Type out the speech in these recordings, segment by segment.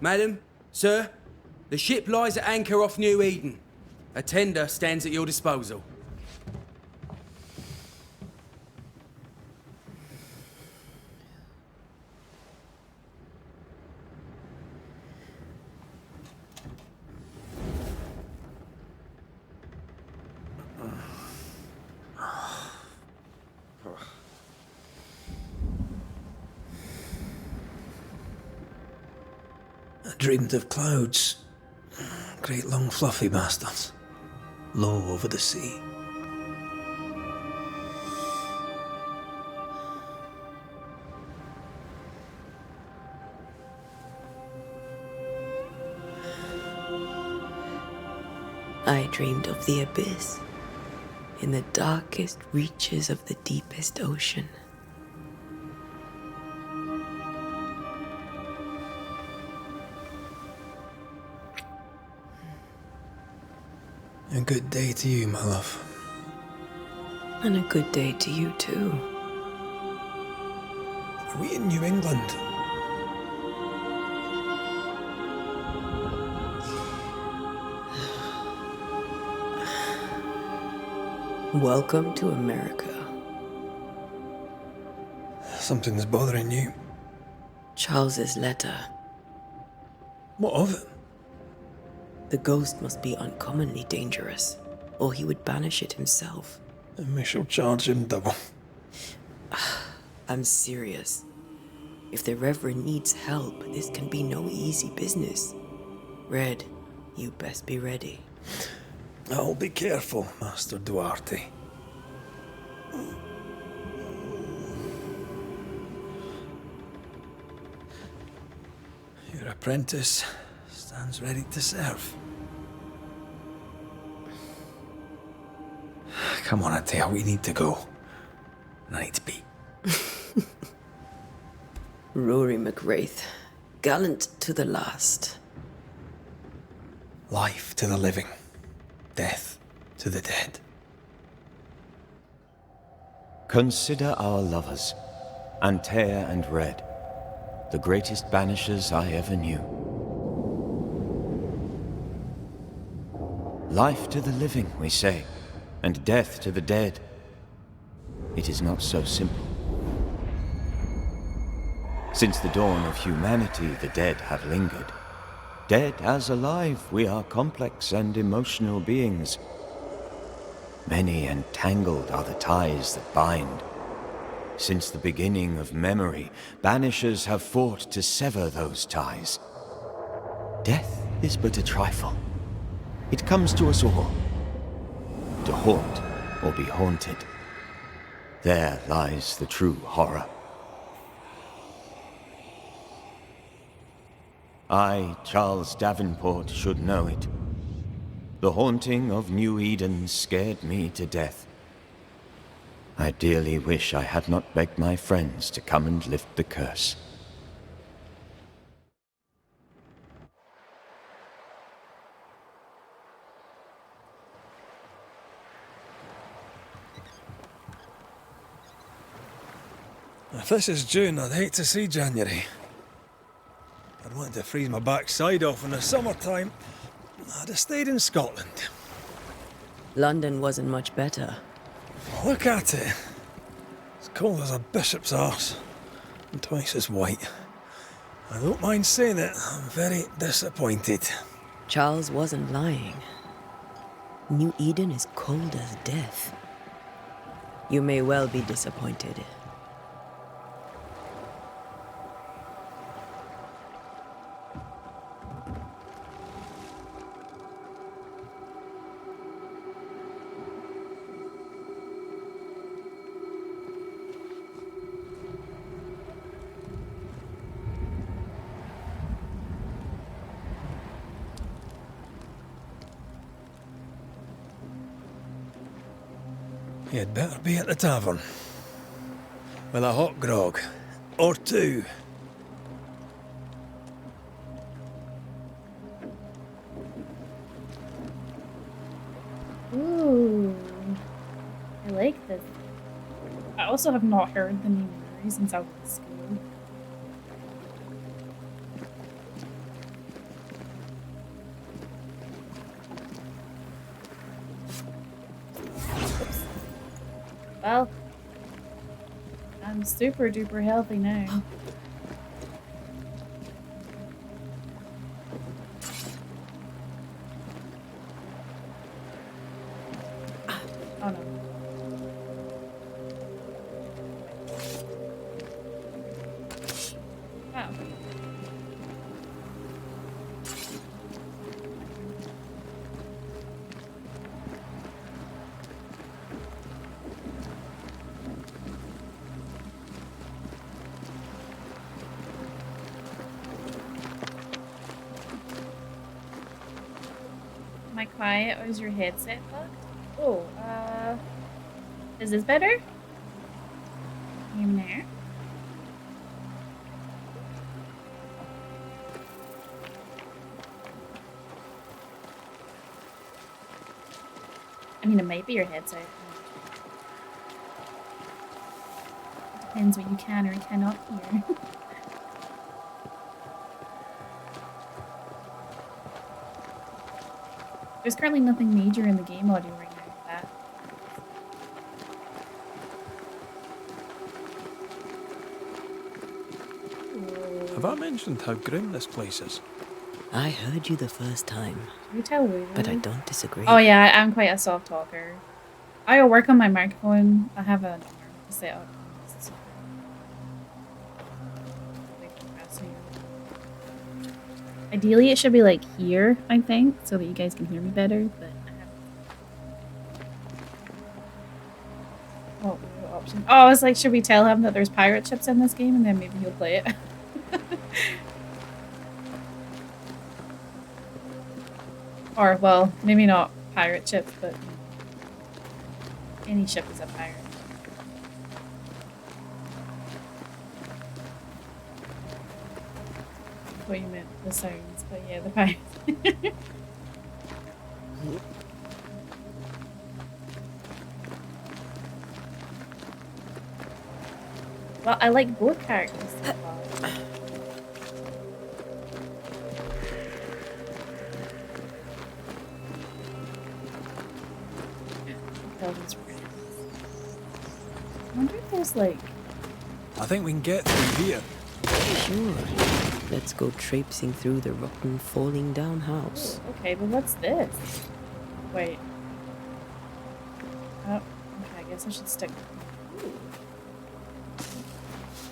Madam, sir, the ship lies at anchor off New Eden. A tender stands at your disposal. I dreamed of clouds. Great long fluffy bastards. Low over the sea. I dreamed of the abyss, in the darkest reaches of the deepest ocean. A good day to you, my love. And a good day to you too. Are we in New England? Welcome to America. Something's bothering you. Charles's letter. What of it? The ghost must be uncommonly dangerous, or he would banish it himself. And we shall charge him double. I'm serious. If the Reverend needs help, this can be no easy business. Red, you best be ready. I'll be careful, Master Duarte. Your apprentice stands ready to serve. Come on, Atea, we need to go. I need to be. Rory McWraith, gallant to the last. Life to the living, death to the dead. Consider our lovers, Antea and Red, the greatest banishers I ever knew. Life to the living, we say, and death to the dead. It is not so simple. Since the dawn of humanity, the dead have lingered. Dead as alive, we are complex and emotional beings. Many and tangled are the ties that bind. Since the beginning of memory, banishers have fought to sever those ties. Death is but a trifle. It comes to us all. To haunt or be haunted. There lies the true horror. I, Charles Davenport, should know it. The haunting of New Eden scared me to death. I dearly wish I had not begged my friends to come and lift the curse. If this is June, I'd hate to see January. I'd want to freeze my backside off in the summertime. I'd have stayed in Scotland. London wasn't much better. Look at it. As cold as a bishop's arse. And twice as white. I don't mind saying it, I'm very disappointed. Charles wasn't lying. New Eden is cold as death. You may well be disappointed. You'd better be at the tavern. With a hot grog. Or two. Ooh. I like this. I also have not heard the name Mary since I was in school. Well, I'm super duper healthy now. Oh no. Wow. Am I quiet or is your headset fucked? Oh, is this better? In there. I mean, it might be your headset. Depends what you can or cannot hear. There's currently nothing major in the game audio right now for that. Have I mentioned how grim this place is? I heard you the first time, Can you tell Lulu? but I don't disagree. Oh yeah, I'm quite a soft talker. I work on my microphone. I have an alarm set up. Ideally, it should be like here, I think, so that you guys can hear me better. But I have. What option? Oh, I was like, should we tell him that there's pirate ships in this game, and then maybe he'll play it. Or, well, maybe not pirate ship, but any ship is a pirate. What you meant, the sounds, but yeah, the pirates. Well, I like both characters so far. I wonder if there's like... I think we can get through here. Sure. Let's go traipsing through the rotten, falling down house. Okay, but what's this? Wait. Oh, okay, I guess I should stick. Ooh.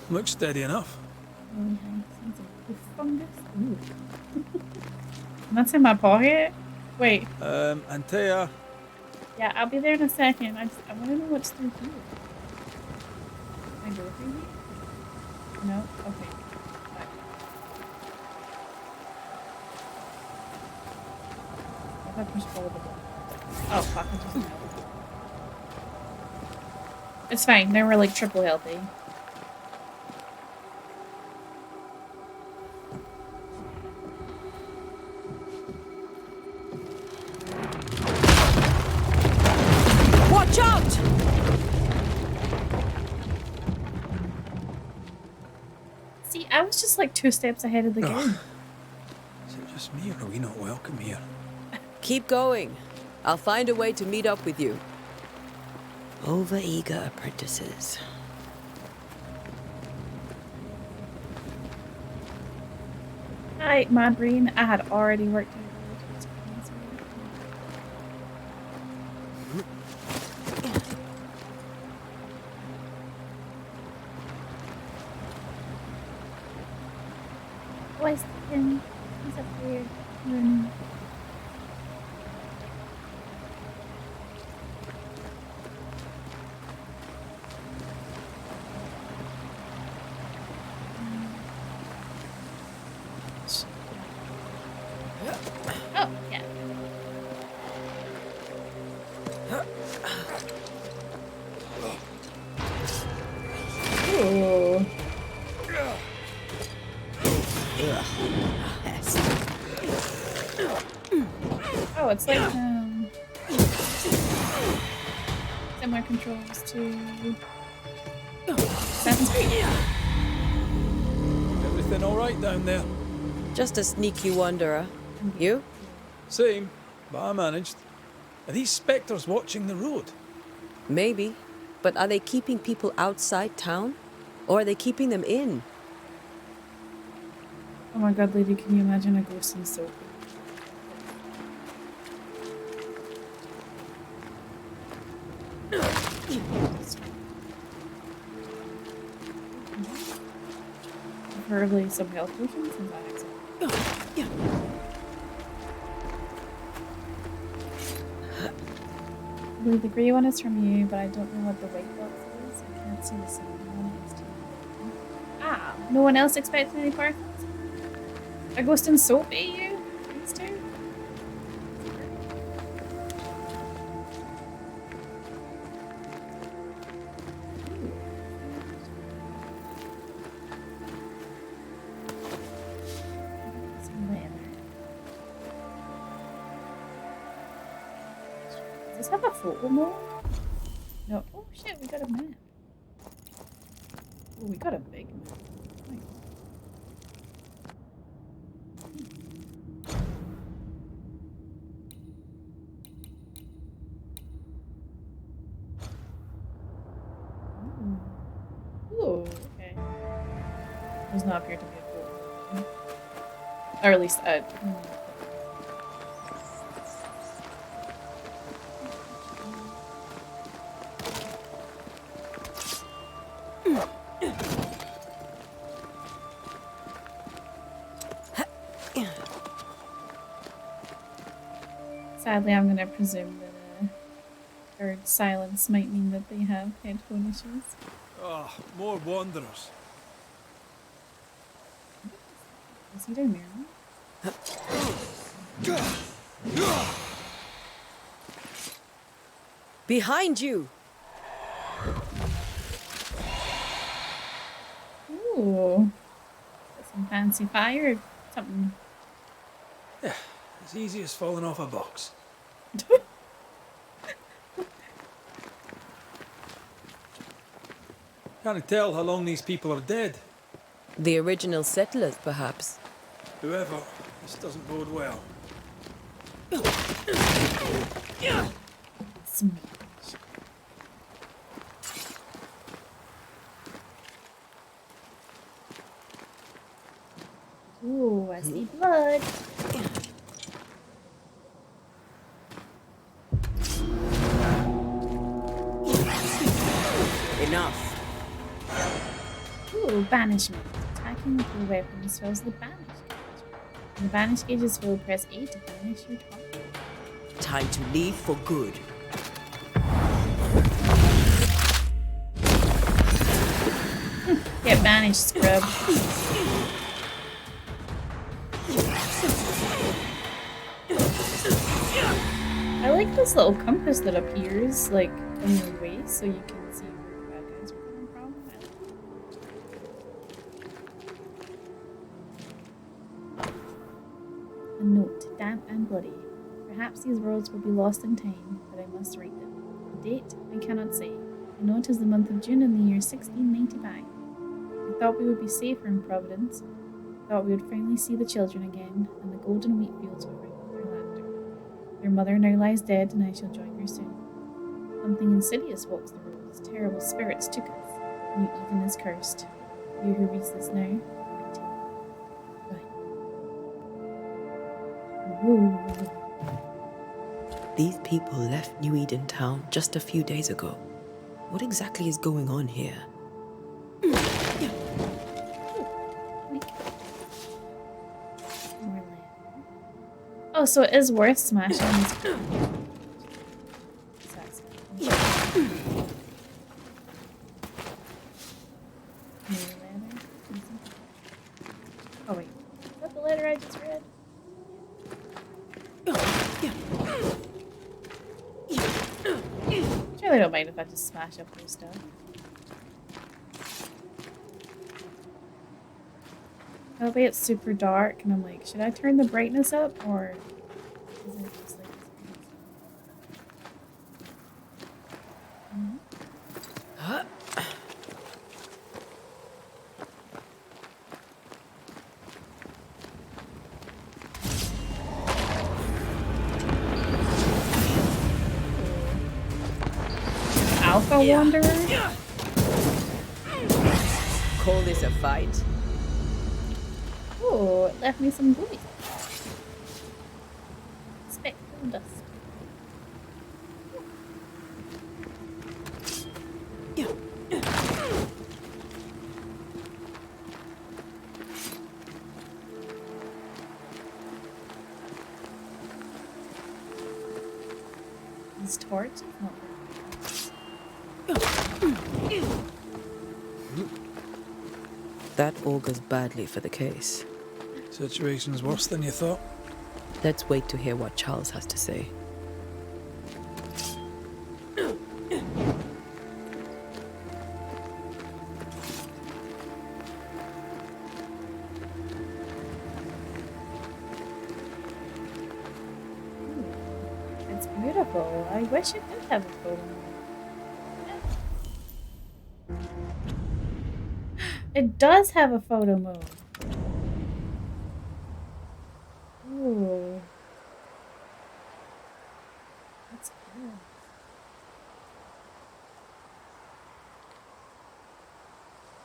Looks steady enough. Sounds like fungus. Ooh. That's in my pocket? Wait. Antea. Yeah, I'll be there in a second. I want to know what's through here. Can I go through here? No? Okay. Bye. What if I push forward the button? Oh, fuck. I just know. It's fine. Now we're like triple healthy. Watch out! See, I was just like 2 steps ahead of the game. Is it just me or are we not welcome here? Keep going. I'll find a way to meet up with you. Overeager apprentices. Hi, Mad Brain. I had already worked out. Where's him? He's up there. Oh, yeah. Ooh. Oh, it's like similar controls to Assassin's Creed. Everything alright down there? Just a sneaky wanderer. You? Same, but I managed. Are these spectres watching the road? Maybe. But are they keeping people outside town? Or are they keeping them in? Oh my god, lady, can you imagine a ghost in soap? Preferably some health potions and that exit. I believe the grey one is from you, but I don't know what the white box is. I can't see the second one. It's too Ah, no one else expecting any parcels? A ghost in soap, you? These two? Some leather. Does this have a photo mode? No. Oh shit, we got a map. Oh, we got a big map. My God. Ooh, okay. Does not appear to be a photo. Or at least, sadly, I'm gonna presume that her silence might mean that they have headphone issues. Ah, more wanderers. Is he down there? Behind you! Ooh. Got some fancy fire or something. Yeah, as easy as falling off a box. Can't tell how long these people are dead. The original settlers, perhaps. Whoever, this doesn't bode well. Smash. Ooh, I see blood. Enough. Ooh, banishment. Attacking with your weapons fills the banish gauge. When the banish gauge is full, press A to banish your target. Time to leave for good. Get banished, scrub. I like this little compass that appears, like, on your waist, so you can see where the bad guys are coming from. A note, damp and bloody. Perhaps these words will be lost in time, but I must write them. The date, I cannot say. I know it is the month of June in the year 1695. I thought we would be safer in Providence. I thought we would finally see the children again, and the golden wheat fields would ring with their laughter. Their mother now lies dead, and I shall join her soon. Something insidious walks the roads. Terrible spirits took us. New Eden is cursed. You who reads this now, write. Ooh. These people left New Eden Town just a few days ago. What exactly is going on here? Oh, so it is worth smashing these. Oh wait, is that the letter I just read? Surely don't mind if I just smash up their stuff. Oh wait, it's super dark, and I'm like, should I turn the brightness up, or is it just like this? Ow. alpha wanderer? Call this a fight? Oh, it left me some goodies. Spectral dust. This torch is not working. That augurs badly for the case. Situation's worse than you thought. Let's wait to hear what Charles has to say. It's beautiful. I wish it did have a photo. It does have a photo mode. Ooh. That's cool.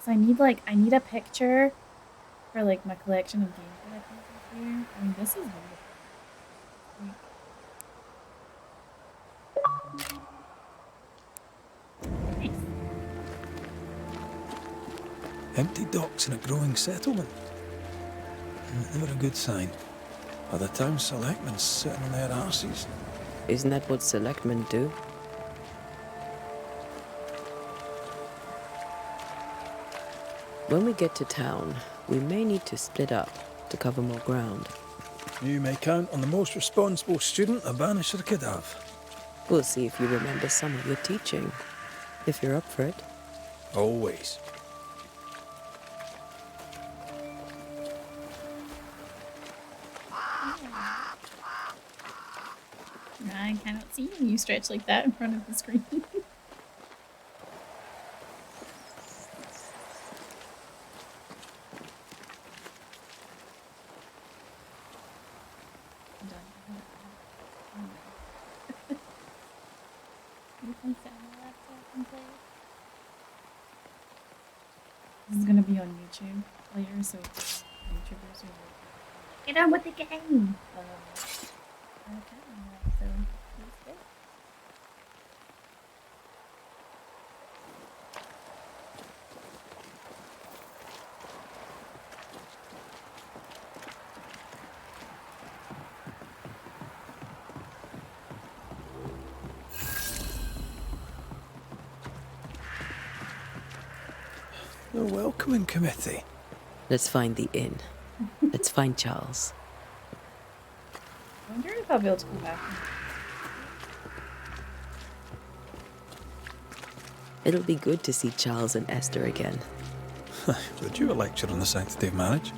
So I need a picture for like my collection of games that I have here. I mean, this is wonderful. Nice. Empty docks in a growing settlement. Never a good sign. Are the town selectmen sitting on their arses? Isn't that what selectmen do? When we get to town, we may need to split up to cover more ground. You may count on the most responsible student a Banisher could have. We'll see if you remember some of your teaching, if you're up for it. Always. I cannot see when you stretch like that in front of the screen. This is gonna be on YouTube later, so YouTubers are like, get on with the game. Okay, so let's go. The welcoming committee. Let's find the inn. Let's find Charles. I wonder if I'll be able to go back. It'll be good to see Charles and Esther again. Would you a lecture on the sanctity of marriage?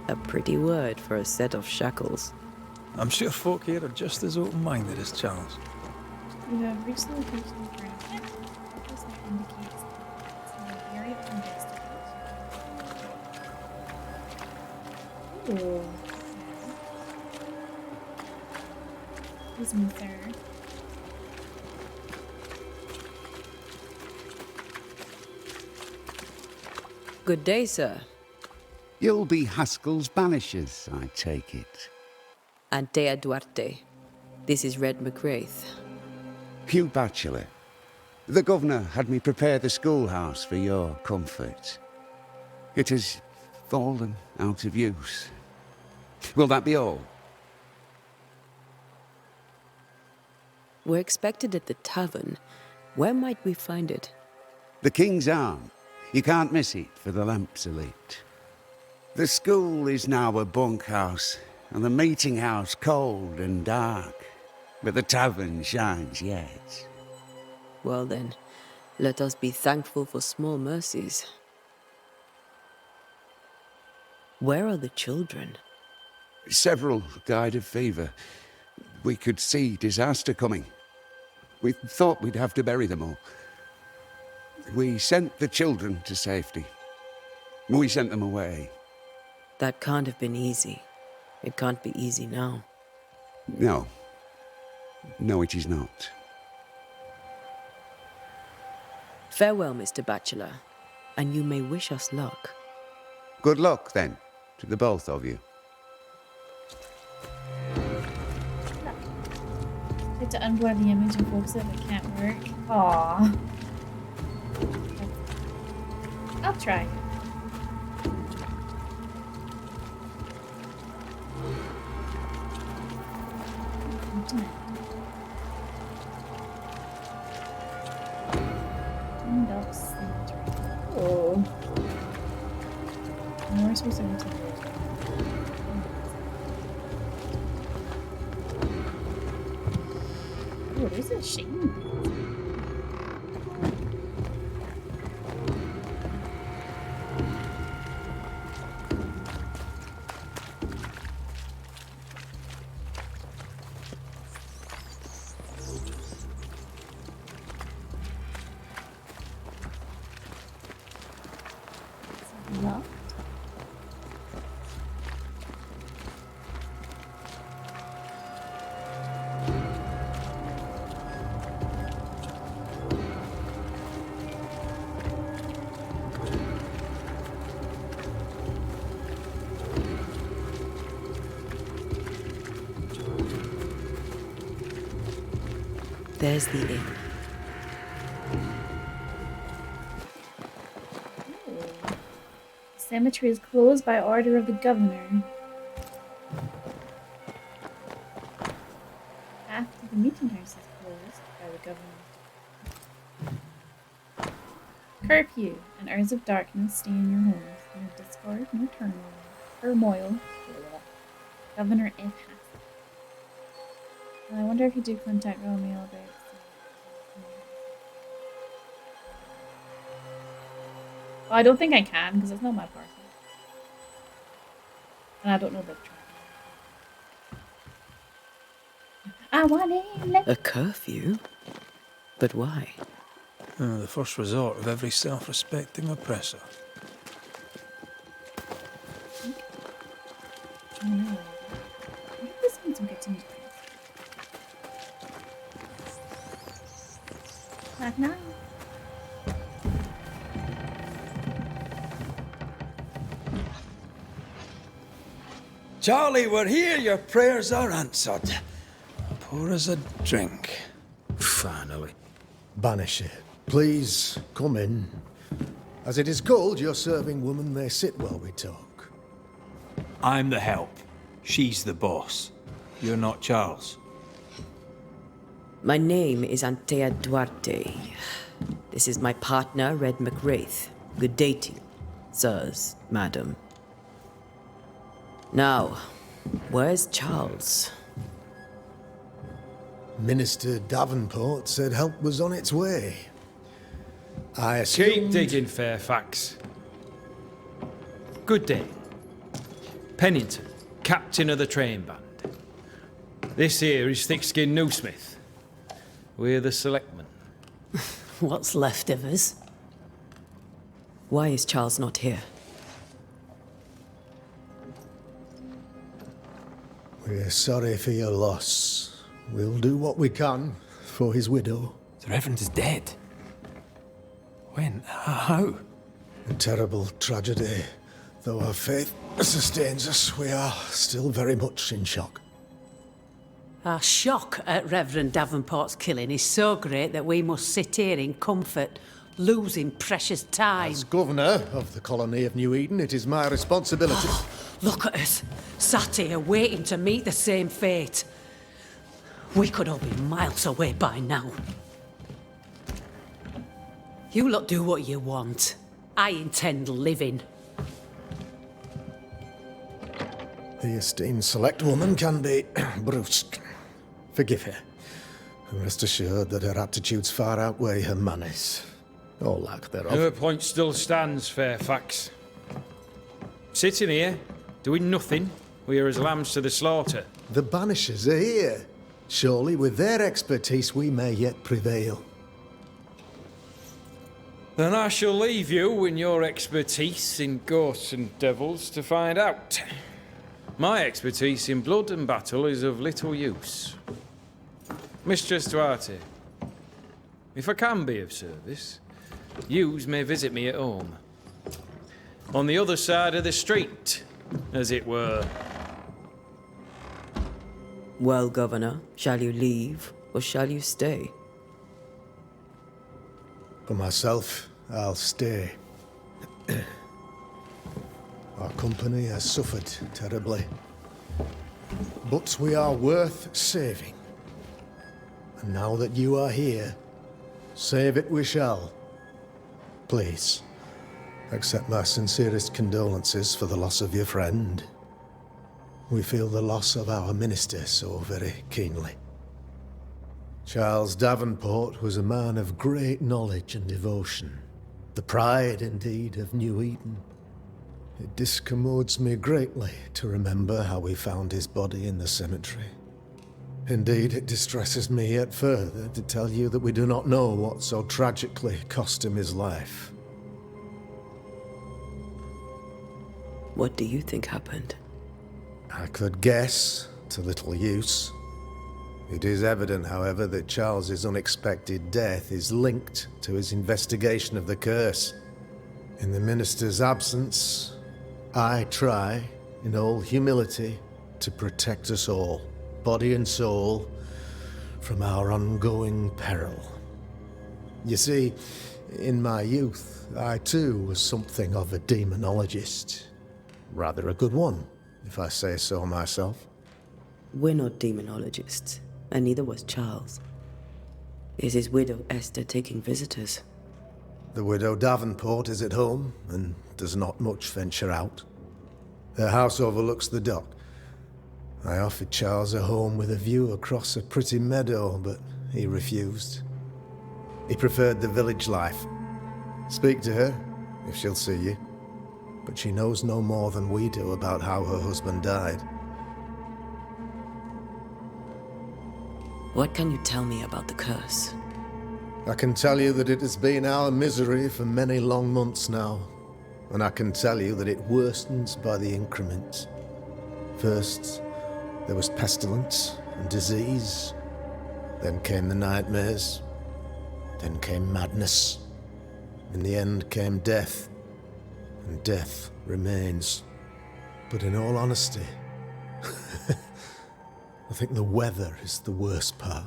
A pretty word for a set of shackles. I'm sure folk here are just as open-minded as Charles. We have reached the location of ground. This indicates it's an area of investigation. Ooh. Excuse me, sir. Good day, sir. You'll be Haskell's Banishers, I take it. Antea Duarte. This is Red McGrath. Hugh Batchelor. The governor had me prepare the schoolhouse for your comfort. It has fallen out of use. Will that be all? We're expected at the tavern. Where might we find it? The King's Arm. You can't miss it, for the lamps are lit. The school is now a bunkhouse, and the meeting house cold and dark. But the tavern shines yet. Well then, let us be thankful for small mercies. Where are the children? Several died of fever. We could see disaster coming. We thought we'd have to bury them all. We sent the children to safety. We sent them away. That can't have been easy. It can't be easy now. No. No, it is not. Farewell, Mr. Bachelor, and you may wish us luck. Good luck, then, to the both of you. Try to unblur the image and focus it, but it can't work. Aww. I'll try. Oh. Now we're supposed to go to the oh, there's a shame. Locked. There's the inn. The cemetery is closed by order of the governor. After the meeting house is closed by the governor. Curfew and hours of darkness stay in your homes. No discord, no turmoil. Governor F. Hassel. And I wonder if you do contact Royal Mail about. Well, I don't think I can because it's not my parcel. And I don't know about tracking. I want it. A curfew? But why? The first resort of every self-respecting oppressor. I know. I think this one's good to meet. Knock knock. Charlie, we're here. Your prayers are answered. Pour us a drink. Finally. Banisher, please come in. As it is called, your serving woman may sit while we talk. I'm the help. She's the boss. You're not Charles. My name is Antea Duarte. This is my partner, Red McWraith. Good day to you, sirs, madam. Now, where's Charles? Minister Davenport said help was on its way. I Keep assumed... digging, Fairfax. Good day. Pennington, captain of the train band. This here is Thick-Skinned Newsmith. We're the selectmen. What's left of us? Why is Charles not here? We're sorry for your loss. We'll do what we can for his widow. The Reverend is dead. When? How? A terrible tragedy. Though our faith sustains us, we are still very much in shock. Our shock at Reverend Davenport's killing is so great that we must sit here in comfort, losing precious time. As governor of the colony of New Eden, it is my responsibility... Look at us, sat here waiting to meet the same fate. We could all be miles away by now. You lot do what you want. I intend living. The esteemed select woman can be brusque. Forgive her. And rest assured that her aptitudes far outweigh her manners. Or lack thereof. Her point still stands, Fairfax. Sitting here, doing nothing, we are as lambs to the slaughter. The Banishers are here. Surely with their expertise we may yet prevail. Then I shall leave you and your expertise in ghosts and devils to find out. My expertise in blood and battle is of little use. Mistress Duarte, if I can be of service, yous may visit me at home. On the other side of the street, as it were. Well, Governor, shall you leave or shall you stay? For myself, I'll stay. Our company has suffered terribly. But we are worth saving. And now that you are here, save it we shall. Please, accept my sincerest condolences for the loss of your friend. We feel the loss of our minister so very keenly. Charles Davenport was a man of great knowledge and devotion. The pride, indeed, of New Eden. It discommodes me greatly to remember how we found his body in the cemetery. Indeed, it distresses me yet further to tell you that we do not know what so tragically cost him his life. What do you think happened? I could guess, to little use. It is evident, however, that Charles's unexpected death is linked to his investigation of the curse. In the minister's absence, I try, in all humility, to protect us all, body and soul, from our ongoing peril. You see, in my youth, I too was something of a demonologist. Rather a good one, if I say so myself. We're not demonologists, and neither was Charles. Is his widow Esther taking visitors? The widow Davenport is at home, and does not much venture out. Her house overlooks the dock. I offered Charles a home with a view across a pretty meadow, but he refused. He preferred the village life. Speak to her, if she'll see you. But she knows no more than we do about how her husband died. What can you tell me about the curse? I can tell you that it has been our misery for many long months now. And I can tell you that it worstens by the increment. First, there was pestilence and disease. Then came the nightmares. Then came madness. In the end came death. And death remains. But in all honesty, I think the weather is the worst part.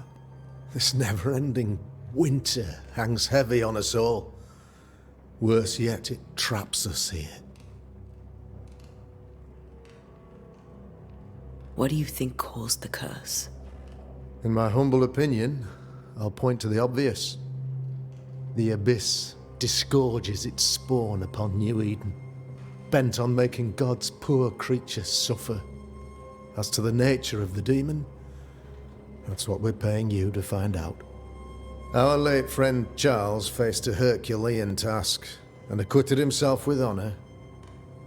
This never-ending winter hangs heavy on us all. Worse yet, it traps us here. What do you think caused the curse? In my humble opinion, I'll point to the obvious. The abyss disgorges its spawn upon New Eden, bent on making God's poor creatures suffer. As to the nature of the demon, that's what we're paying you to find out. Our late friend Charles faced a Herculean task and acquitted himself with honor.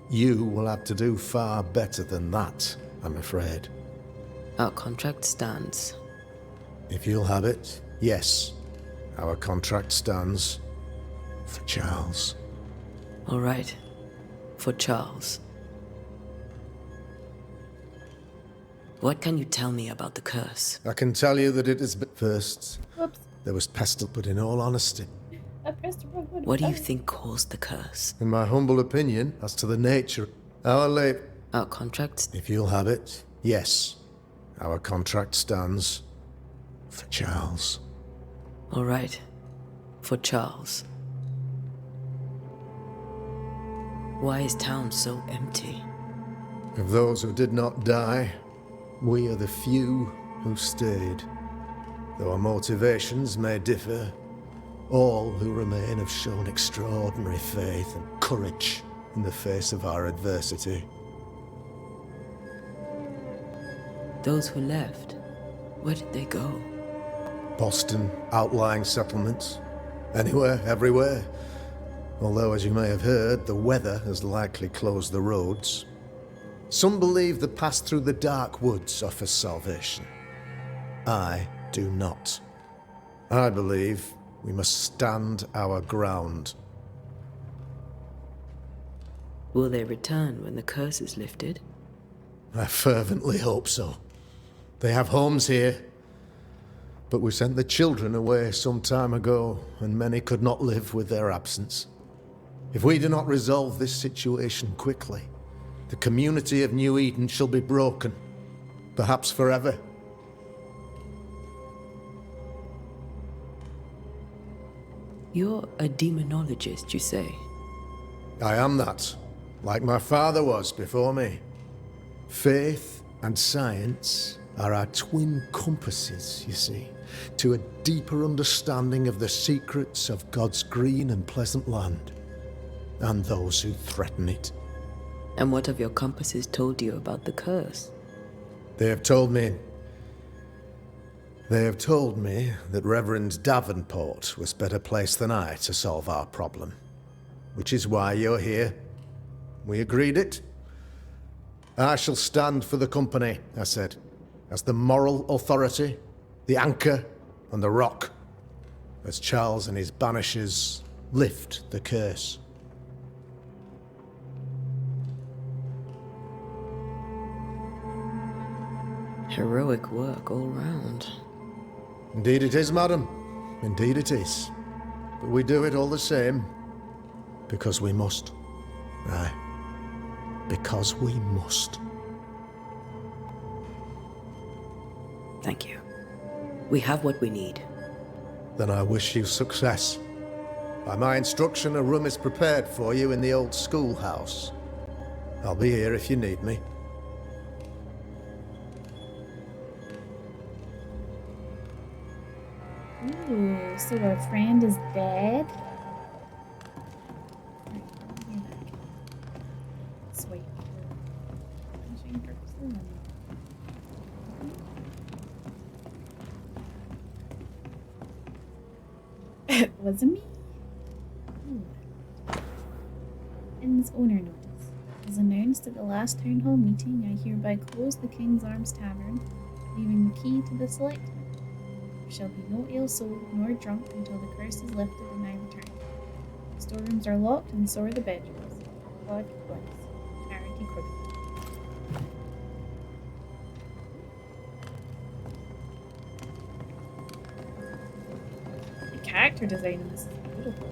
You will have to do far better than that, I'm afraid. Our contract stands. If you'll have it, yes. Our contract stands for Charles. All right. For Charles. What can you tell me about the curse? I can tell you that it is first. Whoops. There was pestilence, but in all honesty, I pressed the wrong button. What do you think caused the curse? in my humble opinion, as to the nature, our late... Our contract? If you'll have it, yes. Our contract stands for Charles. All right. For Charles. Why is town so empty? Of those who did not die, we are the few who stayed. Though our motivations may differ, all who remain have shown extraordinary faith and courage in the face of our adversity. Those who left, where did they go? Boston, outlying settlements, anywhere, everywhere. Although, as you may have heard, the weather has likely closed the roads. Some believe the path through the dark woods offers salvation. I do not. I believe we must stand our ground. Will they return when the curse is lifted? I fervently hope so. They have homes here, but we sent the children away some time ago, and many could not live with their absence. If we do not resolve this situation quickly, the community of New Eden shall be broken, perhaps forever. You're a demonologist, you say? I am that, like my father was before me. Faith and science are our twin compasses, you see, to a deeper understanding of the secrets of God's green and pleasant land, and those who threaten it. And what have your compasses told you about the curse? They have told me that Reverend Davenport was better placed than I to solve our problem. Which is why you're here. We agreed it. I shall stand for the company, I said, as the moral authority, the anchor, and the rock, as Charles and his Banishers lift the curse. Heroic work all round. Indeed it is, madam. Indeed it is. But we do it all the same. Because we must. Aye. Because we must. Thank you. We have what we need. Then I wish you success. By my instruction, a room is prepared for you in the old schoolhouse. I'll be here if you need me. Ooh, so our friend is dead? Sweet. It wasn't me. Inn's owner notice. As announced at the last town hall meeting, I hereby close the King's Arms Tavern, leaving the key to the selectmen. There shall be no ale sold nor drunk until the curse is lifted and I return. The storerooms are locked and so are the bedrooms. God bless. Charity Crooked. The character design in this is beautiful.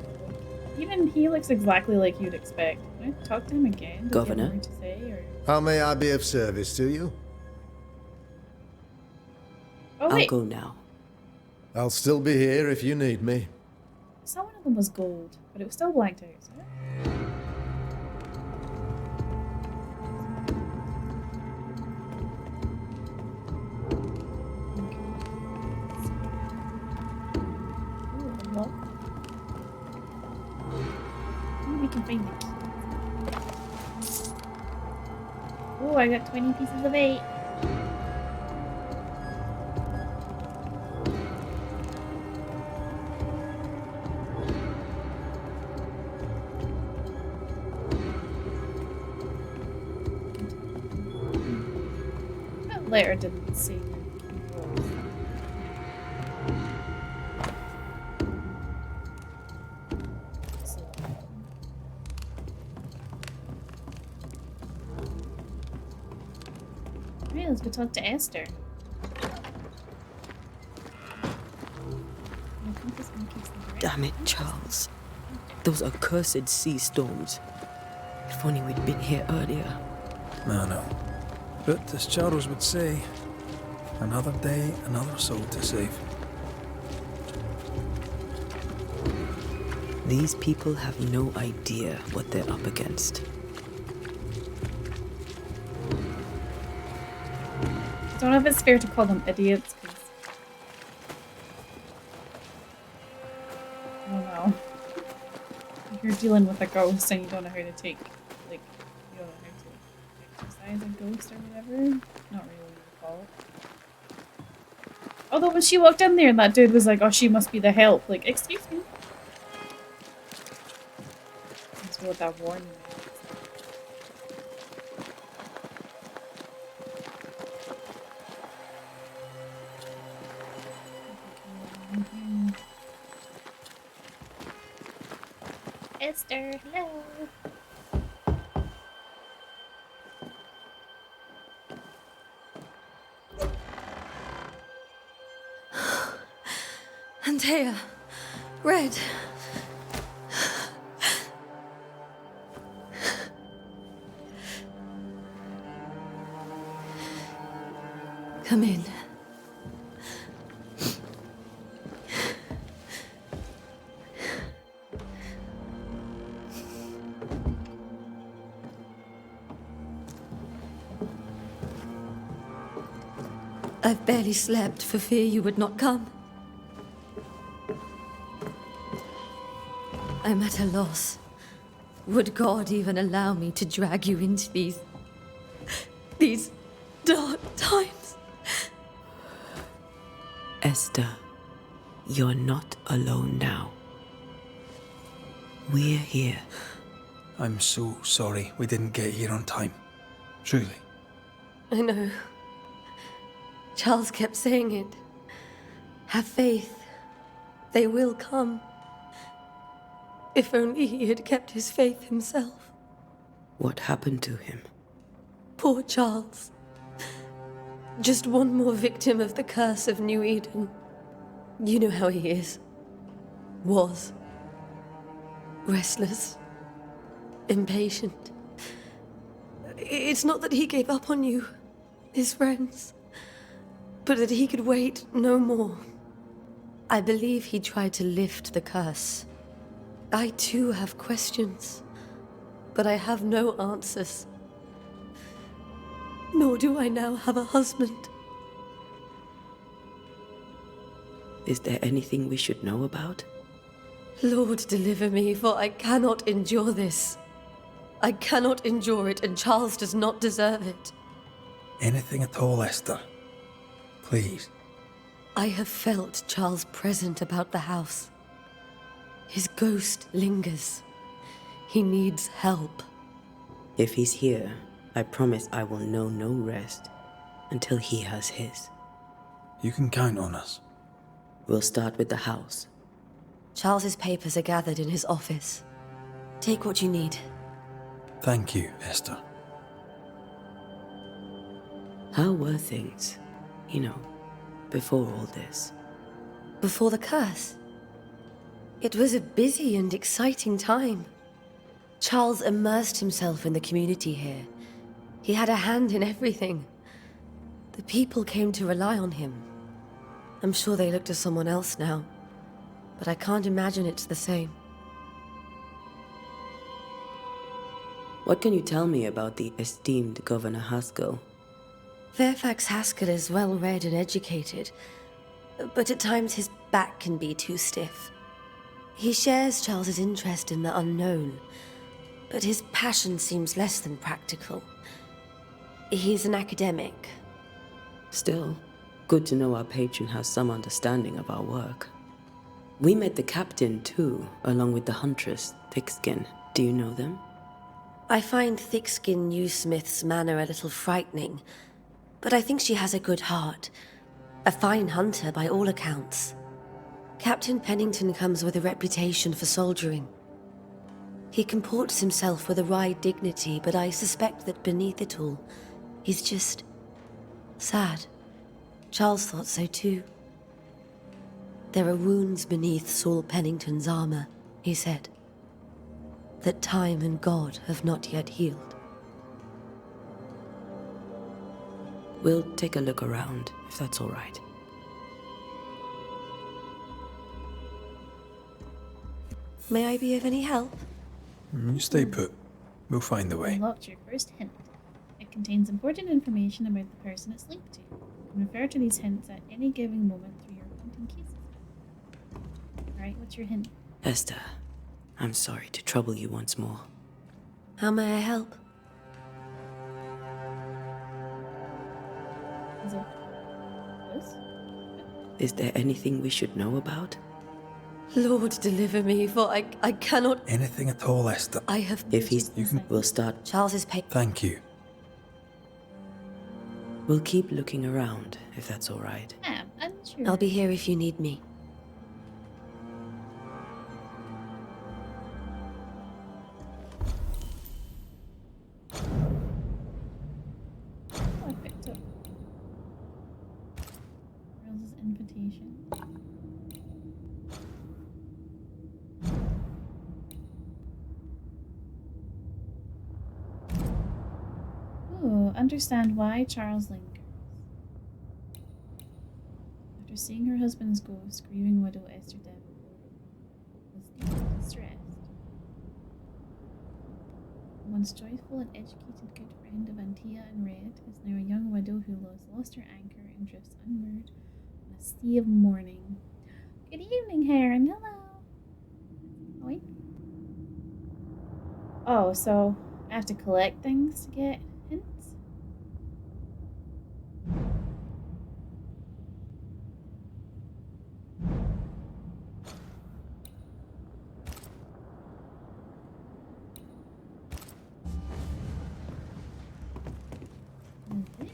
Even he looks exactly like you'd expect. Can I talk to him again? Does Governor? he have more to say, or... How may I be of service to you? Oh, I'll wait. go now. I'll still be here if you need me. Some one of them was gold, but it was still blanked out. So. Ooh, a lock. Maybe we can find the key. Oh, I got 20 pieces of 8. That letter didn't say. Right, let's go talk to Esther. Damn it, Charles. Those accursed sea storms. If only we'd been here earlier. No. But as Charles would say, another day, another soul to save. These people have no idea what they're up against. I don't know if it's fair to call them idiots, because... I don't know. If you're dealing with a ghost and you don't know how to take, like, you don't know how to exercise a ghost or whatever. Not really what you call it. Although when she walked in there and that dude was like, oh, she must be the help. Like, excuse me? Let's go with that warning. Esther, hello. Antea. Red. Come in. I've barely slept for fear you would not come. I'm at a loss. Would God even allow me to drag you into these dark times? Esther, you're not alone now. We're here. I'm so sorry we didn't get here on time. Truly. I know. Charles kept saying it. Have faith. They will come. If only he had kept his faith himself. What happened to him? Poor Charles. Just one more victim of the curse of New Eden. You know how he is. Was. Restless. Impatient. It's not that he gave up on you, his friends, but that he could wait no more. I believe he tried to lift the curse. I too have questions, but I have no answers. Nor do I now have a husband. Is there anything we should know about? Lord, deliver me, for I cannot endure this. I cannot endure it, and Charles does not deserve it. Anything at all, Esther. Please. I have felt Charles present about the house. His ghost lingers. He needs help. If he's here, I promise I will know no rest until he has his. You can count on us. We'll start with the house. Charles's papers are gathered in his office. Take what you need. Thank you, Esther. How were things, before all this? Before the curse? It was a busy and exciting time. Charles immersed himself in the community here. He had a hand in everything. The people came to rely on him. I'm sure they look to someone else now, but I can't imagine it's the same. What can you tell me about the esteemed Governor Haskell? Fairfax Haskell is well-read and educated, but at times his back can be too stiff. He shares Charles's interest in the unknown, but his passion seems less than practical. He's an academic. Still, good to know our patron has some understanding of our work. We met the captain, too, along with the huntress, Thickskin. Do you know them? I find Thickskin Newsmith's manner a little frightening, but I think she has a good heart. A fine hunter by all accounts. Captain Pennington comes with a reputation for soldiering. He comports himself with a wry dignity, but I suspect that beneath it all, he's just sad. Charles thought so too. There are wounds beneath Saul Pennington's armor, he said, that time and God have not yet healed. We'll take a look around, if that's all right. May I be of any help? You stay put. We'll find the way. Unlocked your first hint. It contains important information about the person it's linked to. You can refer to these hints at any given moment through your hunting cases. Alright, what's your hint? Esther, I'm sorry to trouble you once more. How may I help? Is it this? Is there anything we should know about? Lord, deliver me, for I cannot... Anything at all, Esther. I have... If he's... You can... We'll start... Charles's paper. Thank you. We'll keep looking around, if that's all right. Yeah, I'm sure. I'll be here if you need me. Oh, I picked up. Charles's invitation. understand why Charles lingers. After seeing her husband's ghost, grieving widow Esther Davenport was deeply distressed. The once joyful and educated good friend of Antia and Red is now a young widow who has lost her anchor and drifts unmoored on a sea of mourning. Good evening, Heron. Hello. Oi. Oh, so I have to collect things to get hints? What is this?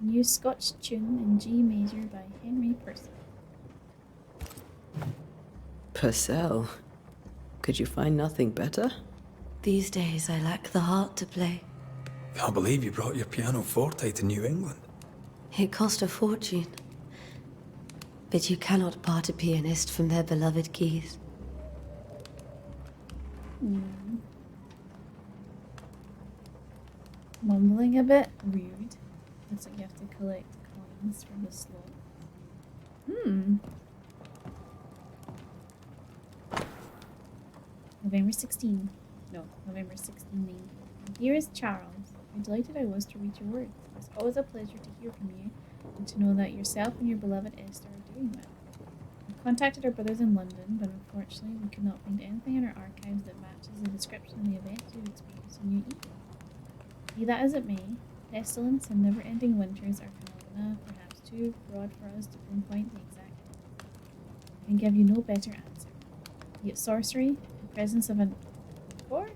New Scotch tune in G major by Henry Purcell. Purcell? Could you find nothing better? These days I lack the heart to play. Can't believe you brought your pianoforte to New England. It cost a fortune. But you cannot part a pianist from their beloved keys. Mumbling a bit? Rude. Looks like you have to collect coins from the slot. November 16. No, November 16. Here is Charles. How delighted I was to read your words. It's always a pleasure to hear from you and to know that yourself and your beloved Esther are doing well. We contacted our brothers in London, but unfortunately we could not find anything in our archives that matches the description of the events you experienced in your Eden. Be that as it may, pestilence and never-ending winters are phenomena perhaps too broad for us to pinpoint the exact cause. I can give you no better answer. Be it sorcery, the presence of an or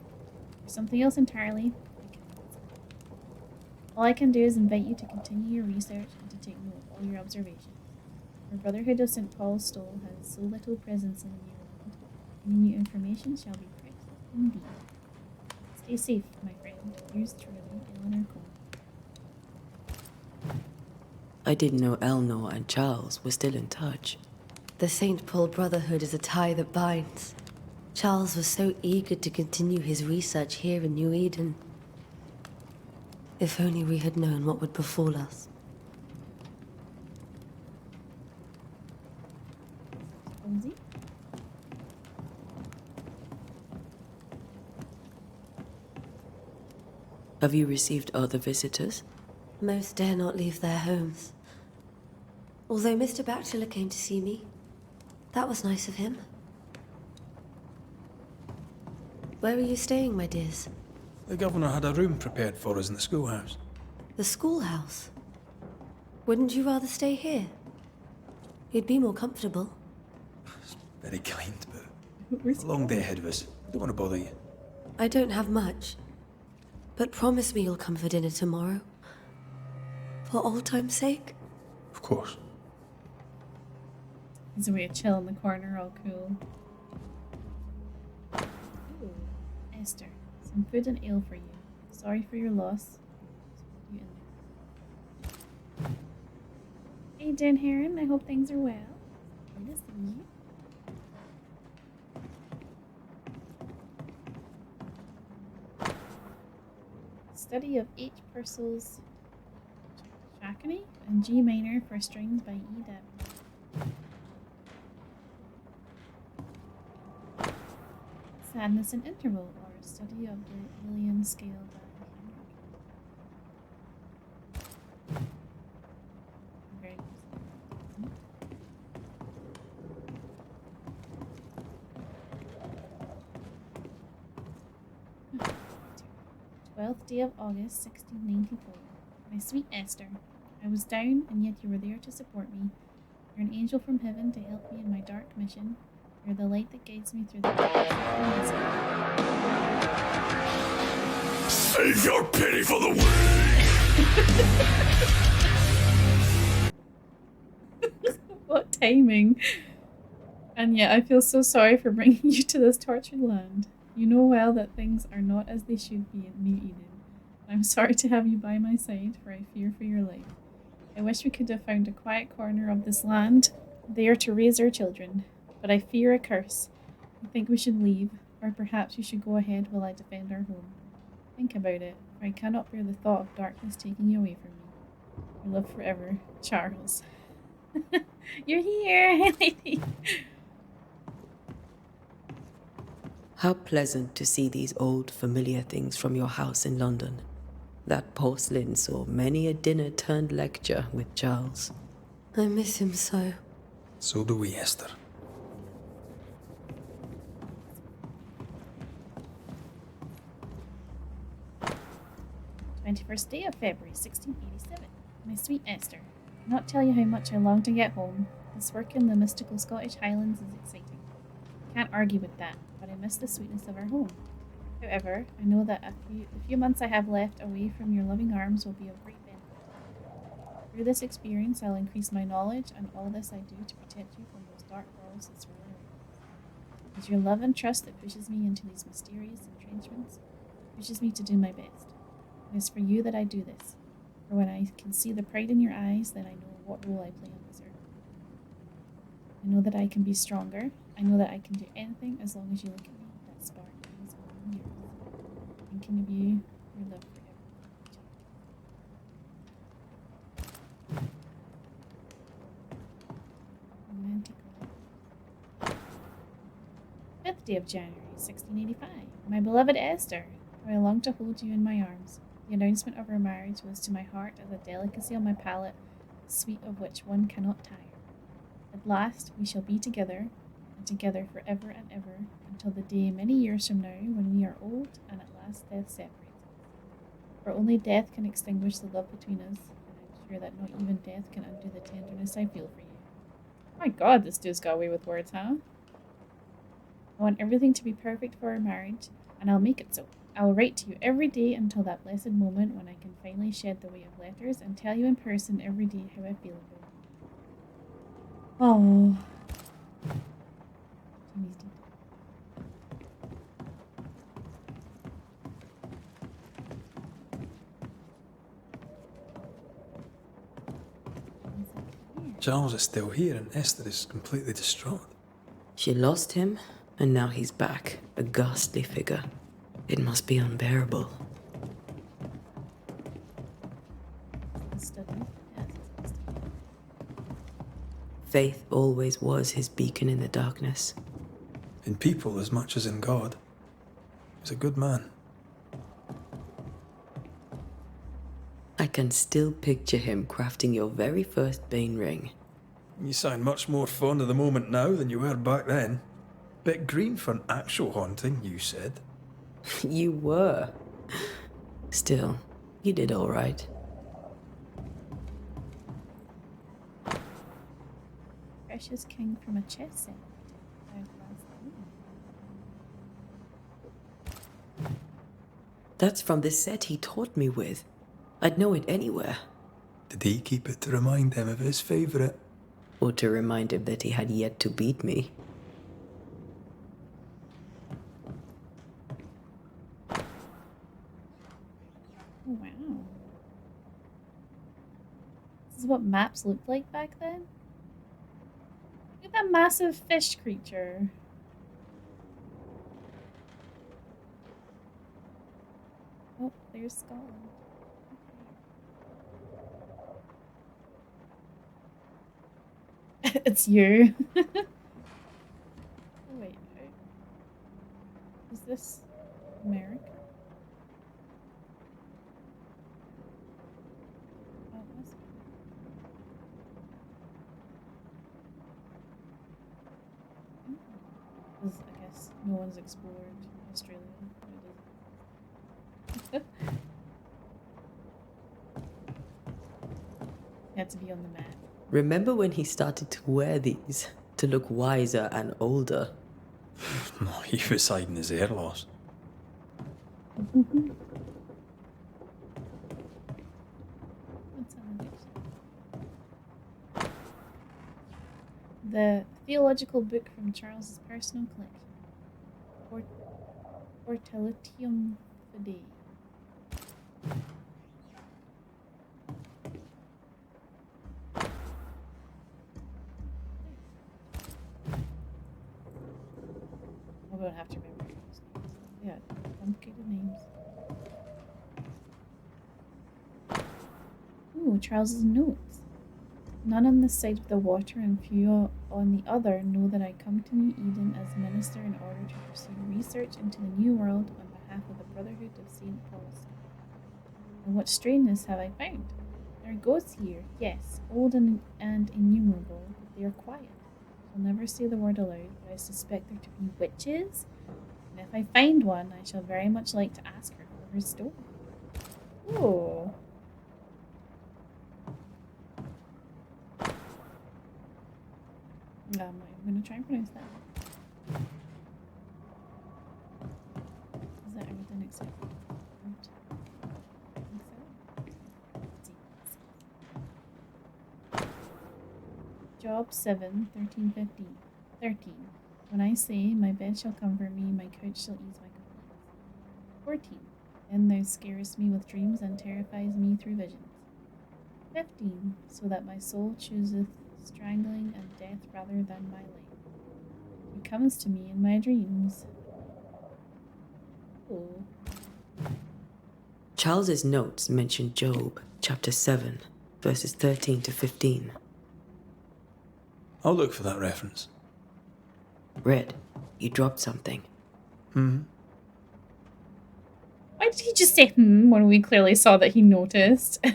something else entirely, I cannot say. All I can do is invite you to continue your research and to take note of all your observations. Our Brotherhood of St. Paul's Stole has so little presence in the New World. Any new information shall be priceless indeed. Stay safe, my friend. Yours truly, Eleanor Cole. I didn't know Eleanor and Charles were still in touch. The St. Paul Brotherhood is a tie that binds. Charles was so eager to continue his research here in New Eden. If only we had known what would befall us. Cozy? Have you received other visitors? Most dare not leave their homes. Although Mr. Bachelor came to see me. That was nice of him. Where are you staying, my dears? The governor had a room prepared for us in the schoolhouse. The schoolhouse? Wouldn't you rather stay here? You'd be more comfortable. Very kind, but a long day ahead of us. Don't want to bother you. I don't have much. But promise me you'll come for dinner tomorrow. For old time's sake. Of course. He's a way to chill in the corner, all cool. Ooh, Esther, some food and ale for you. Sorry for your loss. You in there. Hey, Dan Heron, I hope things are well. Good to see you. Study of H. Purcell's Shakony and G minor for strings by E. Davenport. Sadness and Interval, or a study of the Lillian scale by Henrik. Very good. 12th day of August, 1694. My sweet Esther, I was down, and yet you were there to support me. You're an angel from heaven to help me in my dark mission. You're the light that guides me through the darkness. Save your pity for the way! What timing! And yet I feel so sorry for bringing you to this tortured land. You know well that things are not as they should be in New Eden. I'm sorry to have you by my side, for I fear for your life. I wish we could have found a quiet corner of this land, there to raise our children. But I fear a curse. I think we should leave, or perhaps you should go ahead while I defend our home. Thank think about it, for I cannot bear the thought of darkness taking you away from me. Your love forever, Charles. You're here, hey lady. How pleasant to see these old familiar things from your house in London. That porcelain saw many a dinner turned lecture with Charles. I miss him so. So do we, Esther. 21st day of February, 1687. My sweet Esther, I cannot tell you how much I long to get home. This work in the mystical Scottish Highlands is exciting. Can't argue with that, but I miss the sweetness of our home. However, I know that the few months I have left away from your loving arms will be of great benefit. Through this experience, I'll increase my knowledge, and all this I do to protect you from those dark worlds that swirl around. It is your love and trust that pushes me into these mysterious entrenchments, pushes me to do my best. It is for you that I do this, for when I can see the pride in your eyes, then I know what role I play on this earth. I know that I can be stronger. I know that I can do anything as long as you look at me with that spark in these golden years. Thinking of you, your love forever. Romantic love. 5th day of January, 1685. My beloved Esther, how I long to hold you in my arms. The announcement of our marriage was to my heart as a delicacy on my palate, the sweet of which one cannot tire. At last we shall be together, and together for ever and ever, until the day many years from now when we are old and at last death separates us. For only death can extinguish the love between us, and I'm sure that not even death can undo the tenderness I feel for you. My God, this dude's got away with words, huh? I want everything to be perfect for our marriage, and I'll make it so. I will write to you every day until that blessed moment when I can finally shed the weight of letters and tell you in person every day how I feel about it. Oh. Jimmy's deep. Charles is still here and Esther is completely distraught. She lost him, and now he's back, a ghastly figure. It must be unbearable. Faith always was his beacon in the darkness. In people as much as in God. He was a good man. I can still picture him crafting your very first Bane ring. You sound much more fond of the moment now than you were back then. Bit green for an actual haunting, you said. You were. Still, you did all right. Precious king from a chess set. That's from the set he taught me with. I'd know it anywhere. Did he keep it to remind him of his favourite? Or to remind him that he had yet to beat me. Oh, wow. This is what maps looked like back then? Look at that massive fish creature. Oh, there's Scotland. Okay. It's you. Oh, wait. Is this America? Oh, it must be. Because I guess no one's explored Australia. Had to be on the map. Remember when he started to wear these to look wiser and older? No, he was hiding his hair loss. The theological book from Charles's personal collection. Ortelitum Fidei. I don't have to remember those names. Yeah, complicated names. Oh, Charles's notes. None on this side of the water and few on the other know that I come to New Eden as minister in order to pursue research into the New World on behalf of the Brotherhood of St. Paul's. And what strangeness have I found? There are ghosts here, yes, old and innumerable, but they are quiet. I'll never say the word aloud, but I suspect there to be witches. And if I find one, I shall very much like to ask her for her story. Oh. I'm going to try and pronounce that. Is that everything except for I think so. Job 7, 13, 15. 13. When I say, my bed shall comfort me, my couch shall ease my complaints. 14. Then thou scarest me with dreams and terrifies me through visions. 15. So that my soul chooseth strangling and death rather than my life. He comes to me in my dreams. Oh. Charles's notes mention Job, chapter 7, verses 13 to 15. I'll look for that reference. Red, you dropped something. Why did he just say when we clearly saw that he noticed?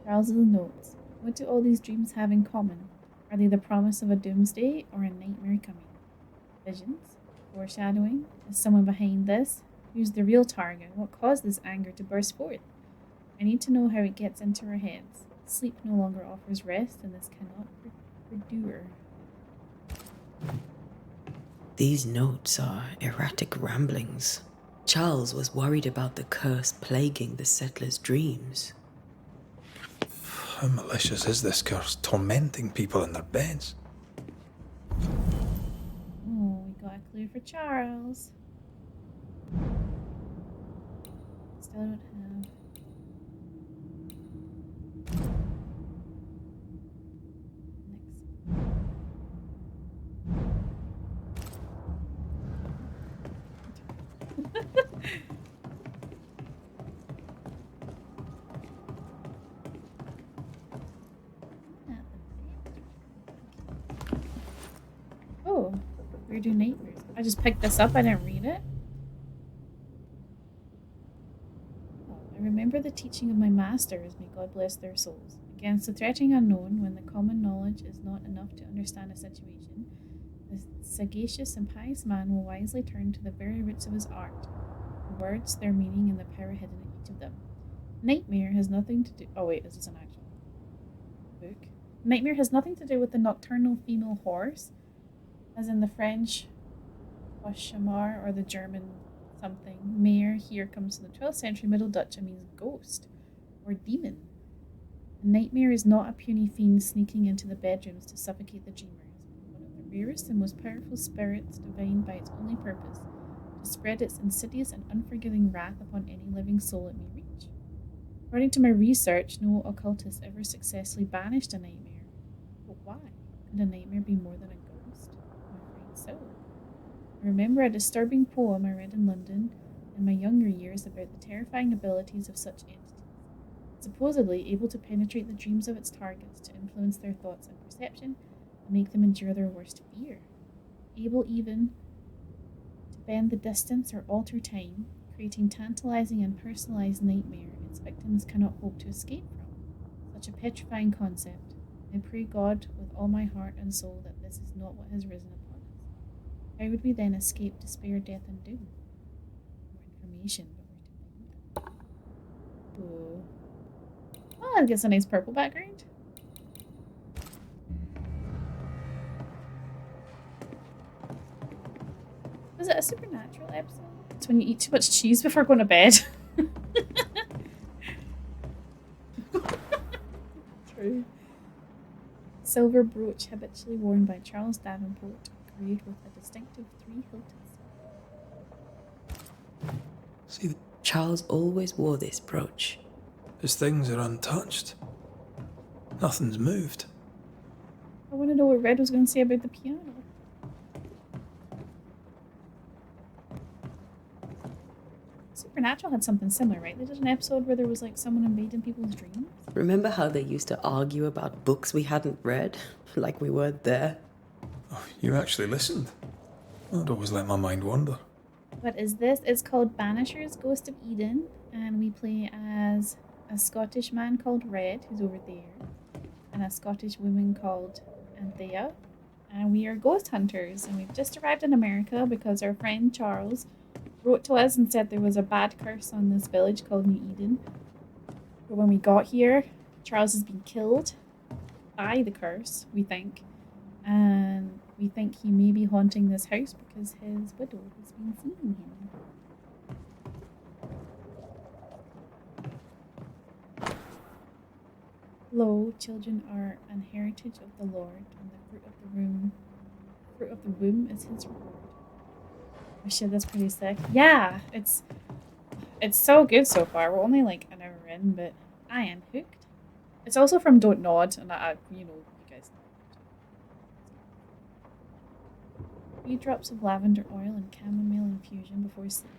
Charles's notes. What do all these dreams have in common? Are they the promise of a doomsday or a nightmare coming? Visions? Foreshadowing? Is someone behind this? Who's the real target? What caused this anger to burst forth? I need to know how it gets into our heads. Sleep no longer offers rest, and this cannot endure. These notes are erratic ramblings. Charles was worried about the curse plaguing the settlers' dreams. How malicious is this curse, tormenting people in their beds? Oh, we got a clue for Charles. Still don't have. Oh, we're doing nightmares. I just picked this up, I didn't read it. Oh, I remember the teaching of my masters, may God bless their souls. Against the threatening unknown, when the common knowledge is not enough to understand a situation, the sagacious and pious man will wisely turn to the very roots of his art, the words, their meaning, and the power hidden in each of them. Nightmare has nothing to do... Oh wait, is this an actual book? Nightmare has nothing to do with the nocturnal female horse, as in the French Cauchemar or the German something. Mare here comes from the 12th century Middle Dutch and means ghost or demon. A nightmare is not a puny fiend sneaking into the bedrooms to suffocate the dreamers, but one of the rarest and most powerful spirits divine by its only purpose, to spread its insidious and unforgiving wrath upon any living soul it may reach. According to my research, no occultist ever successfully banished a nightmare. But why? Could a nightmare be more than a ghost? I'm afraid so. I remember a disturbing poem I read in London in my younger years about the terrifying abilities of such entities, supposedly able to penetrate the dreams of its targets to influence their thoughts and perception and make them endure their worst fear, able even to bend the distance or alter time, creating tantalizing and personalized nightmare its victims cannot hope to escape from. Such a petrifying concept. I pray God with all my heart and soul that this is not what has risen upon us. How would we then escape despair, death, and doom? More information, but where to find it? Ooh. Oh, it gets a nice purple background. Was it a supernatural episode? It's when you eat too much cheese before going to bed. True. Silver brooch habitually worn by Charles Davenport, engraved with a distinctive 3 hilts. See, Charles always wore this brooch. his things are untouched. Nothing's moved. I want to know what Red was going to say about the piano. Supernatural had something similar, right? They did an episode where there was like someone invading people's dreams. Remember how they used to argue about books we hadn't read? Like we weren't there? Oh, you actually listened. I'd always let my mind wander. What is this? It's called Banishers, Ghost of Eden, and we play as a Scottish man called Red, who's over there, and a Scottish woman called Anthea, and we are ghost hunters, and we've just arrived in America because our friend Charles wrote to us and said there was a bad curse on this village called New Eden. But when we got here, Charles has been killed by the curse, we think, and we think he may be haunting this house because his widow has been seeing him. Lo, children are an heritage of the Lord, and the fruit of the womb is his reward. Oh shit, that's pretty sick. Yeah, it's so good so far. We're only like an hour in, but I am hooked. It's also from Don't Nod, and you know, you guys know. 3 drops of lavender oil and chamomile infusion before sleep.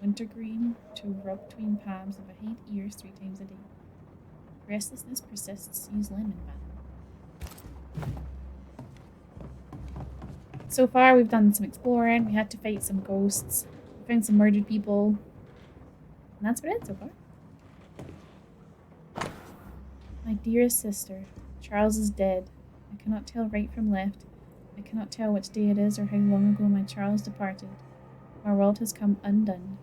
Wintergreen to rub between palms of a head ears 3 times a day. Restlessness persists, use lemon balm. So far we've done some exploring, we had to fight some ghosts, we found some murdered people, and that's about it so far. My dearest sister, Charles is dead. I cannot tell right from left. I cannot tell which day it is or how long ago my Charles departed. Our world has come undone.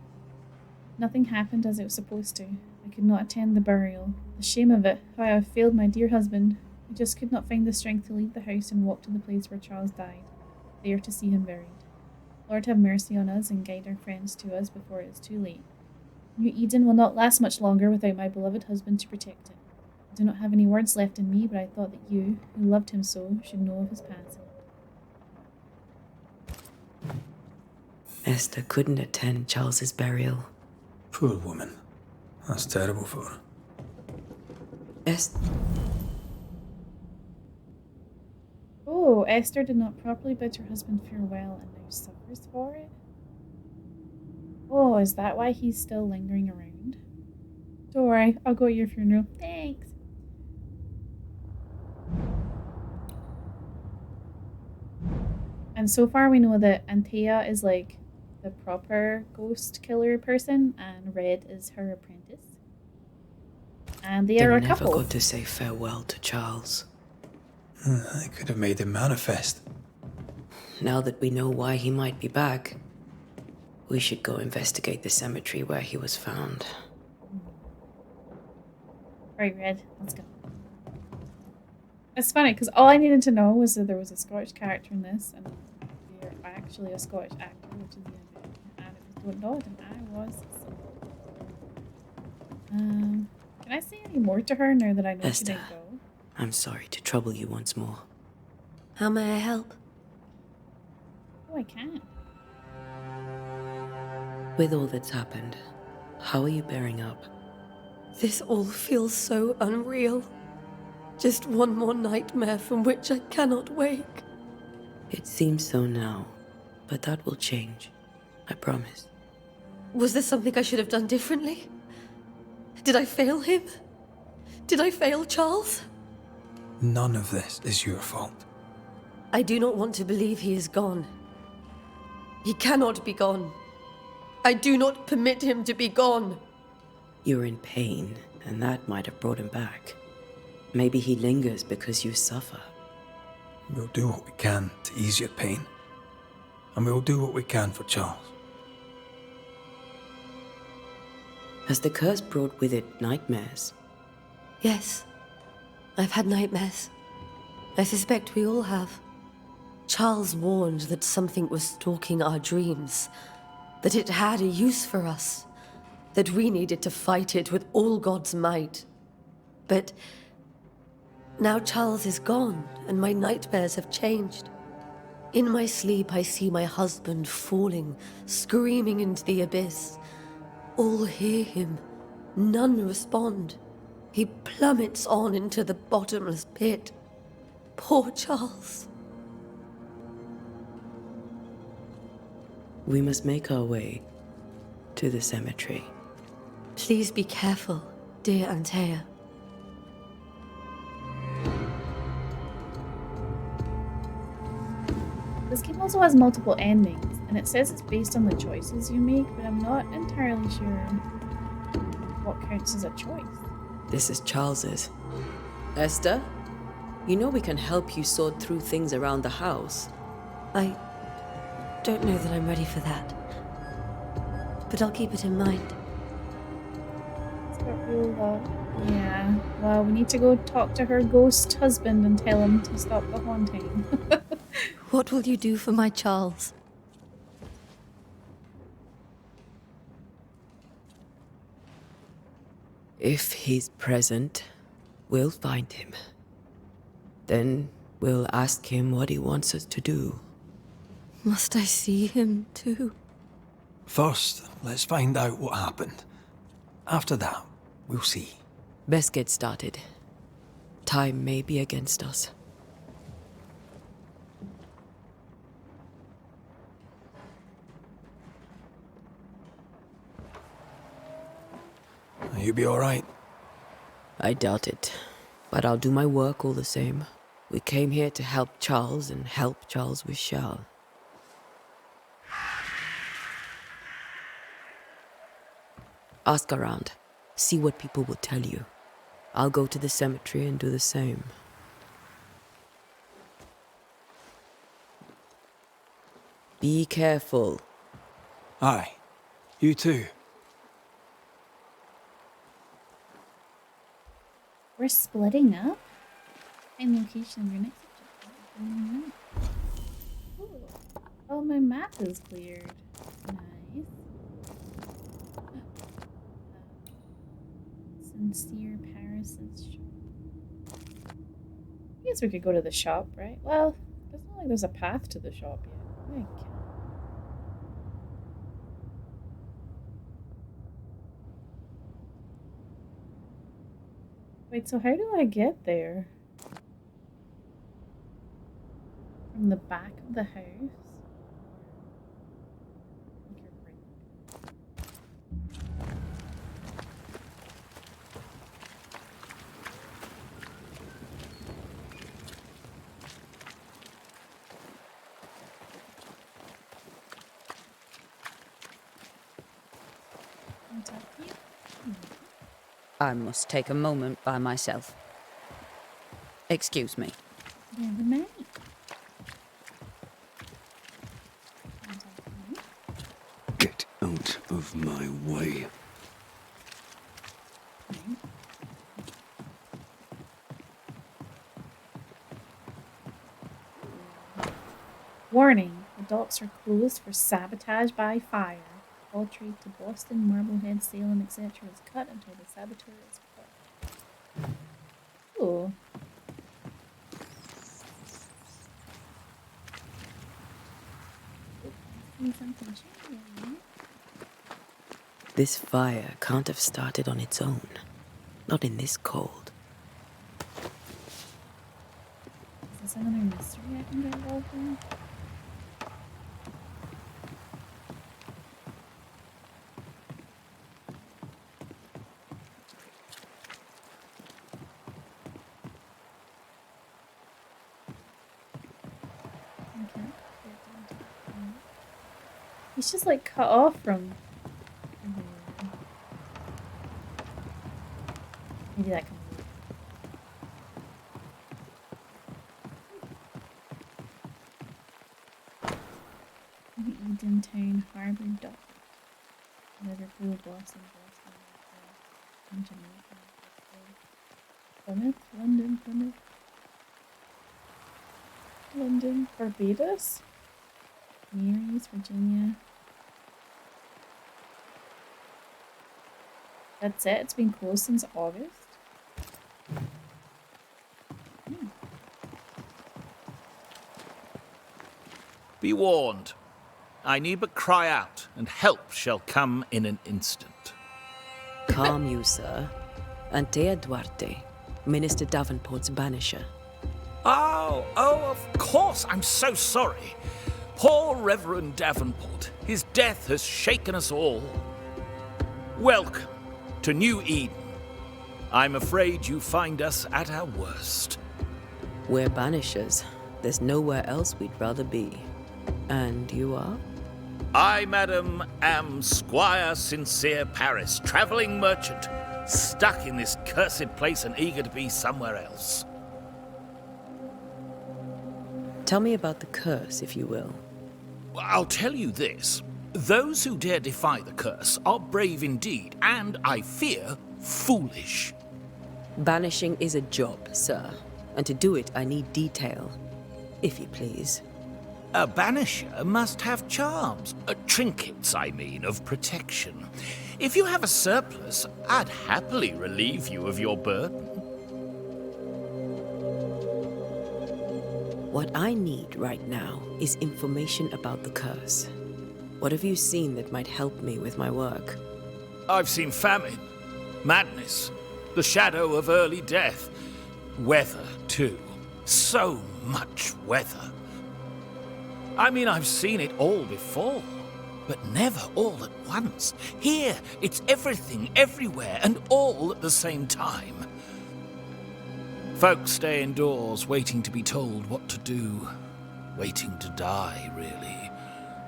Nothing happened as it was supposed to. I could not attend the burial. The shame of it, how I have failed my dear husband. I just could not find the strength to leave the house and walk to the place where Charles died, there to see him buried. Lord, have mercy on us and guide our friends to us before it is too late. New Eden will not last much longer without my beloved husband to protect it. I do not have any words left in me, but I thought that you, who loved him so, should know of his passing. Esther couldn't attend Charles's burial. Poor woman. That's terrible for her. Oh, Esther did not properly bid her husband farewell and now suffers for it? Oh, is that why he's still lingering around? Don't worry, I'll go to your funeral. Thanks. And so far we know that Anthea is like the proper ghost killer person and Red is her apprentice. And they are a couple. Never got to say farewell to Charles. I could have made him manifest. Now that we know why he might be back, we should go investigate the cemetery where he was found. Right, Red, let's go. It's funny, because all I needed to know was that there was a Scottish character in this, and they're actually a Scottish actor, which is the American, and it was Don't Nod, and I was so... Can I say any more to her now that I know she didn't go? I'm sorry to trouble you once more. How may I help? Oh, I can't. With all that's happened, how are you bearing up? This all feels so unreal. Just one more nightmare from which I cannot wake. It seems so now, but that will change. I promise. Was there something I should have done differently? Did I fail him? Did I fail Charles? None of this is your fault. I do not want to believe he is gone. He cannot be gone. I do not permit him to be gone. You're in pain, and that might have brought him back. Maybe he lingers because you suffer. We'll do what we can to ease your pain. And we'll do what we can for Charles. Has the curse brought with it nightmares? Yes. I've had nightmares. I suspect we all have. Charles warned that something was stalking our dreams, that it had a use for us, that we needed to fight it with all God's might. But now Charles is gone, and my nightmares have changed. In my sleep, I see my husband falling, screaming into the abyss. All hear him. None respond. He plummets on into the bottomless pit. Poor Charles. We must make our way to to the cemetery. Please be careful, dear Antea. This game also has multiple endings, and it says it's based on the choices you make, but I'm not entirely sure what counts as a choice. This is Charles's. Esther, you know we can help you sort through things around the house. I don't know that I'm ready for that, but I'll keep it in mind. Yeah, well, we need to go talk to her ghost husband and tell him to stop the haunting. What will you do for my Charles? If he's present, we'll find him. Then we'll ask him what he wants us to do. Must I see him too? First, let's find out what happened. After that, we'll see. Best get started. Time may be against us. You be all right? I doubt it, but I'll do my work all the same. We came here to help Charles, and help Charles we shall. Ask around. See what people will tell you. I'll go to the cemetery and do the same. Be careful. Aye. You too. We're splitting up? Find location of your next objective. Ooh. Oh, my map is cleared. Nice. Sincere Paris's shop. I guess we could go to the shop, right? Well, it doesn't look like there's a path to the shop yet. Okay. Wait, so how do I get there? From the back of the house? I must take a moment by myself. Excuse me. Never mind. Get out of my way. Warning, the docks are closed for sabotage by fire. All trade to Boston, Marblehead, Salem, etc. is cut until the saboteur is caught. Ooh. This fire can't have started on its own. Not in this cold. Is this another mystery I can get involved in? He's just like cut off from. Maybe that can work. Edentown Harbour Dock. Liverpool, Boston, Jamaica, Plymouth, London, London, Barbados, Marys, Virginia. That's it? It's been closed since August? Be warned. I need but cry out, and help shall come in an instant. Calm you, sir. Antea Duarte, Minister Davenport's banisher. Oh, of course. I'm so sorry. Poor Reverend Davenport. His death has shaken us all. Welcome to New Eden. I'm afraid you find us at our worst. We're Banishers. There's nowhere else we'd rather be. And you are? I, madam, am Squire Sincere Paris, travelling merchant, stuck in this cursed place and eager to be somewhere else. Tell me about the curse, if you will. I'll tell you this. Those who dare defy the curse are brave indeed, and, I fear, foolish. Banishing is a job, sir. And to do it, I need detail. If you please. A banisher must have charms. Trinkets, I mean, of protection. If you have a surplus, I'd happily relieve you of your burden. What I need right now is information about the curse. What have you seen that might help me with my work? I've seen famine, madness, the shadow of early death. Weather, too. So much weather. I mean, I've seen it all before, but never all at once. Here, it's everything, everywhere, and all at the same time. Folks stay indoors, waiting to be told what to do. Waiting to die, really.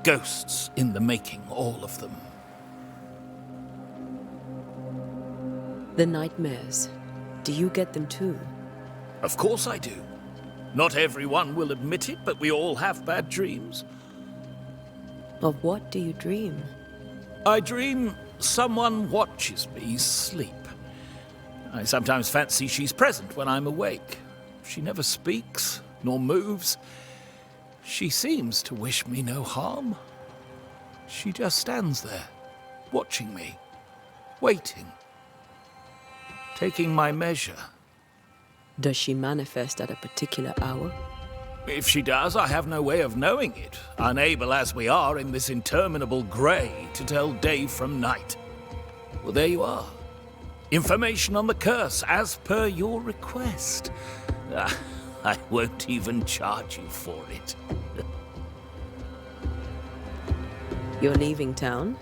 Ghosts in the making, all of them. The nightmares. Do you get them too? Of course I do. Not everyone will admit it, but we all have bad dreams. Of what do you dream? I dream someone watches me sleep. I sometimes fancy she's present when I'm awake. She never speaks, nor moves. She seems to wish me no harm. She just stands there, watching me, waiting, taking my measure. Does she manifest at a particular hour? If she does, I have no way of knowing it, unable as we are in this interminable grey to tell day from night. Well, there you are. Information on the curse, as per your request. I won't even charge you for it. You're leaving town?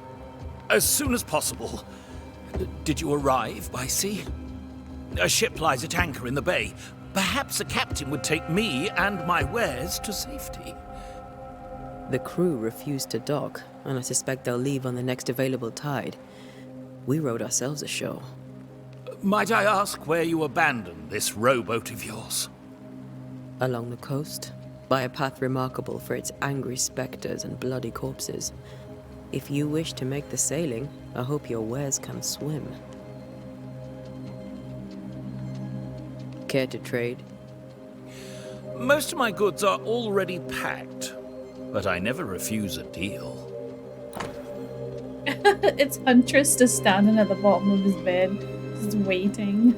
As soon as possible. Did you arrive by sea? A ship lies at anchor in the bay. Perhaps a captain would take me and my wares to safety. The crew refused to dock, and I suspect they'll leave on the next available tide. We rode ourselves ashore. Might I ask where you abandoned this rowboat of yours? Along the coast, by a path remarkable for its angry specters and bloody corpses. If you wish to make the sailing, I hope your wares can swim. Care to trade? Most of my goods are already packed, but I never refuse a deal. It's Huntress just standing at the bottom of his bed, just waiting.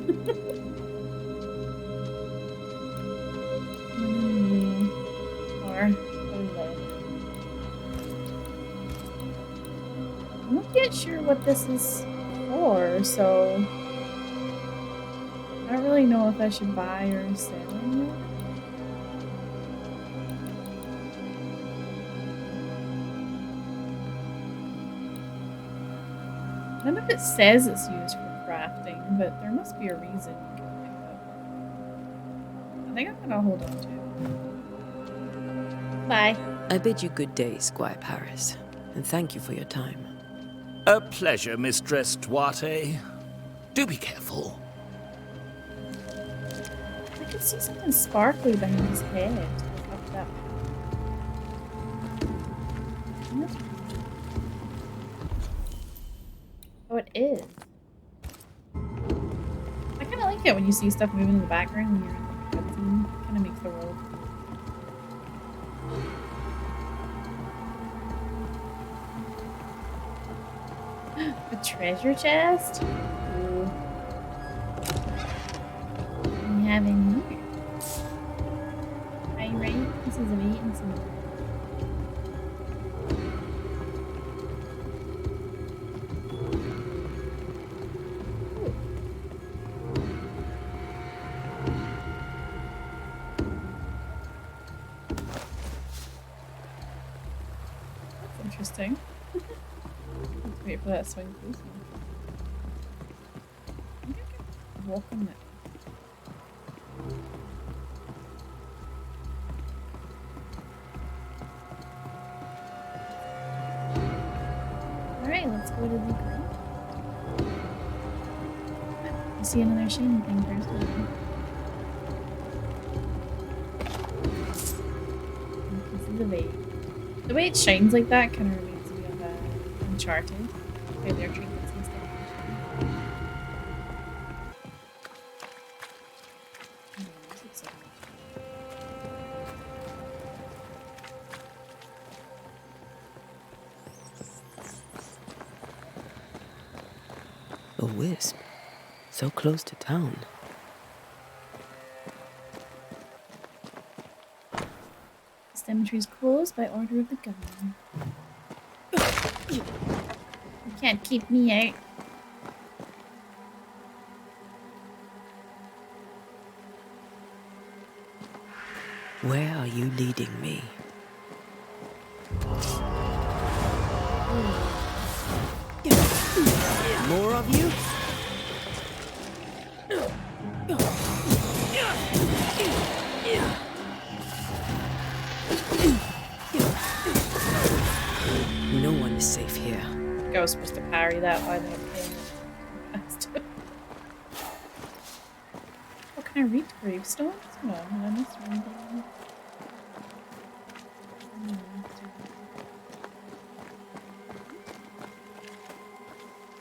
Or left. I'm not yet sure what this is for, so I don't really know if I should buy or sell it. None of it says it's used for crafting, but there must be a reason you can pick up. I think I'm gonna hold on to it. Bye. I bid you good day, Squire Paris, and thank you for your time. A pleasure, Mistress Duarte. Do be careful. I can see something sparkly behind his head. Up that. Oh, it is. I kind of like it when you see stuff moving in the background when you're in the cutscene. Kind of makes the world. A treasure chest? Ooh. What do we have in here? Are you ready? This is a meat and some. That's interesting. Let's wait for that swing, please. walking it. Alright, let's go to the grave. I see another shiny thing first. The way it shines like that kind of reminds me of Uncharted. Where their trinkets and stuff. This looks like A wisp. So close to town. the cemetery is closed by order of the governor. You can't keep me out. Where are you leading me? More of you? No one is safe here. I was supposed to parry that by the fast. Oh, can I read gravestones? No, I must read them.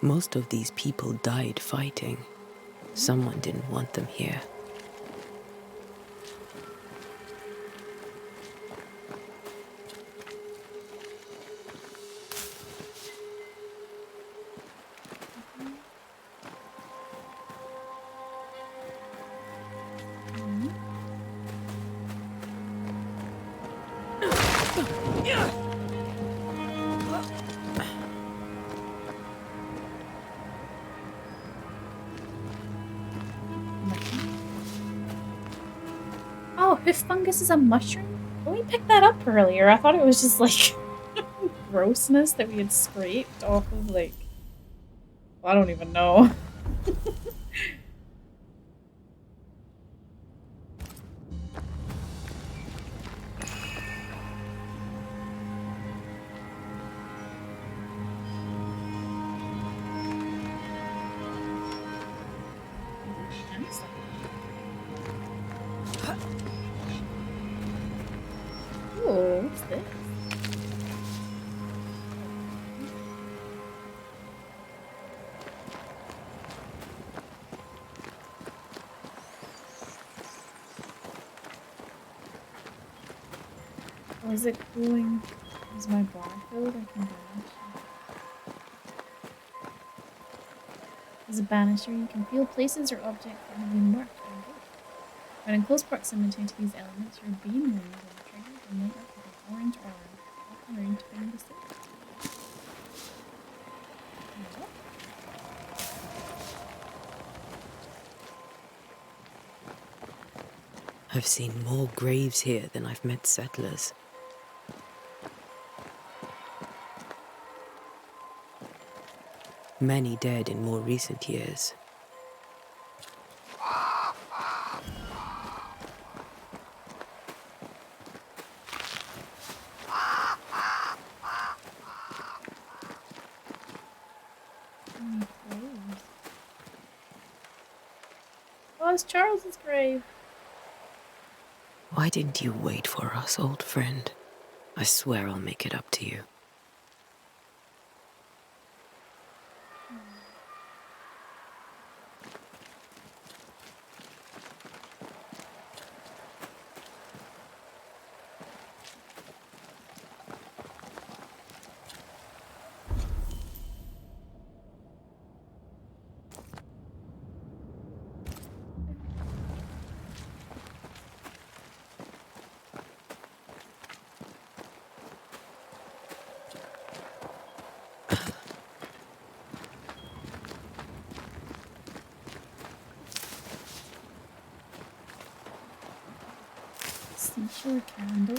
Most of these people died fighting. Someone didn't want them here. Oh, hoof fungus is a mushroom? When we picked that up earlier, I thought it was just like grossness that we had scraped off of like, well, I don't even know. Oh, what's this? Oh, is it going? Is my bar filled? I can banish. As a banisher, you can feel places or objects that have been marked by a ghost. When in close proximity to these elements, your beam rings will trigger and light up with an orange aura. Walk around to bring the signal. I've seen more graves here than I've met settlers. Many dead in more recent years. Oh, it's Charles's grave. Why didn't you wait for us, old friend? I swear I'll make it up to you. Seashore candle.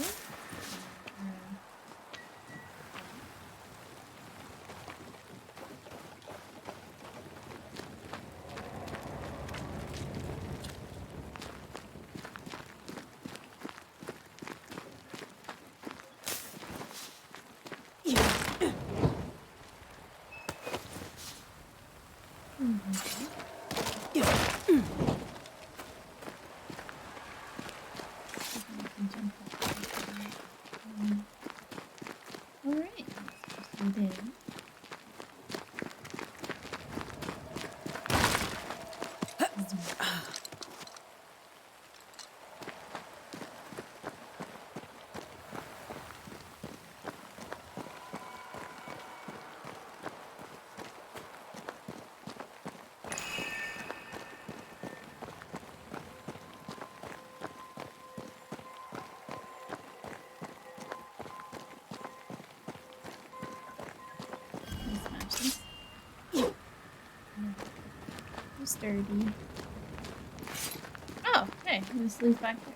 Alright, so then. Sturdy. Oh, hey, this leads back there.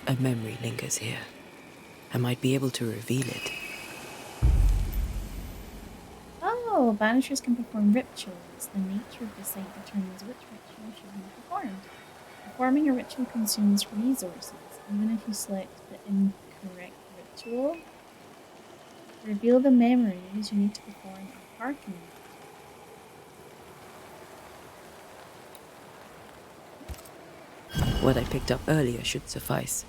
A memory lingers here. I might be able to reveal it. Oh, Banishers can perform rituals. The nature of the site determines which ritual should be performed. Performing a ritual consumes resources, even if you select the incorrect ritual. To reveal the memories, you need to perform a parking What I picked up earlier should suffice.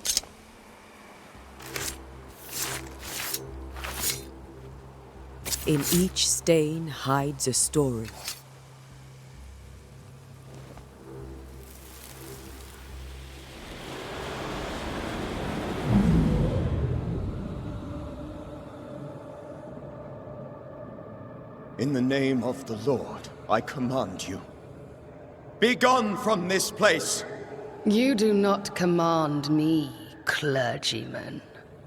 In each stain hides a story. In the name of the Lord, I command you. Be gone from this place! You do not command me, clergyman.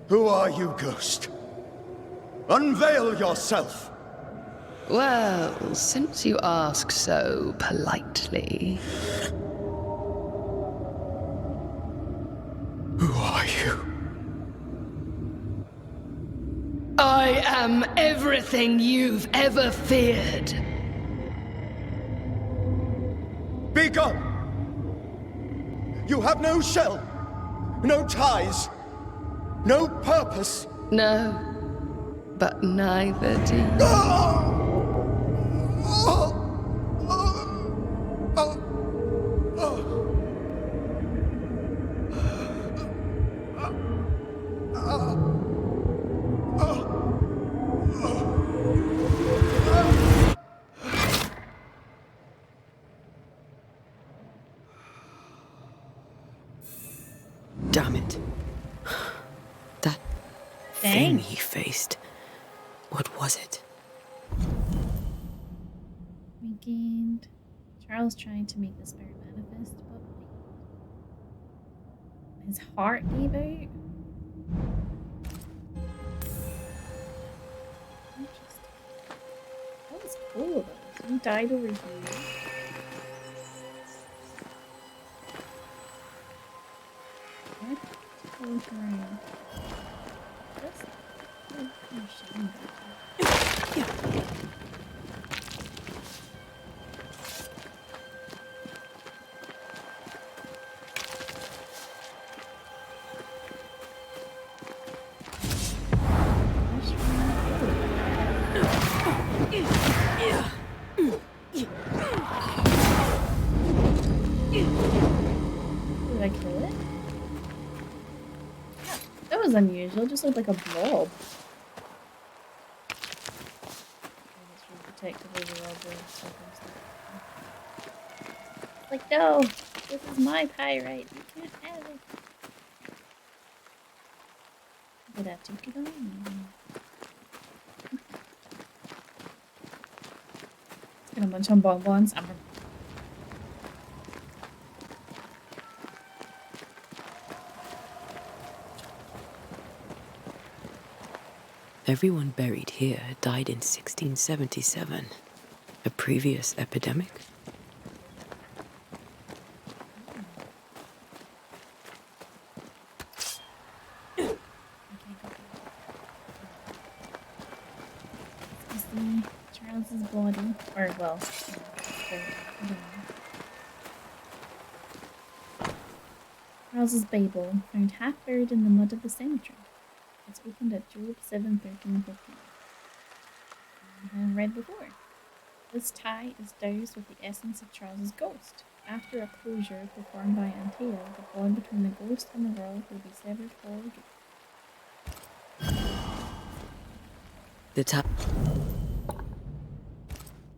Who are you, ghost? Unveil yourself! Well, since you ask so politely. Who are you? I am everything you've ever feared. Be gone! You have no shell, no ties, no purpose. No, but neither do you. Damn it. That thing he faced. What was it? We gained. Charles trying to make the spirit manifest, but his heart gave out. Interesting. That was cool though. So he died over here. What? Oh, around. This? Oh, shame. Did I kill it? Yeah, that was unusual. It just looked like a blob. Protective overall like, no, this is my pyrite. You can't have it. Did I take it on? It's gonna munch on bonbons. Everyone buried here died in 1677. A previous epidemic? see Charles's body, or well, Charles's Bible found half buried in the mud of the cemetery. It's opened at Job 7:13-15. I have read before. This tie is doused with the essence of Charles's ghost. After a closure performed by Antea, the bond between the ghost and the world will be severed for all The tie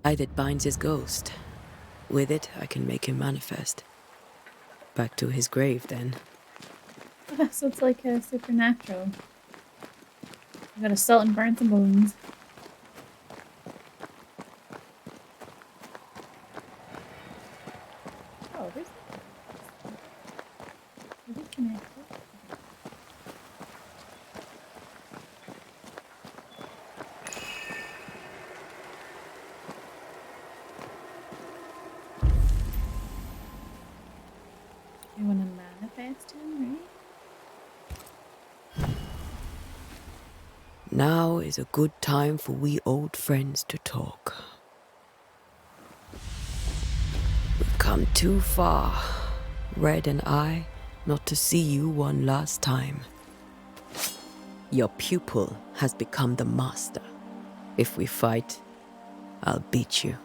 that binds his ghost. With it, I can make him manifest. Back to his grave, then. So it's like a supernatural. You gotta salt and burn some bones. Oh, there's. Are they connected? You wanna manifest him, right? Now is a good time for we old friends to talk. We've come too far, Red and I, not to see you one last time. Your pupil has become the master. If we fight, I'll beat you.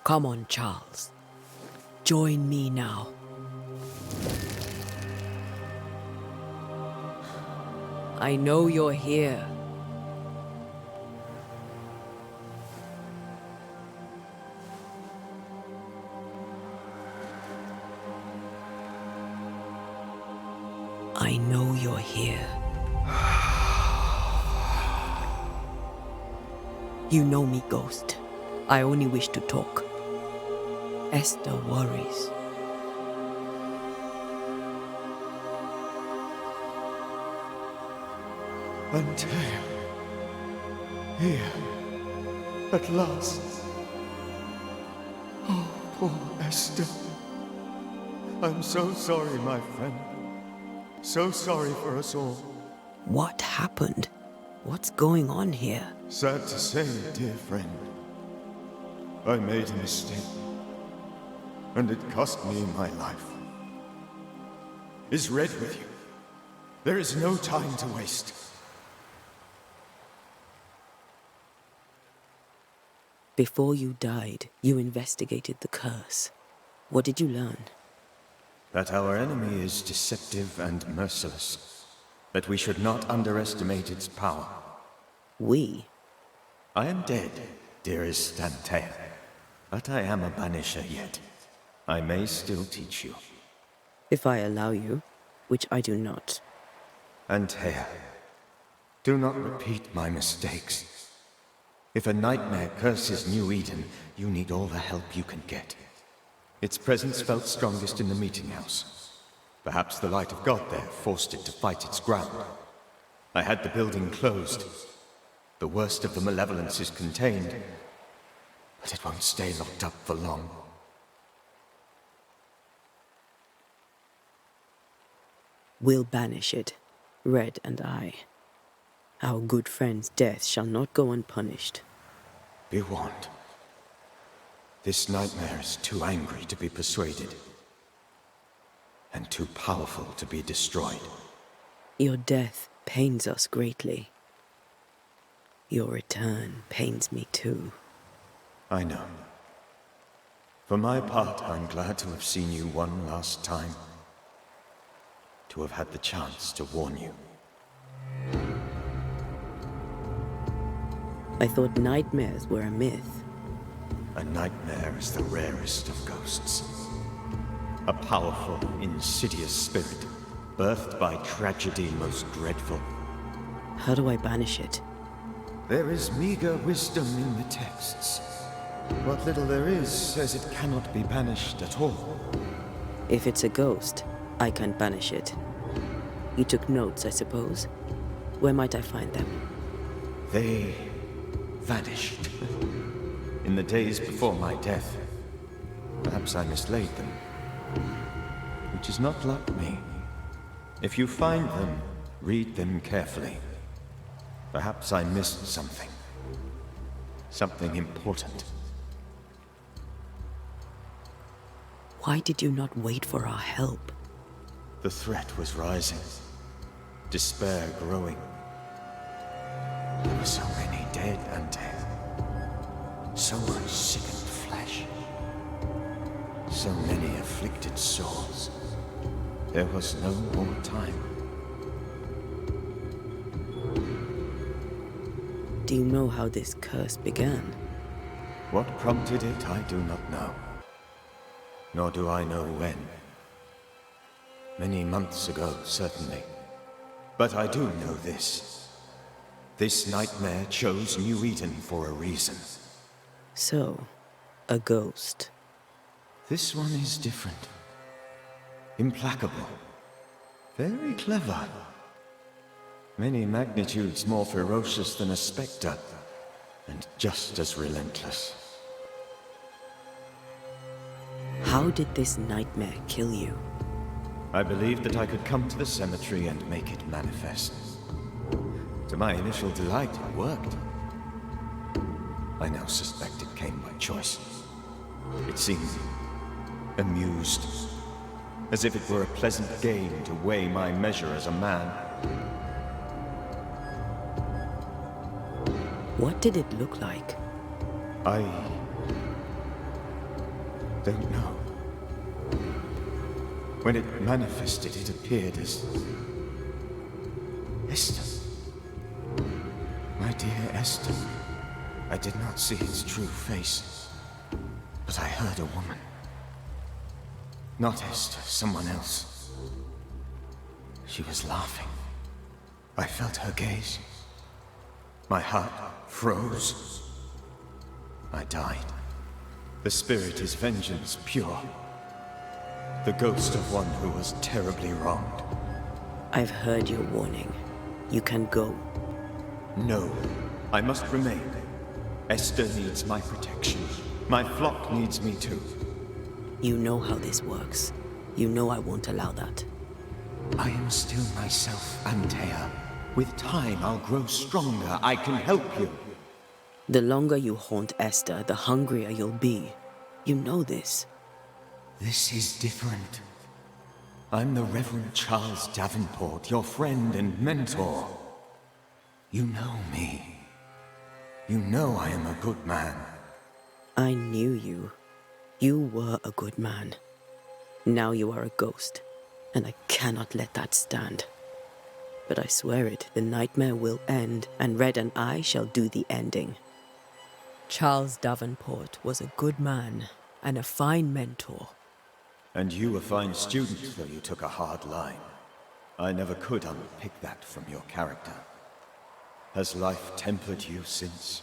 Come on, Charles. Join me now. I know you're here. I know you're here. You know me, Ghost. I only wish to talk. Esther worries. Antea. Here. At last. Oh, poor Esther. I'm so sorry, my friend. So sorry for us all. What happened? What's going on here? Sad to say, dear friend. I made a mistake. And it cost me my life. Is Red with you? There is no time to waste. Before you died, you investigated the curse. What did you learn? That our enemy is deceptive and merciless. That we should not underestimate its power. We? I am dead, dearest Antea. But I am a Banisher yet. I may still teach you. If I allow you, which I do not. Antea, do not repeat my mistakes. If a nightmare curses New Eden, you need all the help you can get. Its presence felt strongest in the meeting house. Perhaps the light of God there forced it to fight its ground. I had the building closed. The worst of the malevolence is contained, but it won't stay locked up for long. We'll banish it, Red and I. Our good friend's death shall not go unpunished. Be warned. This nightmare is too angry to be persuaded, and too powerful to be destroyed. Your death pains us greatly. Your return pains me too. I know. For my part, I'm glad to have seen you one last time. To have had the chance to warn you. I thought nightmares were a myth. A nightmare is the rarest of ghosts. A powerful, insidious spirit, birthed by tragedy most dreadful. How do I banish it? There is meager wisdom in the texts. What little there is says it cannot be banished at all. If it's a ghost, I can't banish it. You took notes, I suppose? Where might I find them? They vanished. In the days before my death. Perhaps I mislaid them. Which is not like me. If you find them, read them carefully. Perhaps I missed something. Something important. Why did you not wait for our help? The threat was rising. Despair growing. There were so many dead and dead. So much sickened flesh. So many afflicted souls. There was no more time. Do you know how this curse began? What prompted it, I do not know. Nor do I know when. Many months ago, certainly. But I do know this. This nightmare chose New Eden for a reason. So, a ghost. This one is different. Implacable. Very clever. Many magnitudes more ferocious than a spectre, and just as relentless. How did this nightmare kill you? I believed that I could come to the cemetery and make it manifest. To my initial delight, it worked. I now suspect it came by choice. It seemed amused, as if it were a pleasant game to weigh my measure as a man. What did it look like? I don't know. When it manifested, it appeared as Esther. My dear Esther. I did not see its true face, but I heard a woman. Not Esther, someone else. She was laughing. I felt her gaze. My heart froze. I died. The spirit is vengeance pure. The ghost of one who was terribly wronged. I've heard your warning. You can go. No, I must remain. Esther needs my protection. My flock needs me too. You know how this works. You know I won't allow that. I am still myself, Antea. With time, I'll grow stronger. I can help you. The longer you haunt Esther, the hungrier you'll be. You know this. This is different. I'm the Reverend Charles Davenport, your friend and mentor. You know me. You know I am a good man. I knew you. You were a good man. Now you are a ghost, and I cannot let that stand. But I swear it, the nightmare will end, and Red and I shall do the ending. Charles Davenport was a good man, and a fine mentor. And you a fine student, though you took a hard line. I never could unpick that from your character. Has life tempered you since?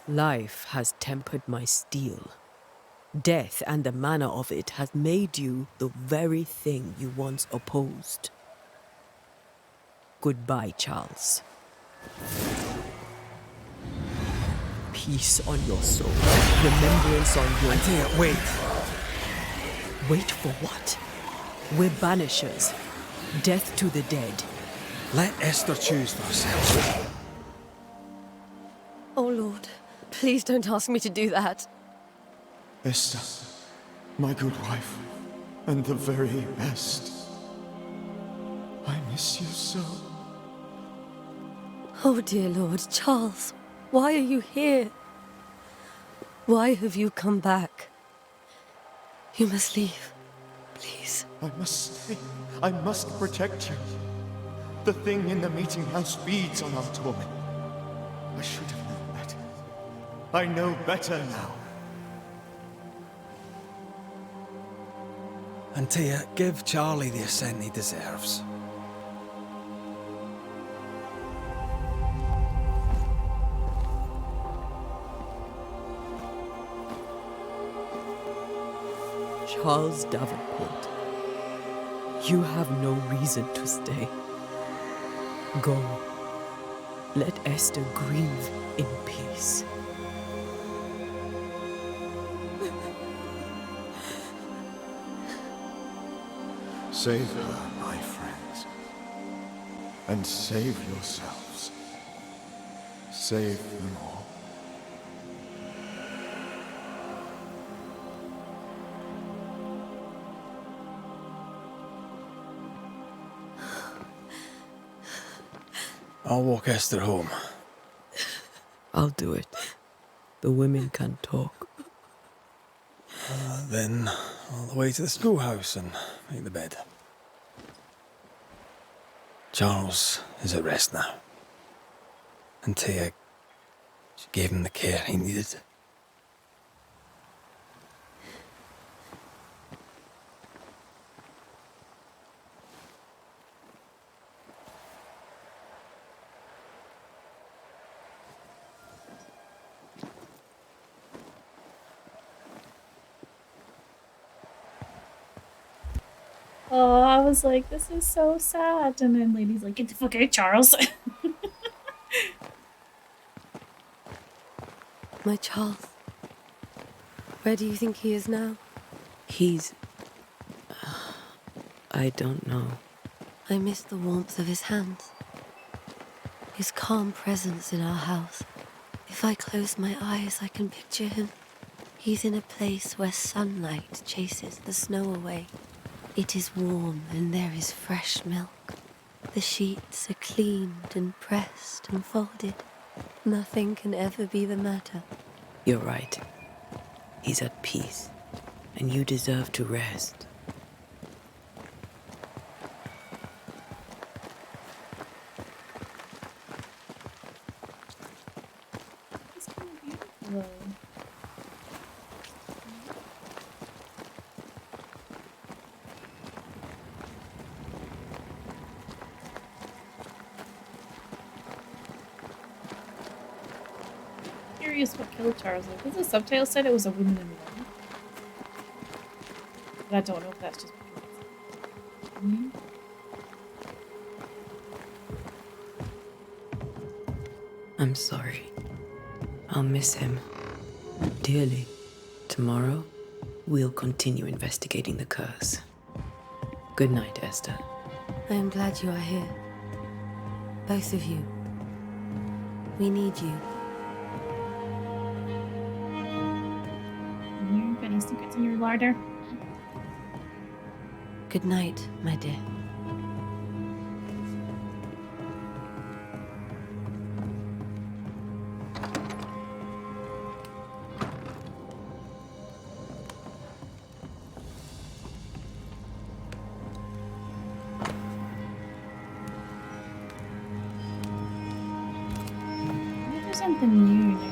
Life has tempered my steel. Death and the manner of it has made you the very thing you once opposed. Goodbye, Charles. Peace on your soul. Remembrance on your... Antea, wait. Wait for what? We're banishers. Death to the dead. Let Esther choose for herself. Oh, Lord. Please don't ask me to do that. Esther, my good wife, and the very best. I miss you so. Oh, dear Lord. Charles, why are you here? Why have you come back? You must leave. Please. I must stay. I must protect you. The thing in the meeting house feeds on our torment. I should have known better. I know better now. Antea, give Charlie the ascent he deserves. Charles Davenport, you have no reason to stay. Go. Let Esther grieve in peace. Save her, my friends. And save yourselves. Save them all. I'll walk Esther home. I'll do it. The women can talk. Then all the way to the schoolhouse and make the bed. Charles is at rest now. And Tia, she gave him the care he needed. Oh, I was like, this is so sad. And then Lady's like, get the fuck out, Charles. My Charles. Where do you think he is now? He's... I don't know. I miss the warmth of his hands. His calm presence in our house. If I close my eyes, I can picture him. He's in a place where sunlight chases the snow away. It is warm and there is fresh milk. The sheets are cleaned and pressed and folded. Nothing can ever be the matter. You're right. He's at peace, and you deserve to rest. It's kind of beautiful. Curious what killed Charles, because the subtitle said it was a woman in love. But I don't know if that's just because. I'm sorry. I'll miss him dearly. Tomorrow, we'll continue investigating the curse. Good night, Esther. I am glad you are here. Both of you. We need you. You got any secrets in your larder? Good night, my dear. There's something new in there.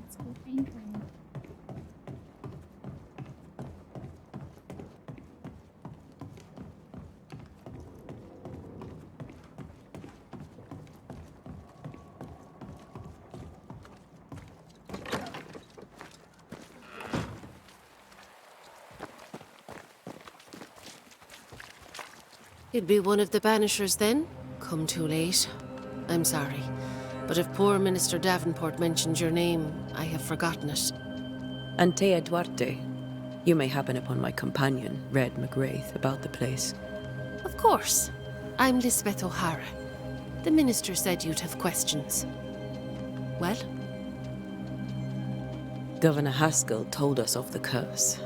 Let's go paint her. You'd be one of the Banishers then? Come too late. I'm sorry, but if poor Minister Davenport mentioned your name, I have forgotten it. Antea Duarte. You may happen upon my companion, Red McGrath, about the place. Of course. I'm Lisbeth O'Hara. The minister said you'd have questions. Well? Governor Haskell told us of the curse.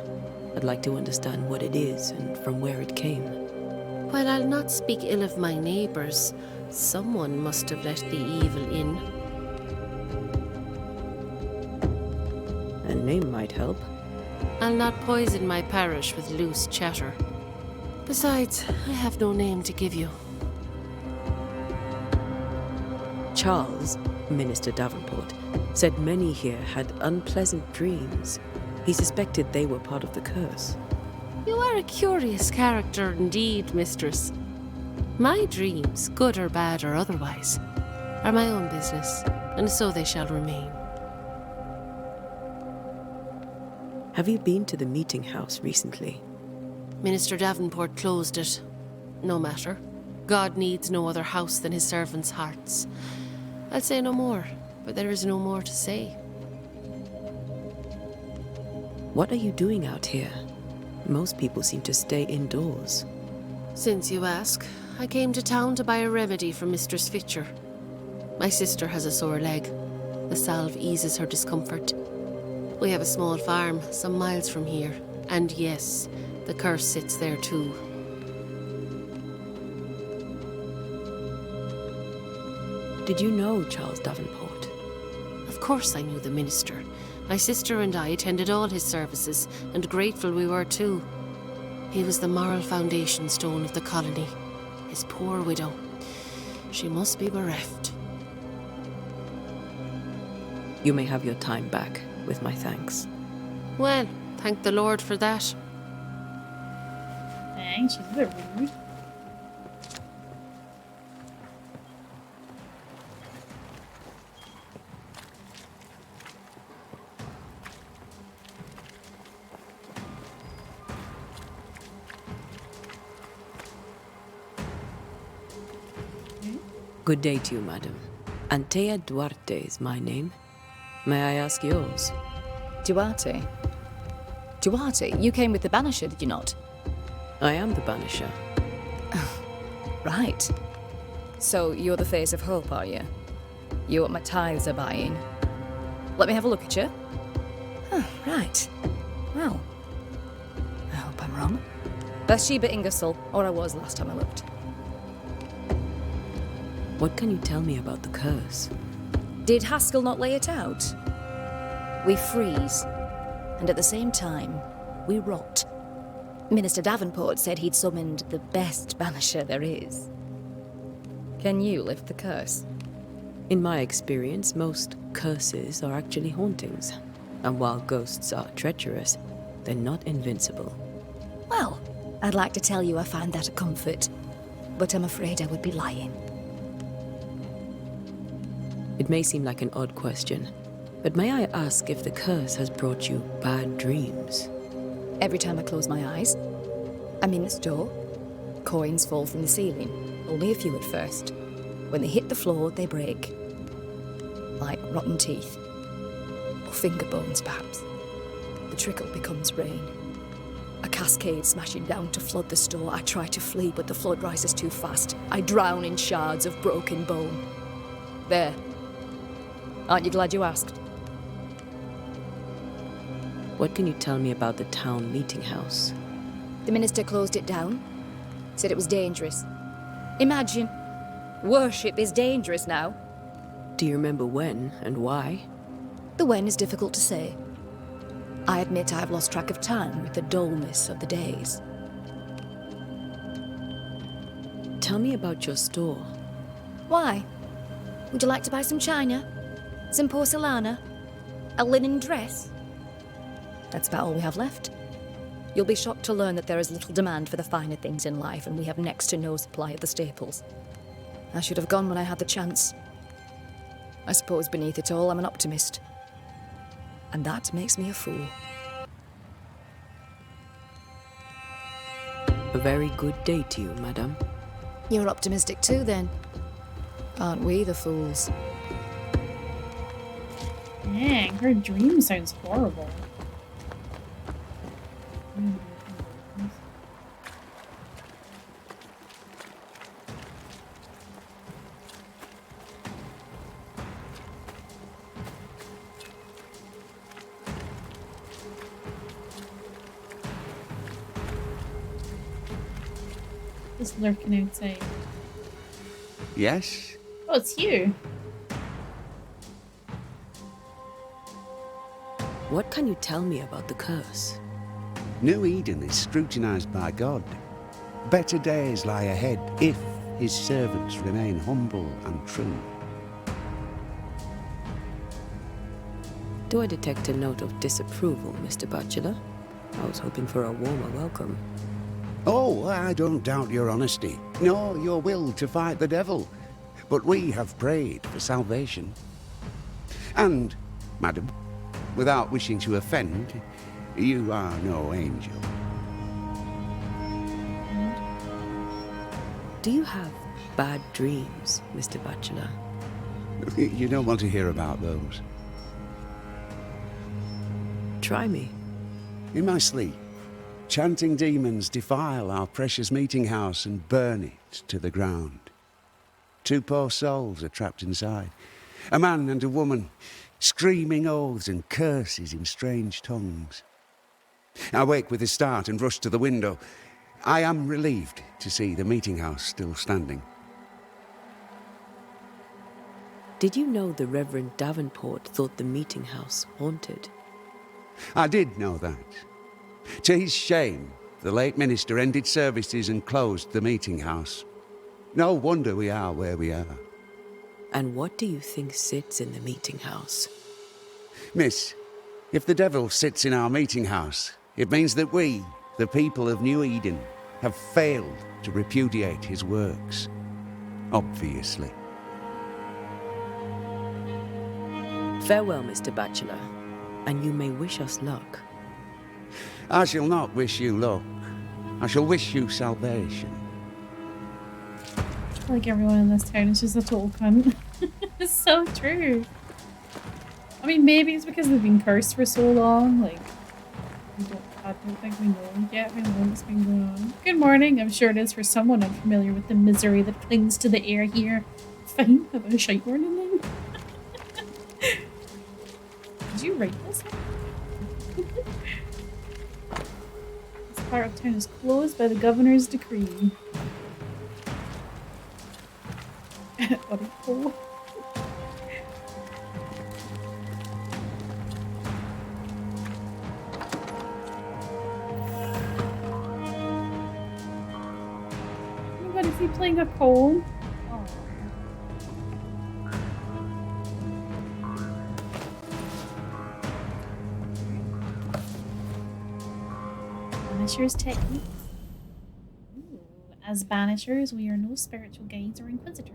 I'd like to understand what it is and from where it came. While I'll not speak ill of my neighbours, someone must have let the evil in. A name might help. I'll not poison my parish with loose chatter. Besides, I have no name to give you. Charles, Minister Davenport, said many here had unpleasant dreams. He suspected they were part of the curse. You are a curious character indeed, mistress. My dreams, good or bad or otherwise, are my own business, and so they shall remain. Have you been to the meeting house recently? Minister Davenport closed it. No matter. God needs no other house than his servants' hearts. I'll say no more, but there is no more to say. What are you doing out here? Most people seem to stay indoors. Since you ask, I came to town to buy a remedy for Mistress Fitcher. My sister has a sore leg. The salve eases her discomfort. We have a small farm some miles from here, and yes, the curse sits there too. Did you know Charles Davenport? Of course I knew the minister. My sister and I attended all his services, and grateful we were too. He was the moral foundation stone of the colony. His poor widow. She must be bereft. You may have your time back, with my thanks. Well, thank the Lord for that. Dang, she's a bit rude. Good day to you, madam. Antea Duarte is my name. May I ask yours? Duarte? Duarte, you came with the Banisher, did you not? I am the Banisher. Right. So you're the face of hope, are you? You're what my tithes are buying. Let me have a look at you. Oh, right. Well, I hope I'm wrong. Bathsheba Ingersoll, or I was last time I looked. What can you tell me about the curse? Did Haskell not lay it out? We freeze, and at the same time, we rot. Minister Davenport said he'd summoned the best banisher there is. Can you lift the curse? In my experience, most curses are actually hauntings. And while ghosts are treacherous, they're not invincible. Well, I'd like to tell you I find that a comfort, but I'm afraid I would be lying. It may seem like an odd question, but may I ask if the curse has brought you bad dreams? Every time I close my eyes, I'm in the store. Coins fall from the ceiling, only a few at first. When they hit the floor, they break. Like rotten teeth. Or finger bones, perhaps. The trickle becomes rain. A cascade smashing down to flood the store. I try to flee, but the flood rises too fast. I drown in shards of broken bone. There. Aren't you glad you asked? What can you tell me about the town meeting house? The minister closed it down. Said it was dangerous. Imagine. Worship is dangerous now. Do you remember when and why? The when is difficult to say. I admit I've lost track of time with the dullness of the days. Tell me about your store. Why? Would you like to buy some china? Some porcelana? A linen dress? That's about all we have left. You'll be shocked to learn that there is little demand for the finer things in life, and we have next to no supply of the staples. I should have gone when I had the chance. I suppose beneath it all, I'm an optimist. And that makes me a fool. A very good day to you, madame. You're optimistic too, then. Aren't we the fools? Dang, her dream sounds horrible. Just lurking outside. Yes? Oh, it's you. What can you tell me about the curse? New Eden is scrutinized by God. Better days lie ahead if his servants remain humble and true. Do I detect a note of disapproval, Mr. Bachelor? I was hoping for a warmer welcome. Oh, I don't doubt your honesty, nor your will to fight the devil. But we have prayed for salvation. And, madam, without wishing to offend, you are no angel. Do you have bad dreams, Mr. Bachelor? You don't want to hear about those. Try me. In my sleep, chanting demons defile our precious meeting house and burn it to the ground. 2 poor souls are trapped inside. A man and a woman, screaming oaths and curses in strange tongues. I wake with a start and rush to the window. I am relieved to see the meeting house still standing. Did you know the Reverend Davenport thought the meeting house haunted? I did know that. To his shame, the late minister ended services and closed the meeting house. No wonder we are where we are. And what do you think sits in the meeting house? Miss, if the devil sits in our meeting house, it means that we, the people of New Eden, have failed to repudiate his works. Obviously. Farewell, Mr. Bachelor, and you may wish us luck. I shall not wish you luck. I shall wish you salvation. Like everyone in this town is just a total cunt. It's so true. I mean, maybe it's because they've been cursed for so long. Like, I don't think we know yet what's been going on. Good morning. I'm sure it is for someone unfamiliar with the misery that clings to the air here. Fine. Have a shite morning then. Did you write this? This part of town is closed by the governor's decree. What a fool. Oh my god, is he playing a coal? Oh. Banishers techniques. Ooh. As Banishers, we are no spiritual guides or inquisitors.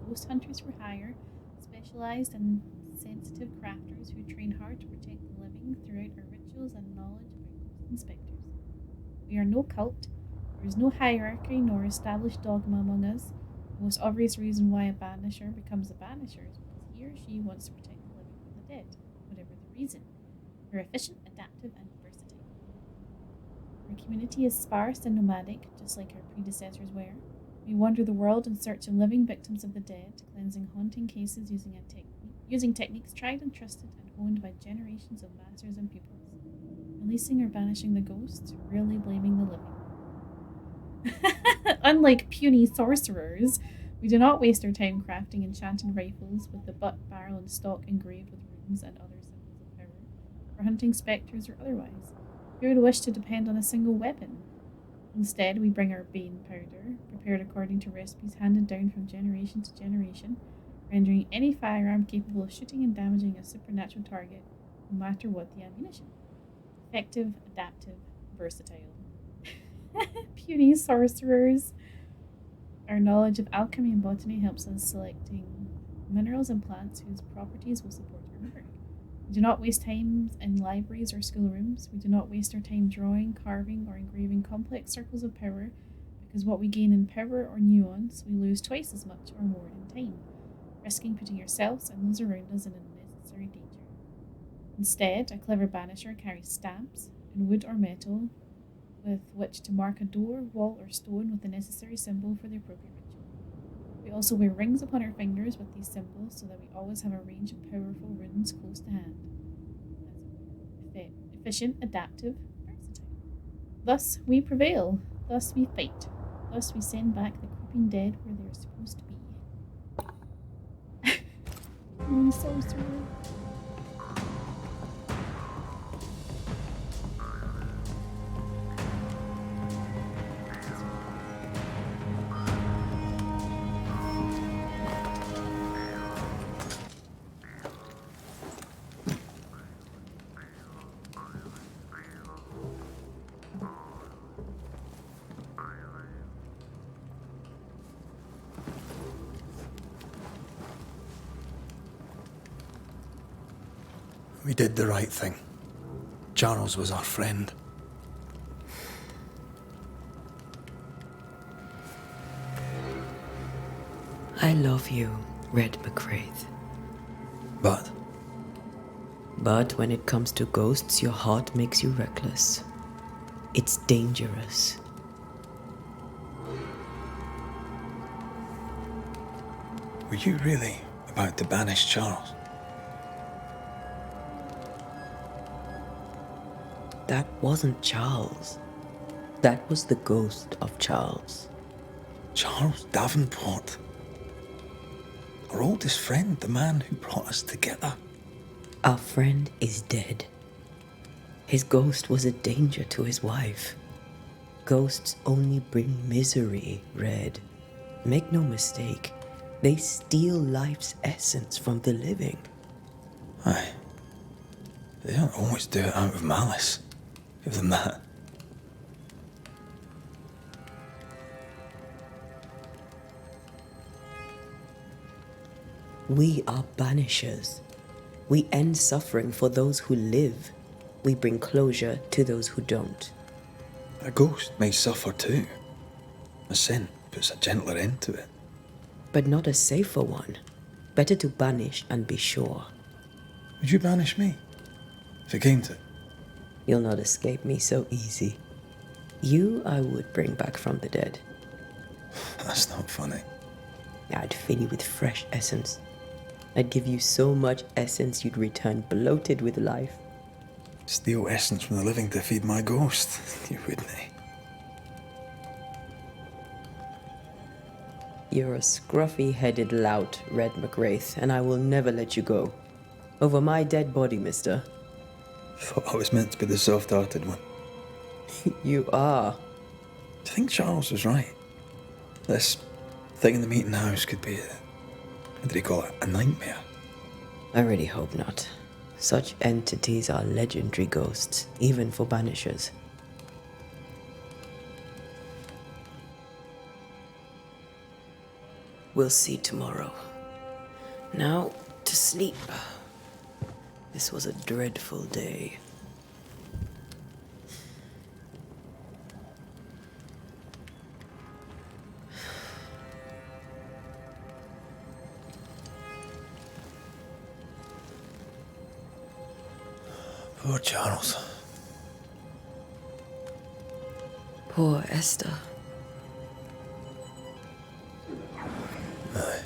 Ghost hunters for hire, specialized and sensitive crafters who train hard to protect the living throughout our rituals and knowledge of our ghost inspectors. We are no cult. There is no hierarchy nor established dogma among us. The most obvious reason why a banisher becomes a banisher is because he or she wants to protect the living from the dead, whatever the reason. We're efficient, adaptive, and versatile. Our community is sparse and nomadic, just like our predecessors were. We wander the world in search of living victims of the dead, cleansing haunting cases using techniques tried and trusted and honed by generations of masters and pupils. Releasing or banishing the ghosts, rarely blaming the living. Unlike puny sorcerers, we do not waste our time crafting enchanted rifles with the butt, barrel, and stock engraved with runes and other symbols of power, for hunting spectres or otherwise. Who would wish to depend on a single weapon? Instead, we bring our bane powder, prepared according to recipes handed down from generation to generation, rendering any firearm capable of shooting and damaging a supernatural target, no matter what the ammunition. Effective, adaptive, versatile. Puny sorcerers. Our knowledge of alchemy and botany helps us selecting minerals and plants whose properties will support our work. We do not waste time in libraries or schoolrooms. We do not waste our time drawing, carving, or engraving complex circles of power, because what we gain in power or nuance, we lose twice as much or more in time, risking putting ourselves and those around us in unnecessary danger. Instead, a clever banisher carries stamps in wood or metal with which to mark a door, wall, or stone with the necessary symbol for the appropriate ritual. We also wear rings upon our fingers with these symbols so that we always have a range of powerful runes close to hand. Efficient, adaptive, versatile. Thus we prevail. Thus we fight. Thus we send back the creeping dead where they are supposed to be. Sorcerer. We did the right thing. Charles was our friend. I love you, Red McWraith. But But when it comes to ghosts, your heart makes you reckless. It's dangerous. were you really about to banish Charles? That wasn't Charles. That was the ghost of Charles. Charles Davenport. Our oldest friend, the man who brought us together. Our friend is dead. His ghost was a danger to his wife. Ghosts only bring misery, Red. Make no mistake, they steal life's essence from the living. Aye. They don't always do it out of malice. Give them that. We are banishers. We end suffering for those who live. We bring closure to those who don't. A ghost may suffer too. A sin puts a gentler end to it. But not a safer one. Better to banish and be sure. Would you banish me? If it came to it? You'll not escape me so easy. You I would bring back from the dead. That's not funny. I'd fill you with fresh essence. I'd give you so much essence you'd return bloated with life. Steal essence from the living to feed my ghost. You wouldn't, eh? You're a scruffy-headed lout, Red McWraith, and I will never let you go. Over my dead body, mister. Thought I was meant to be the soft-hearted one. You are. Do you think Charles was right? This thing in the meeting house could be what did he call it? A nightmare? I really hope not. Such entities are legendary ghosts, even for banishers. We'll see tomorrow. Now, to sleep. This was a dreadful day. Poor Charles. Poor Esther. Aye,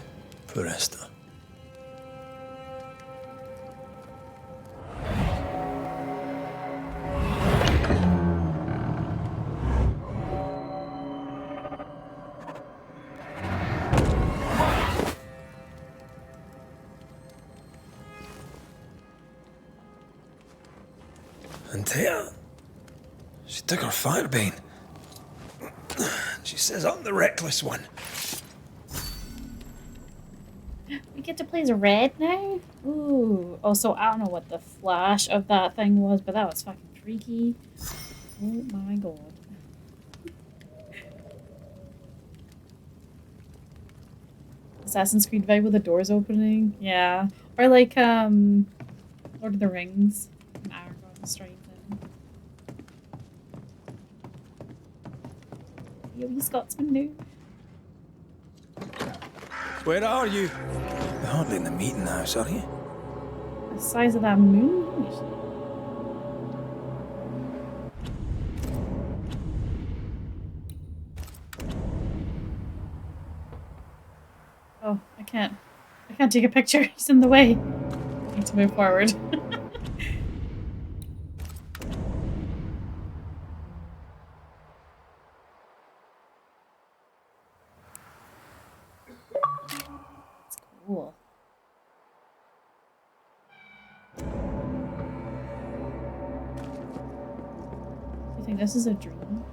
poor Esther. And Thea, she took her firebane. She says I'm the reckless one. We get to play as Red now? Ooh. Also, I don't know what the flash of that thing was, but that was fucking freaky. Oh my god. Assassin's Creed vibe with the doors opening? Yeah. Or like, Lord of the Rings. Aragorn straight in. Yo, you Scotsman new. Where are you? You're hardly in the meeting house, are you? The size of that moon? Oh, I can't take a picture. He's in the way. I need to move forward. It's cool. Do you think this is a dream?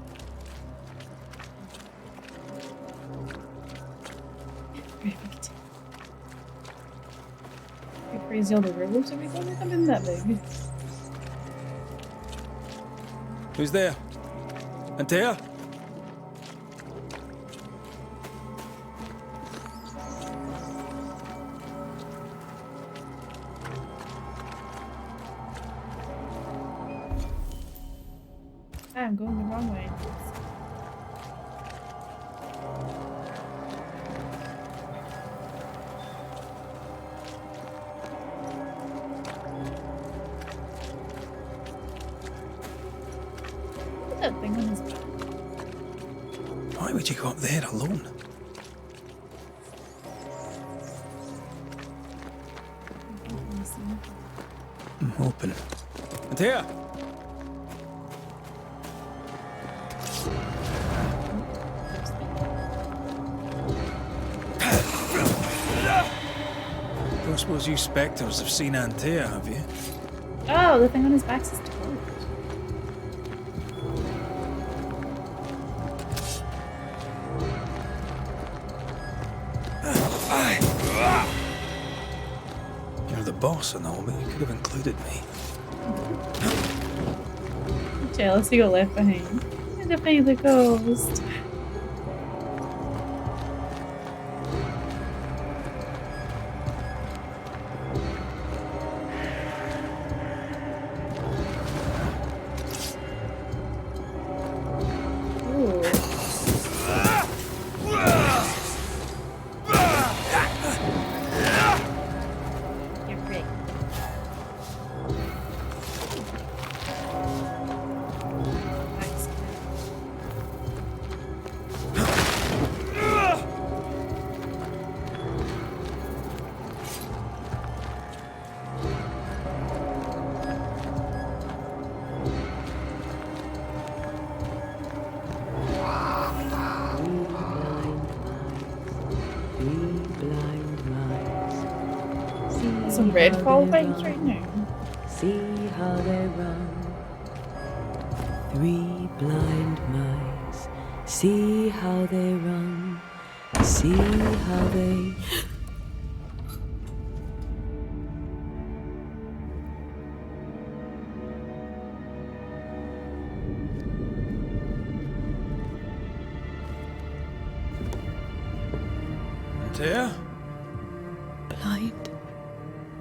Perfect. You crazy all the werewolves every time they come in that big. Who's there? Antea? I'm going the wrong way. Look at that thing on his back. Why would you go up there alone? I'm hoping. There! Don't suppose you spectres have seen Antea, have you? Oh, the thing on his back is toad. You're the boss and all, but you could have included me. Jealous you got left behind. And defeat the ghost. Some red fall vibes right now. See how they run. 3 blind mice. See how they run. See how they. Antea? Blind.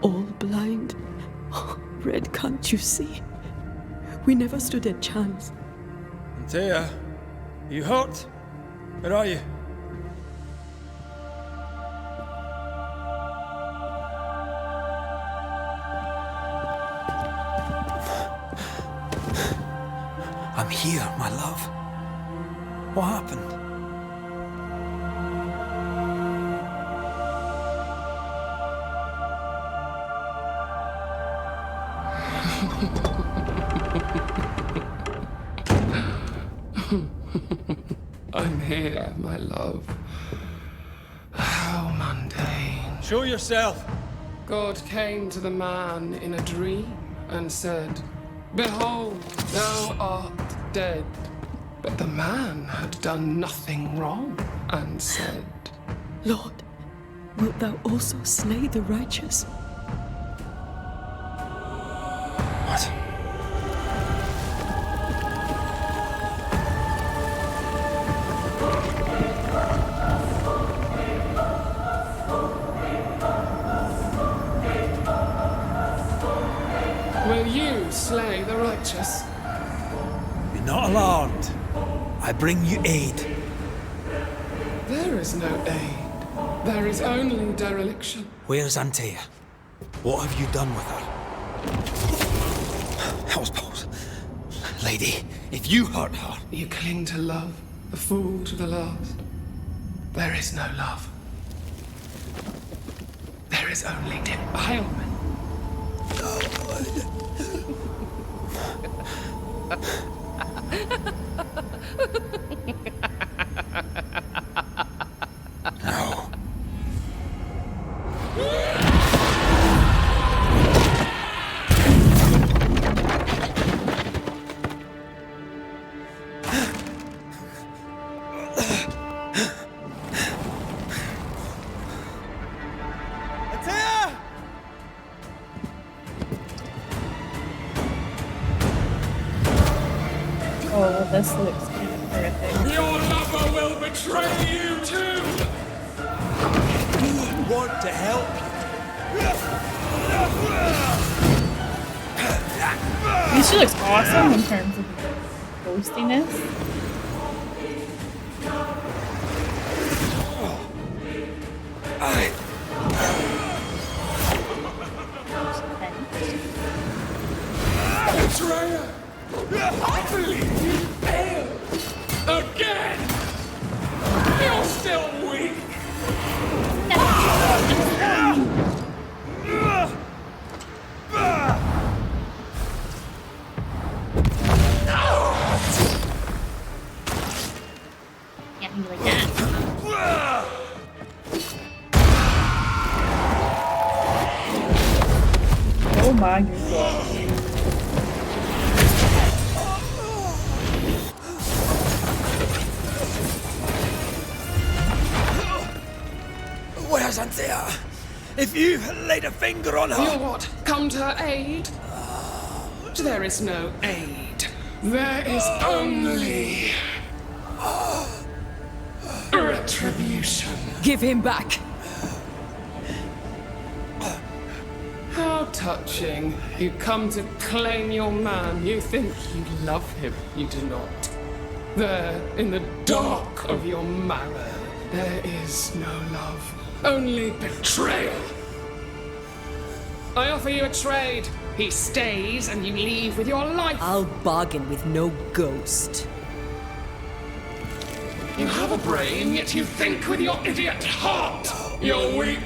All blind. Oh, Red, can't you see? We never stood a chance. Antea, you hurt? Where are you? I'm here, my love. What happened? I'm here, my love. How mundane. Show yourself. God came to the man in a dream and said, "Behold, thou art dead." But the man had done nothing wrong and said, Lord, wilt thou also slay the righteous? What? "Will you slay the righteous?" Be not alarmed. I bring you aid. There is no aid. There is only dereliction. Where's Antea? What have you done with her? Hellsballs. Lady, if you hurt her... You cling to love, a fool to the last. There is no love. There is only defilement. No. Oh, this looks kind of horrific. Your lover will betray you too! We want to help She looks awesome in terms of the ghostiness. Betrayer! I believe you failed! Again! You're still weak! Can't be like that. Oh my goodness. Where's Anthea? If you laid a finger on her... You what? Come to her aid? There is no aid. There is only... retribution. Give him back! How touching. You come to claim your man. You think you love him. You do not. There, in the dark of your marrow, there is no love. Only betrayal. I offer you a trade. He stays and you leave with your life. I'll bargain with no ghost. You have a brain, yet you think with your idiot heart. You're weak.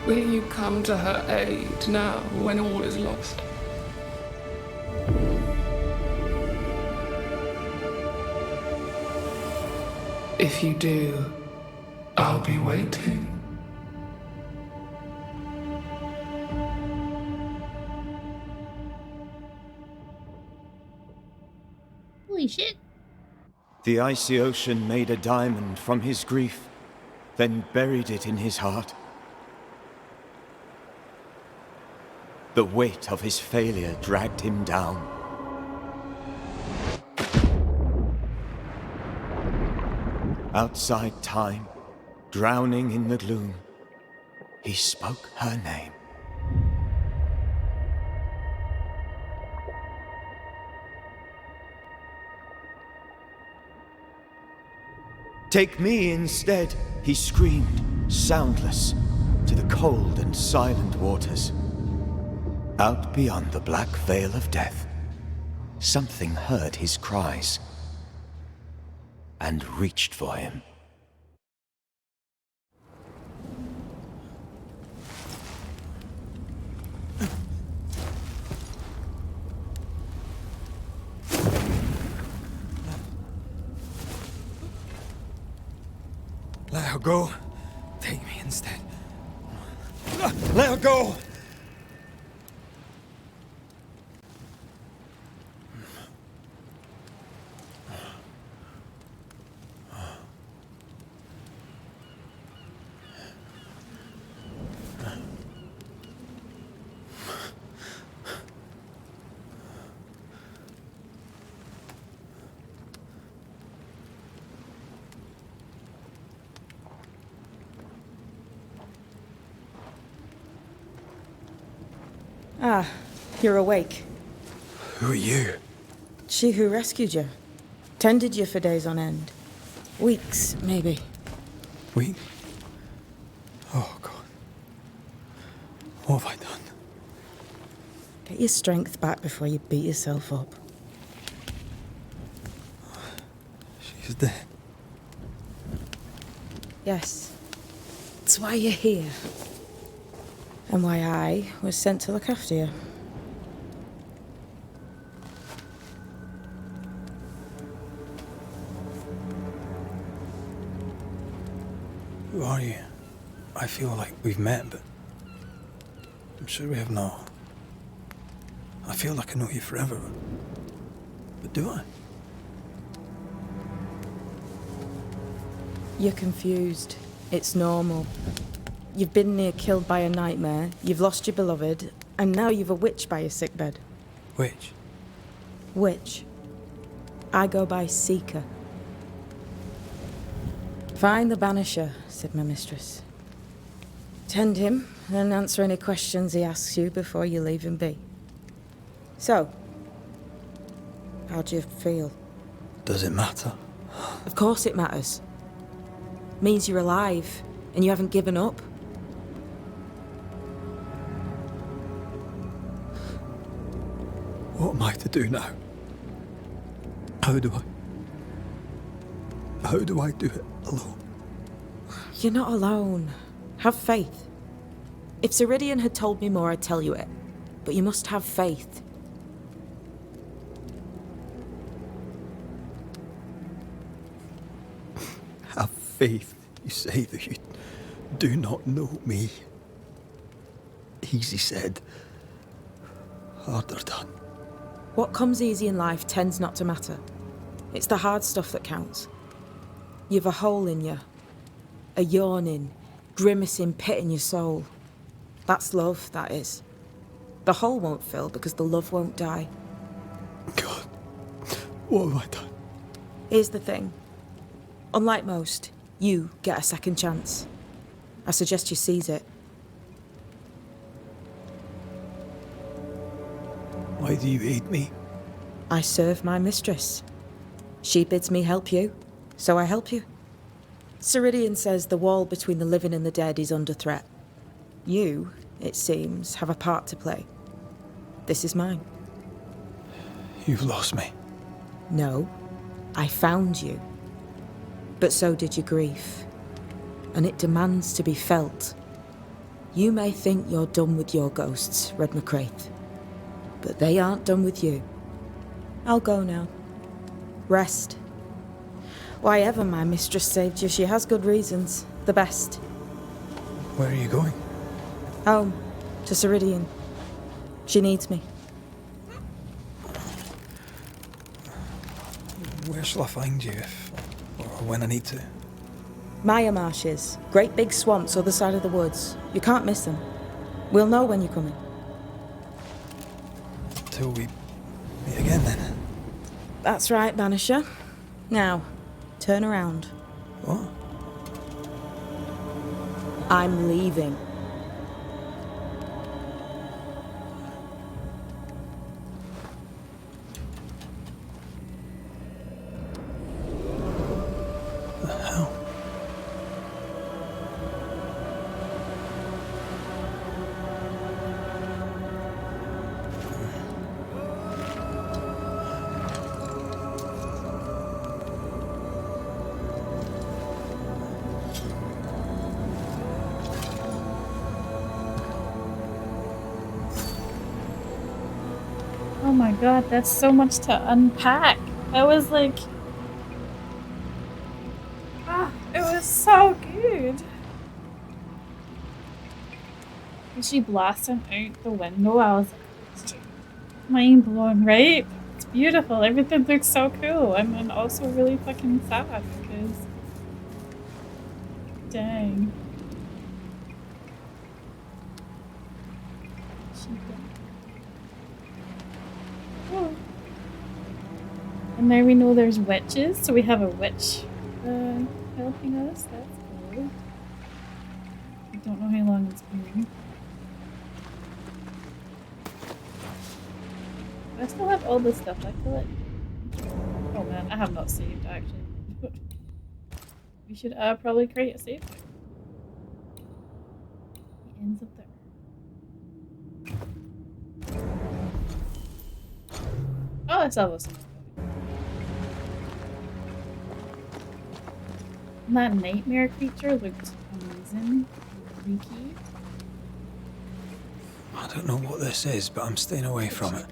Will you come to her aid now, when all is lost? If you do, I'll be waiting. Holy shit. The icy ocean made a diamond from his grief, then buried it in his heart. The weight of his failure dragged him down. Outside time, drowning in the gloom, he spoke her name. Take me instead, he screamed, soundless, to the cold and silent waters. Out beyond the black veil of death, something heard his cries and reached for him. Let her go. Take me instead. Let her go! Ah, you're awake. Who are you? She who rescued you. Tended you for days on end. Weeks, maybe. Weak? Oh, God. What have I done? Get your strength back before you beat yourself up. She's dead. Yes. That's why you're here. And why I was sent to look after you. Who are you? I feel like we've met, but I'm sure we have not. I feel like I know you forever, but do I? You're confused. It's normal. You've been near killed by a nightmare, you've lost your beloved, and now you've a witch by your sickbed. Witch? Witch. I go by Seeker. Find the Banisher, said my mistress. Tend him, and answer any questions he asks you before you leave him be. So, how do you feel? Does it matter? Of course it matters. Means you're alive, and you haven't given up. What am I to do now? How do I do it alone? You're not alone. Have faith. If Ceridian had told me more, I'd tell you it. But you must have faith. Have faith. You say that you do not know me. Easy said. Harder done. What comes easy in life tends not to matter. It's the hard stuff that counts. You've a hole in you. A yawning, grimacing pit in your soul. That's love, that is. The hole won't fill because the love won't die. God, what have I done? Here's the thing. Unlike most, you get a second chance. I suggest you seize it. Why do you aid me? I serve my mistress. She bids me help you, so I help you. Ceridian says the wall between the living and the dead is under threat. You, it seems, have a part to play. This is mine. You've lost me. No, I found you. But so did your grief. And it demands to be felt. You may think you're done with your ghosts, Red McCraith. But they aren't done with you. I'll go now. Rest. Why ever my mistress saved you, she has good reasons. The best. Where are you going? Home. To Ceridian. She needs me. Where shall I find you if, or when I need to? Maya marshes. Great big swamps other side of the woods. You can't miss them. We'll know when you're coming. Till we meet again then. That's right, Banisher. Now, turn around. What? I'm leaving. The hell? Oh my god, that's so much to unpack. That was like... it was so good. And she blasting out the window. I was like, mind blown, right? It's beautiful. Everything looks so cool. And then also really fucking sad because... Dang. Oh. And there we know there's witches, so we have a witch helping us. That's cool. I don't know how long it's been. I still have all this stuff I collect. Oh man, I have not saved actually. We should probably create a save. He ends up there. Oh, that's almost. And that nightmare creature looked amazing. Freaky. I don't know what this is, but I'm staying away from it.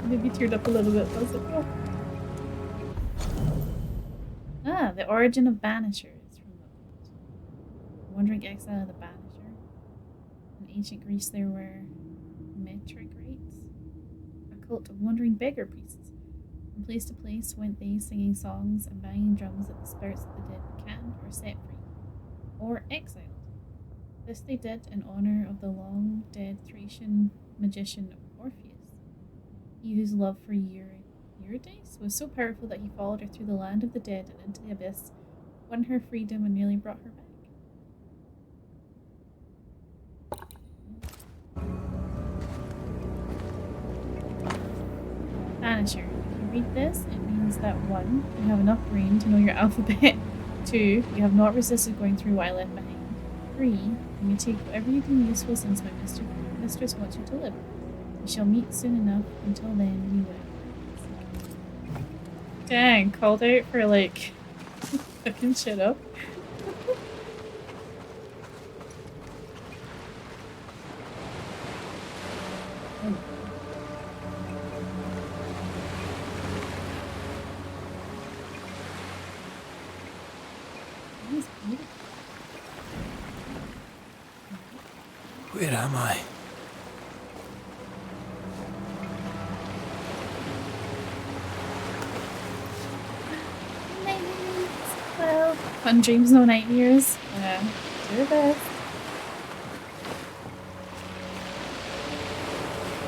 Maybe teared up a little bit. I was like, oh. Ah, the origin of Banishers from the Wandering Exile of the Banisher. In ancient Greece, there were metric rites, a cult of wandering beggar priests. From place to place went they, singing songs and banging drums that the spirits of the dead were canned or set free, or exiled. This they did in honour of the long-dead Thracian magician Orpheus, he whose love for Eurydice was so powerful that he followed her through the land of the dead and into the abyss, won her freedom and nearly brought her back. Banisher. If you read this, it means that 1. You have enough brain to know your alphabet. 2. You have not resisted going through what I left behind. 3. You may take whatever you deem useful since my mistress wants you to live. We shall meet soon enough. Until then, we will. Dang, called out for like fucking shit up. Where am I? Nightmares. Well, fun dreams, no nightmares. Do your best.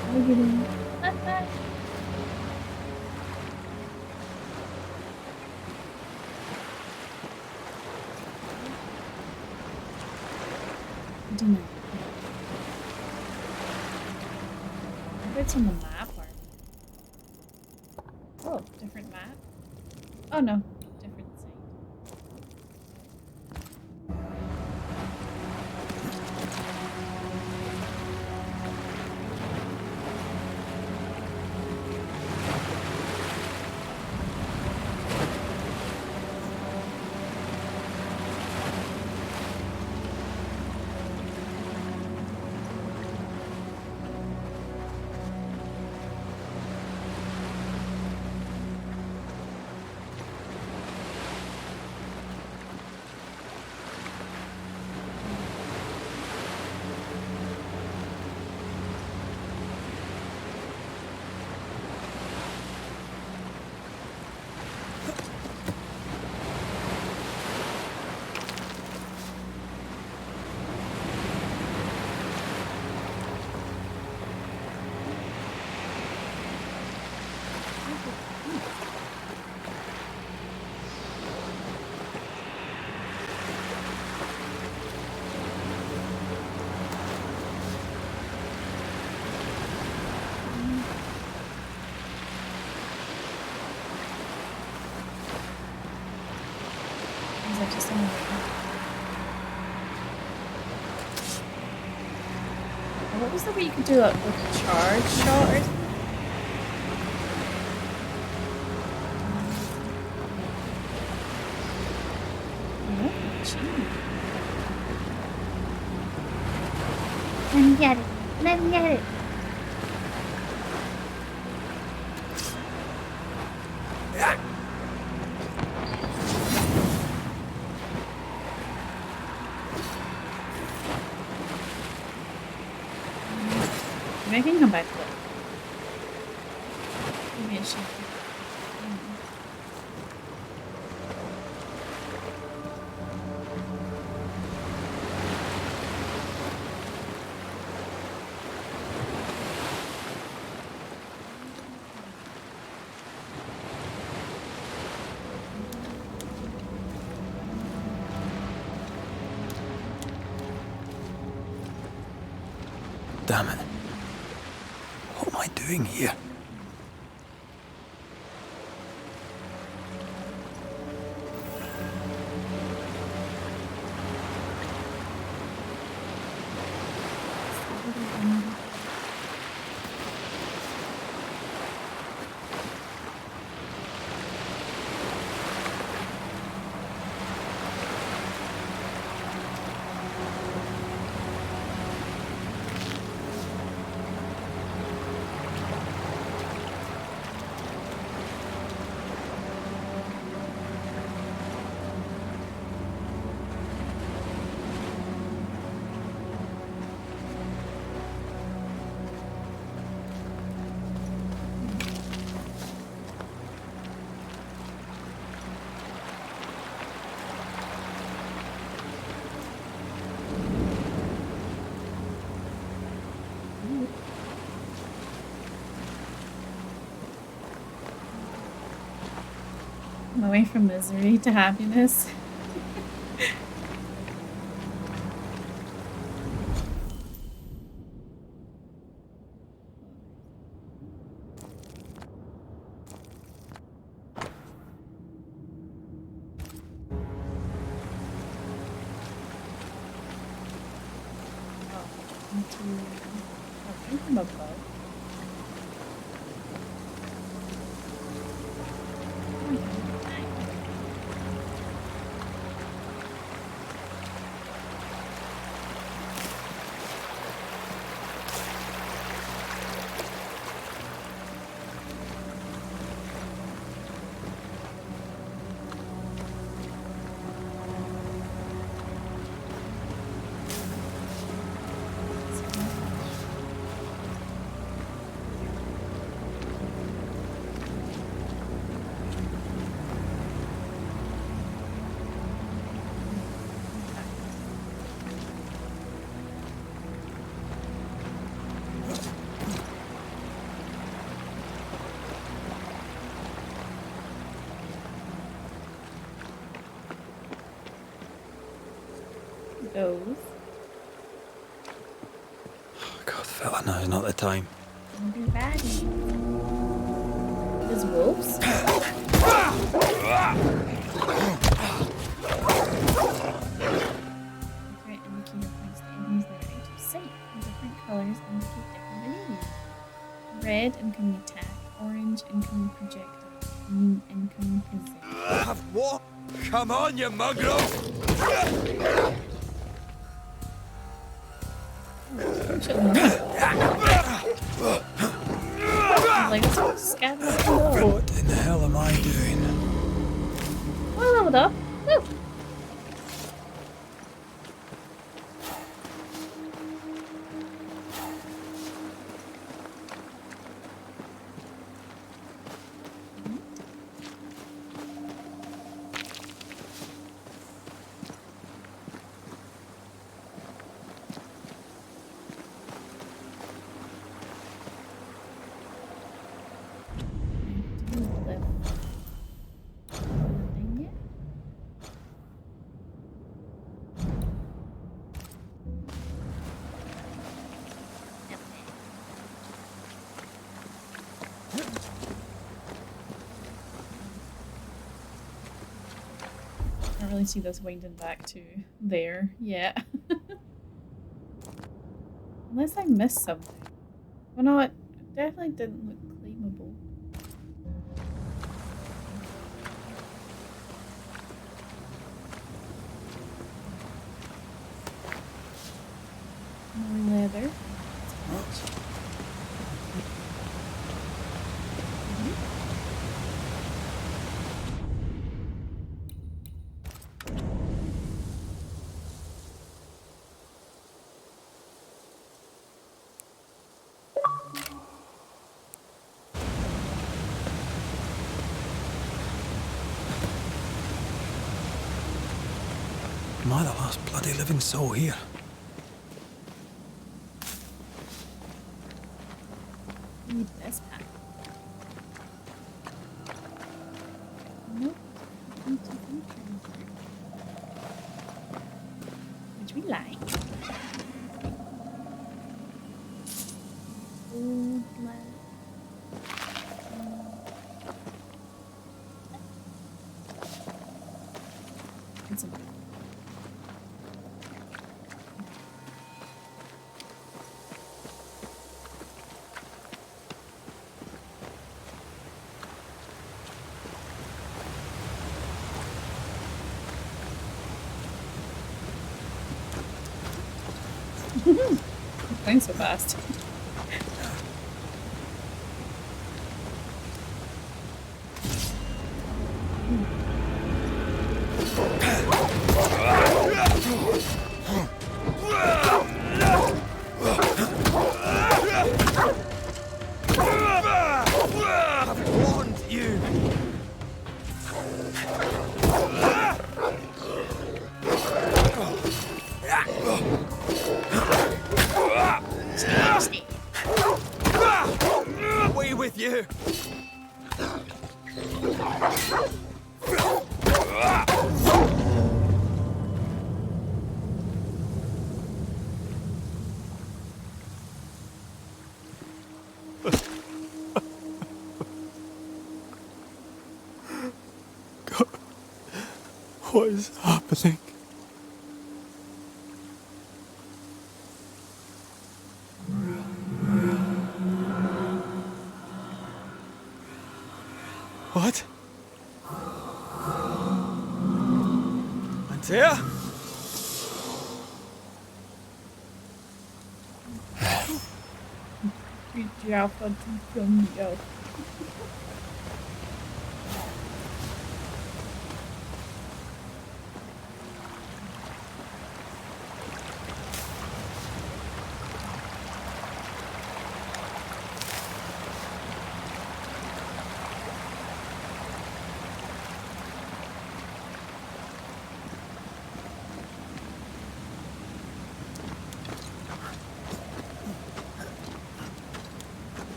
How are you doing? Bye. Do not. It's on the map or... Oh, different map? Oh no, different site. What was the way you could do like a charge shot or something? Let me get it. Let me get it. Maybe I can come back to it. Maybe I should. Damn it. What am I doing here? My way from misery to happiness. From above. Those. God, fella, now's not the time. They're baddies. There's wolves? Different indicator points to enemies that are out of sight. And different colours indicate different enemies. Red incoming attack, orange incoming projectile, green incoming position. What? Come on, you mongrel! Like, what in the hell am I doing? Oh, leveled up. Woo! I don't really see this winding back to there yet. Unless I missed something. Well, no, it definitely didn't look claimable. More leather. Am I the last bloody living soul here? Need this pack. Nope. Which we like. Old lead. And some. Going so fast. I've warned you! Away with you! What is happening? What? Antea? Giraffe hat from yo.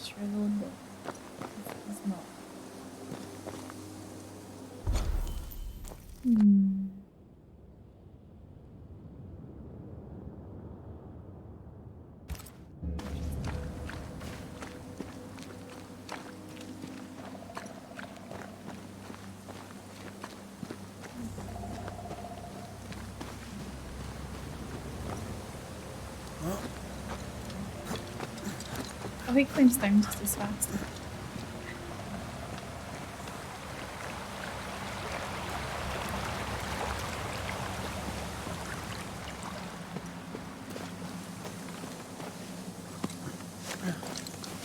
Shriveled book. It's not. Oh, he climbs down just as fast.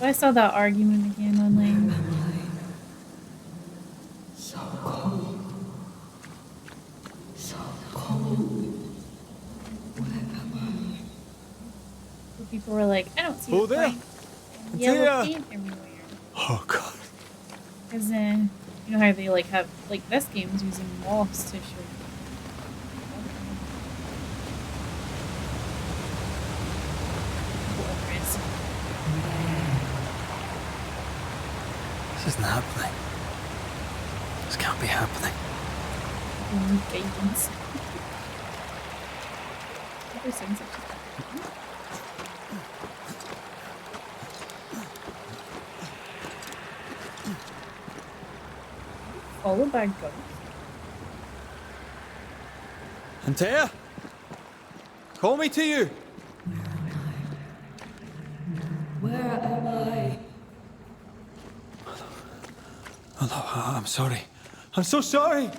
I saw that argument again online. So cold. So cold. Where am I? People were like, I don't see Oh, the there. point. Yellow Yeah. paint everywhere. Oh god. Because you know how they like have like this game's using moss to show. Whatever it is. This isn't happening. This can't be happening. Guidance. Ever since it's followed by ghosts. Antea? Call me to you. Where am I? Hello, I'm sorry. I'm so sorry.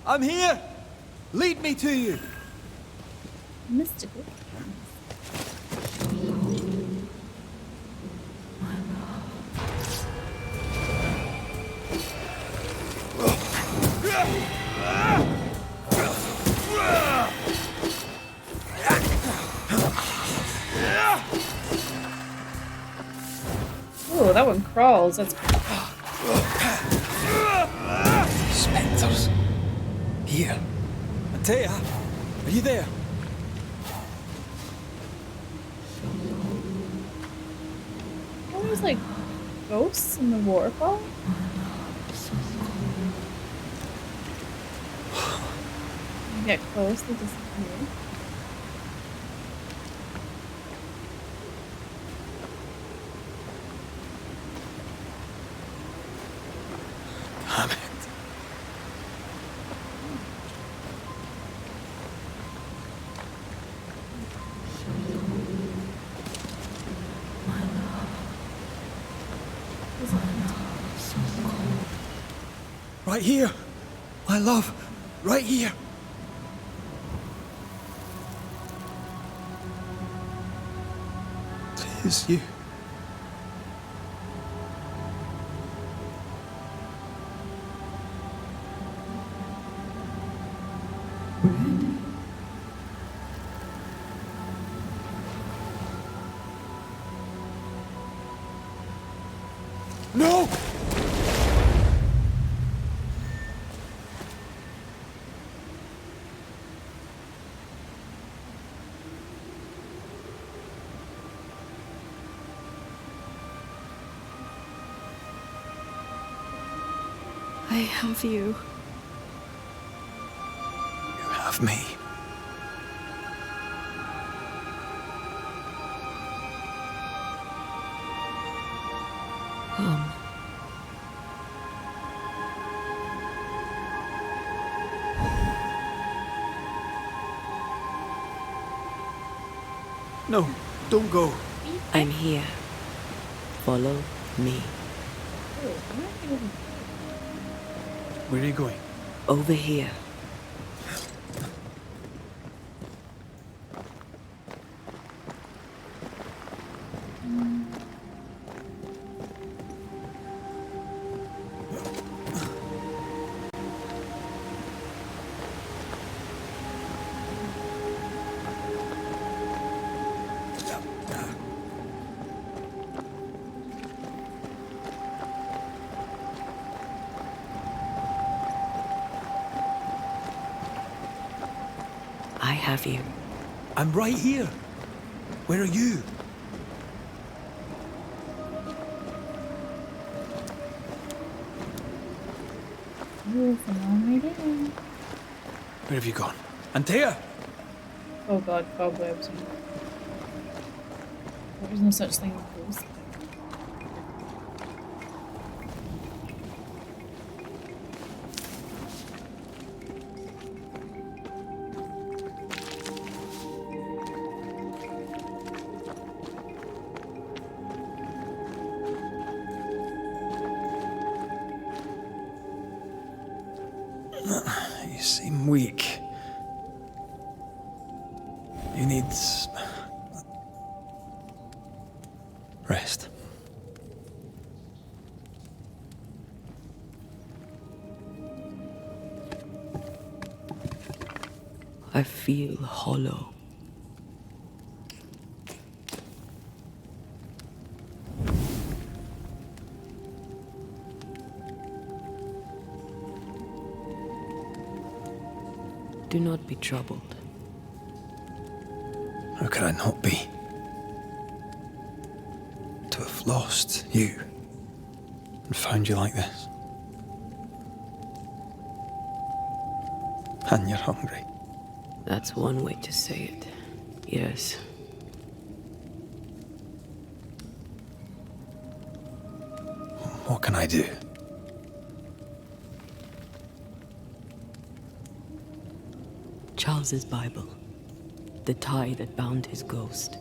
I'm here! Lead me to you! Mystical. Oh, that one crawls. That's Spectres. Here. Antea, are you there? oh, there's like ghosts in the waterfall. You get close, they disappear. Damn it. Right here. My love. Right here. It's you. No! I have you. You have me. No, don't go. I'm here. Follow me. Where are you going? Over here. I have you. I'm right here. Where are you? Ooh, it's a long way down. Where have you gone? Antea! Oh god, cobwebs. There's no such thing as ghosts. You seem weak. You need rest. I feel hollow. Do not be troubled. How could I not be? To have lost you and found you like this. And you're hungry. That's one way to say it. Yes. What can I do? Charles's Bible. The tie that bound his ghost.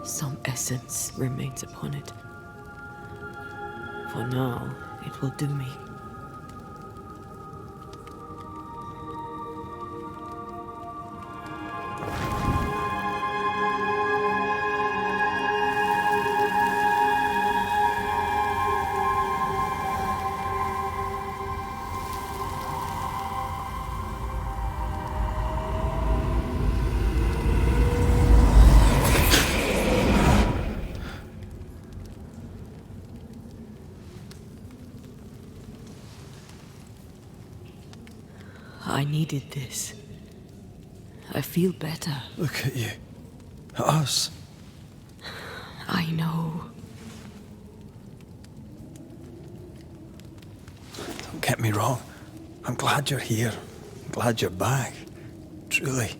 Some essence remains upon it. For now, it will do me. I needed this. I feel better. Look at you. At us. I know. Don't get me wrong. I'm glad you're here. I'm glad you're back. Truly.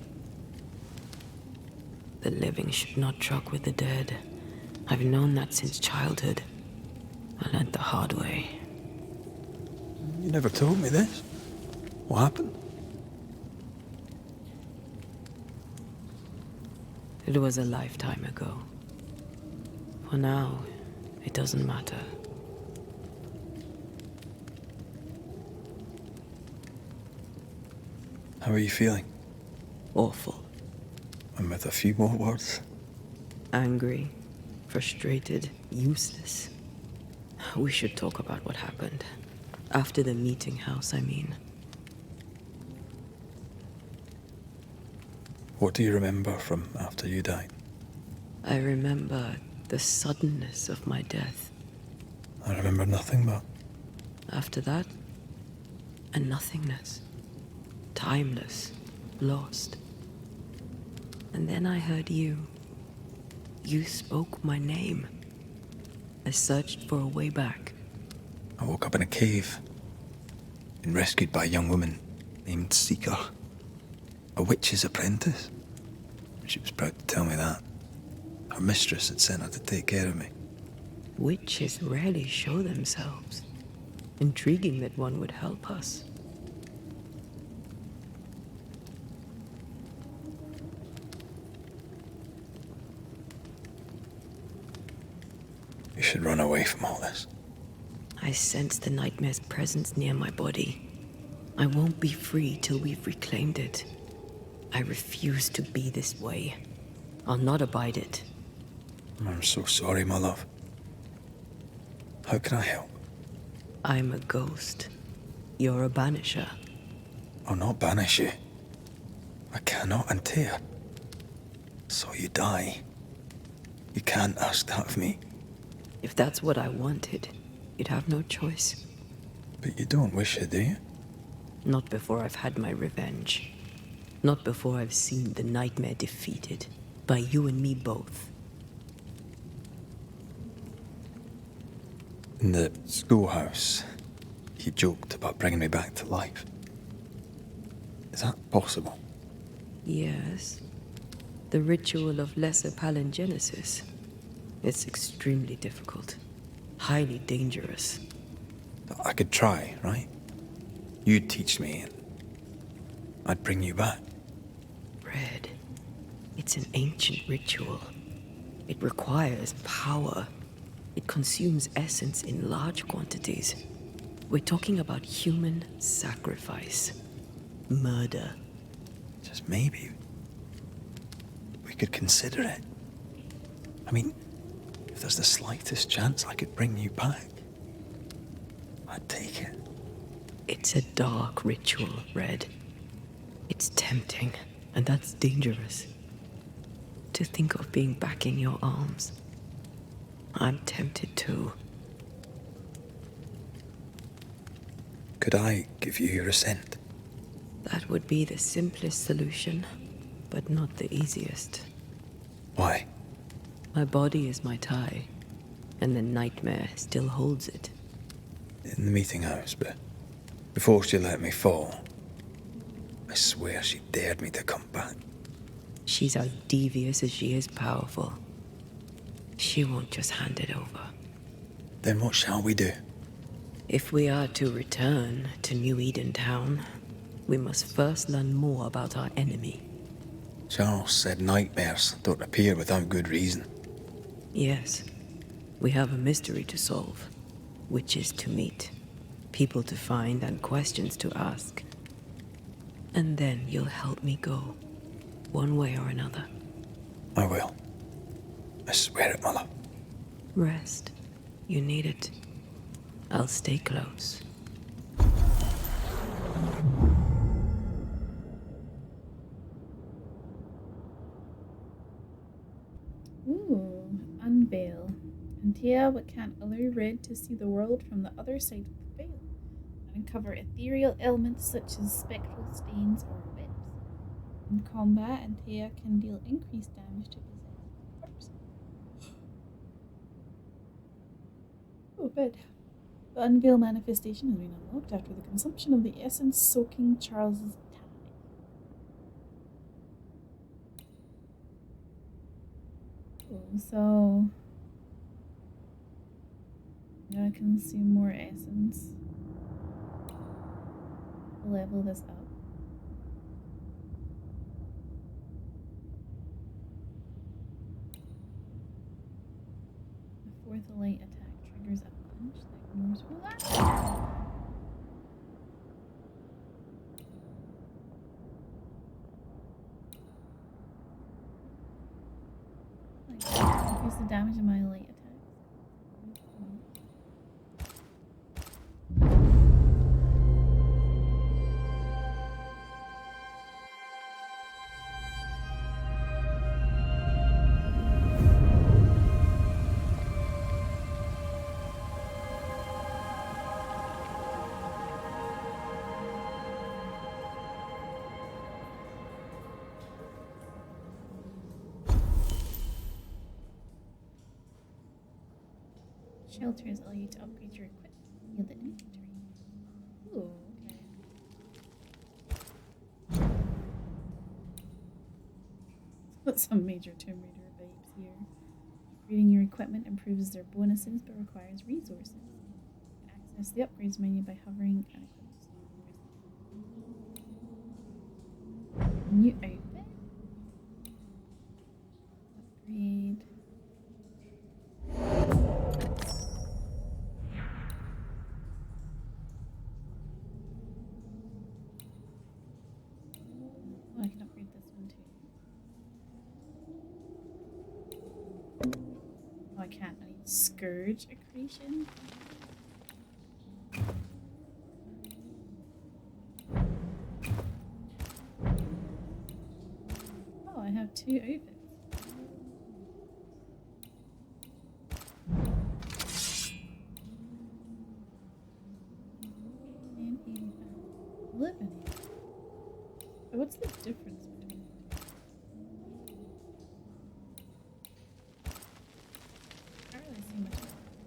The living should not truck with the dead. I've known that since childhood. I learned the hard way. You never told me this. What happened? It was a lifetime ago. For now, it doesn't matter. How are you feeling? Awful. And with a few more words? Angry, frustrated, useless. We should talk about what happened. After the meeting house, I mean. What do you remember from after you died? I remember the suddenness of my death. I remember nothing but... After that, a nothingness. Timeless, lost. And then I heard you. You spoke my name. I searched for a way back. I woke up in a cave. Been rescued by a young woman named Seeker. A witch's apprentice. She was proud to tell me that. Her mistress had sent her to take care of me. Witches rarely show themselves. Intriguing that one would help us. You should run away from all this. I sense the nightmare's presence near my body. I won't be free till we've reclaimed it. I refuse to be this way. I'll not abide it. I'm so sorry, my love. How can I help? I'm a ghost. You're a banisher. I'll not banish you. I cannot Antea. So you die. You can't ask that of me. If that's what I wanted, you'd have no choice. But you don't wish it, do you? Not before I've had my revenge. Not before I've seen the nightmare defeated. By you and me both. In the schoolhouse, he joked about bringing me back to life. Is that possible? Yes. The ritual of lesser palingenesis. It's extremely difficult. Highly dangerous. I could try, right? You'd teach me, and I'd bring you back. Red. It's an ancient ritual. It requires power. It consumes essence in large quantities. We're talking about human sacrifice. Murder. Just maybe we could consider it. I mean, if there's the slightest chance I could bring you back, I'd take it. It's a dark ritual, Red. It's tempting, and that's dangerous. To think of being back in your arms. I'm tempted too. Could I give you your assent? That would be the simplest solution, but not the easiest. Why? My body is my tie, and the nightmare still holds it. In the meeting house, but before she let me fall, I swear she dared me to come back. She's as devious as she is powerful. She won't just hand it over. Then what shall we do? If we are to return to New Eden Town, we must first learn more about our enemy. Charles said nightmares don't appear without good reason. Yes, we have a mystery to solve. Witches to meet, people to find, and questions to ask. And then you'll help me go, one way or another. I will. I swear it, my love. Rest. You need it. I'll stay close. Ooh, unveil. Antea what can't allow Red to see the world from the other side of the veil, and uncover ethereal elements such as spectral stains or webs. In combat, Antea can deal increased damage to possessed person. Oh, bed. The unveil manifestation has been unlocked after the consumption of the essence soaking Charles's tie. Oh, so I'm gonna consume more essence. Level this up. Fourth light attack triggers a punch that ignores all that. Increase the damage of my light attacks. Shelters allow you to upgrade your equipment and heal the inventory. Ooh, okay. Got some major Tomb Raider vibes here. Upgrading your equipment improves their bonuses but requires resources. Access the upgrades menu by hovering and equipping. New outfit. Upgrade. Oh, I can upgrade this one too. Oh, I can't. I need Scourge accretion. Oh, I have 2 outfits. And 85. 11. So what's the difference between them? I can't really see much.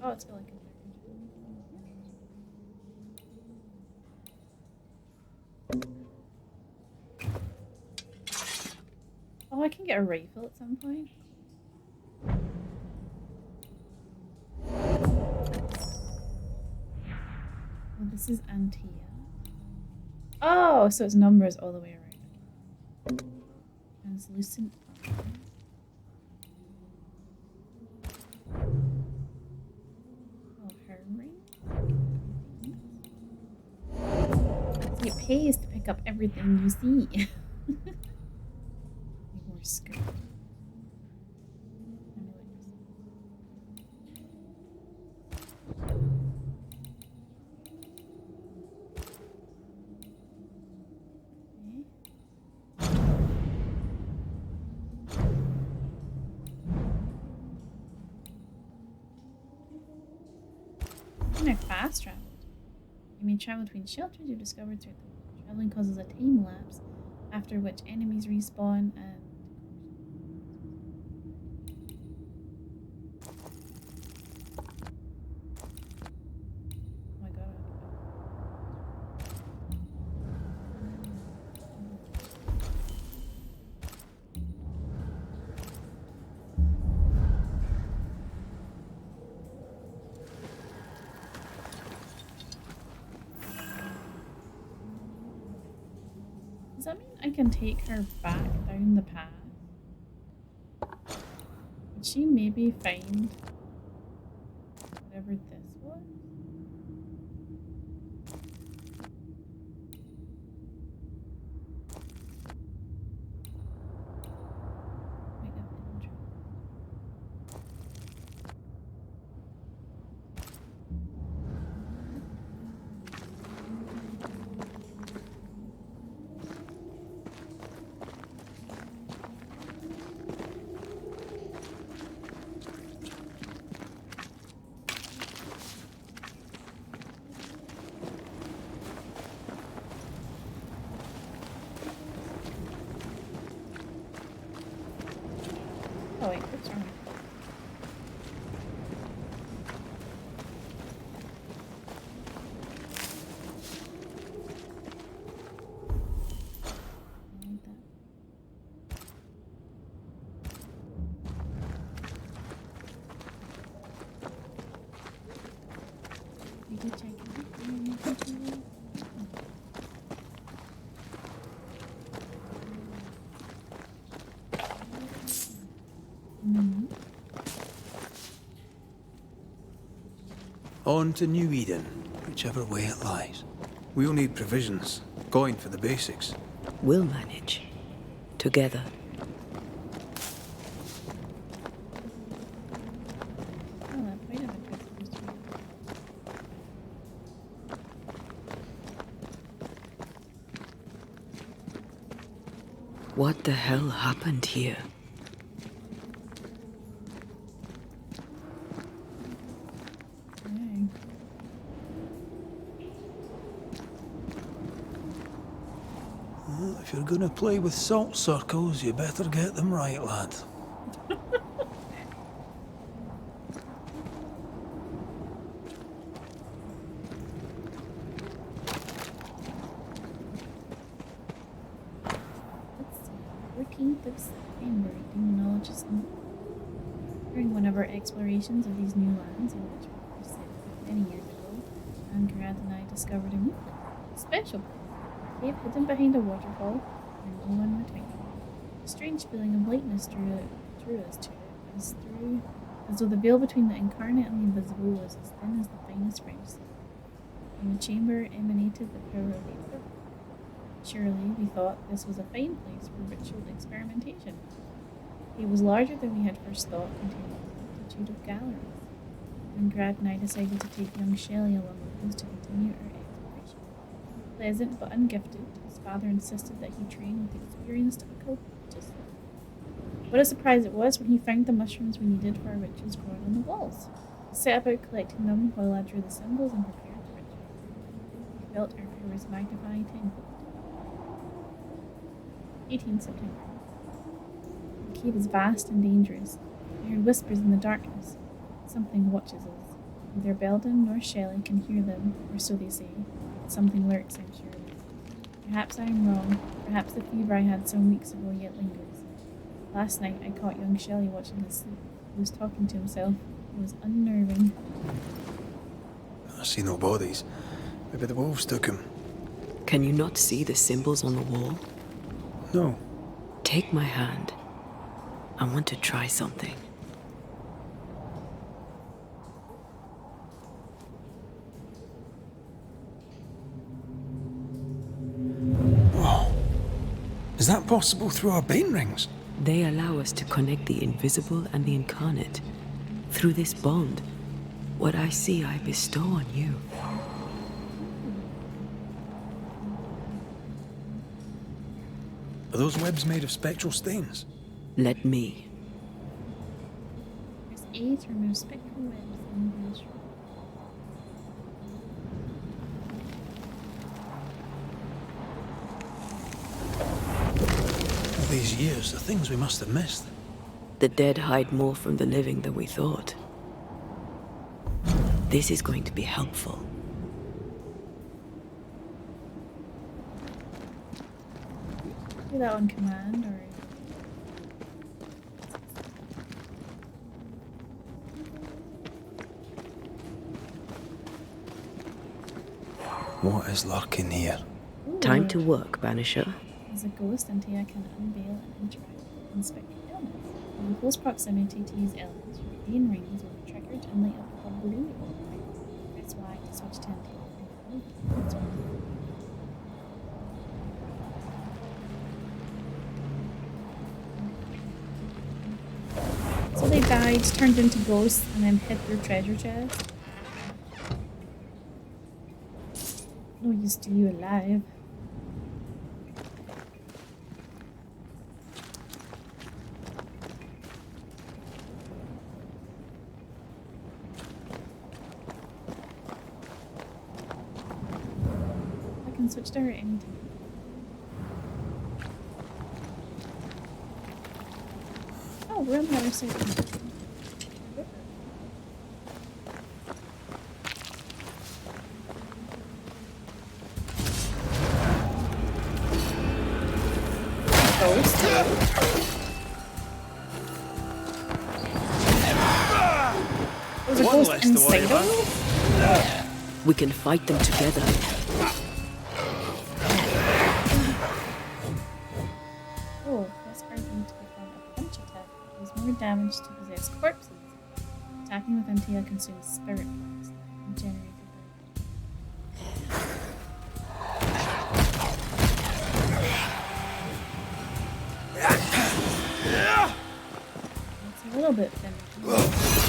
Oh, it's got like a third. Oh, I can get a rifle at some point. Well, this is Antia. Oh, so it's numbers all the way around. Translucent armor. Oh, her ring. It pays to pick up everything you see. Need more skirt. I fast traveled. You may travel between shelters you've discovered throughout the world. Traveling causes a time lapse, after which enemies respawn and... Oh my god. Does that mean I can take her back down the path? Would she maybe find whatever this was? Might have interest. Oh wait, what's wrong? On to New Eden, whichever way it lies. We'll need provisions, coin for the basics. We'll manage. Together. What the hell happened here? Well, if you're gonna play with salt circles, you better get them right, lad. During one of our explorations of these new lands, in which we were set many years ago, Ankarad and I discovered a new, special place, a cave hidden behind a waterfall, where no one would find it. A strange feeling of lightness drew us to it, as though the veil between the incarnate and the invisible was as thin as the finest French silk. From the chamber emanated the power of vapor. Surely, we thought, this was a fine place for ritual experimentation. It was larger than we had first thought, containing a multitude of galleries. When Grad and I decided to take young Shelley along with us to continue our exploration. Pleasant but ungifted, his father insisted that he train with experienced occultists. What a surprise it was when he found the mushrooms we needed for our rituals growing on the walls. We set about collecting them while I drew the symbols and prepared the ritual. We felt our powers magnified tenfold. 18th September. The cave is vast and dangerous. I heard whispers in the darkness. Something watches us. Neither Belden nor Shelley can hear them, or so they say. But something lurks, I'm sure. Perhaps I am wrong. Perhaps the fever I had some weeks ago yet lingers. Last night I caught young Shelley watching his sleep. He was talking to himself. It was unnerving. I see no bodies. Maybe the wolves took him. Can you not see the symbols on the wall? No. Take my hand. I want to try something. Whoa. Is that possible through our bane rings? They allow us to connect the invisible and the incarnate. Through this bond, what I see I bestow on you. Are those webs made of spectral stains? Let me. Press A to remove spectral webs in the shroud. All these years, the things we must have missed. The dead hide more from the living than we thought. This is going to be helpful. Do that on command, or... What is lurking here? Ooh. Time to work, Banisher. As a ghost, Antea can unveil and interact with inspected elements. In close proximity to these elements, your bane rings will be triggered and light up with a blue light. That's why to switch to Antea. So they died, turned into ghosts, and then hid their treasure chest. No use to you alive. I can switch to her anytime. Oh, we're on the other side. There's a ghost inside of them? We can fight them together. Oh, press R1 to perform a punch attack. Deals more damage to possessed corpses. Attacking with Antea consumes spirit points. generated. It's a little bit finished.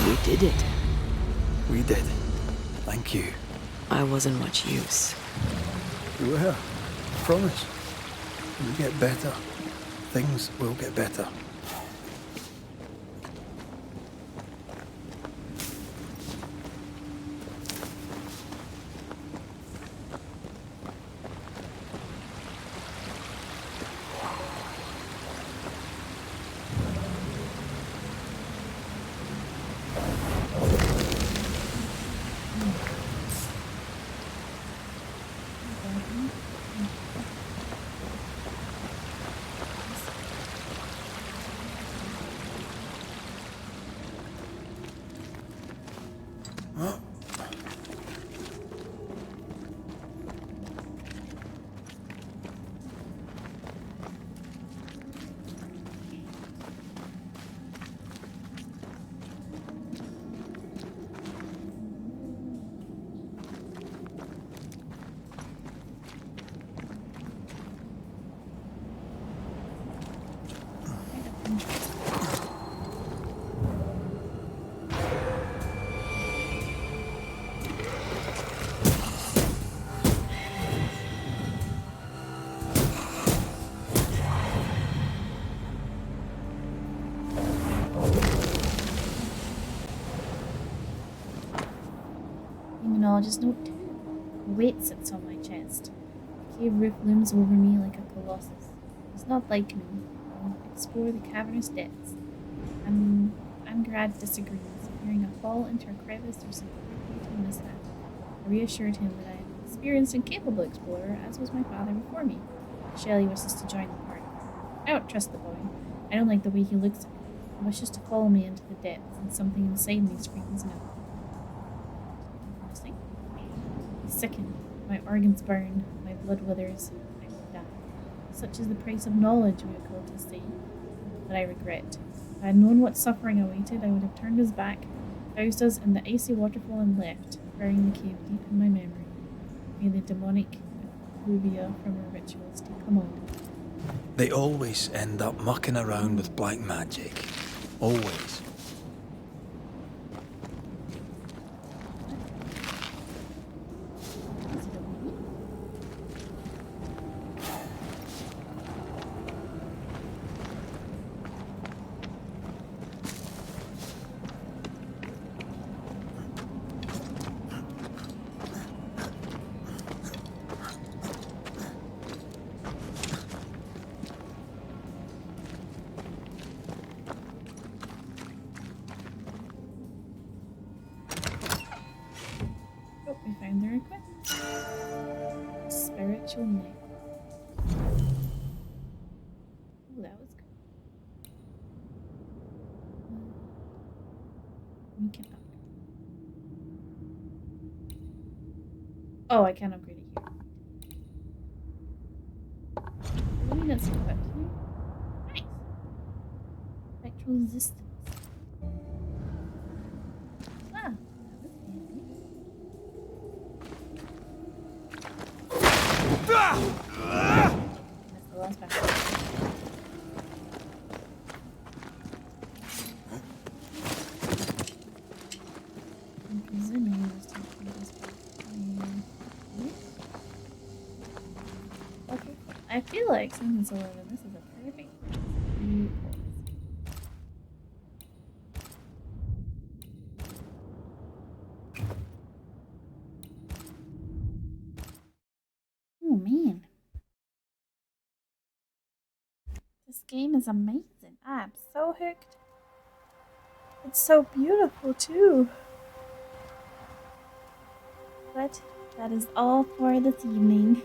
We did it. We did. Thank you. I wasn't much use. You were. Promise. We'll get better. Things will get better. Demonologist note 2. Weight sits on my chest. The cave roof looms over me like a colossus. It's not like me. I'll explore the cavernous depths. Amgrad disagrees, fearing a fall into a crevice or some fatal mishap. I reassured him that I am an experienced and capable explorer, as was my father before me. Shelley wishes to join the party. I don't trust the boy. I don't like the way he looks at me. He wishes to follow me into the depths, and something inside me screams no. Interesting. I sicken. My organs burn. My blood withers. I will die. Such is the price of knowledge, we are called to say. But I regret. If I had known what suffering awaited, I would have turned his back, doused us in the icy waterfall, and left, burying the cave deep in my memory. May the demonic effluvia from our rituals take a mold. They always end up mucking around with black magic. Always. We found their equipment. Spiritual knife. Oh, that was good. We can upgrade. Oh, I can upgrade it here. I mean, that's equipped here. Nice. Spectral resistance. Ah, that was handy. That's the last battle. I'm presuming this takes me this back. Okay. I feel like since it's 11, this is a perfect pause. Oh man. This game is amazing. I'm so hooked. It's so beautiful too. But that is all for this evening.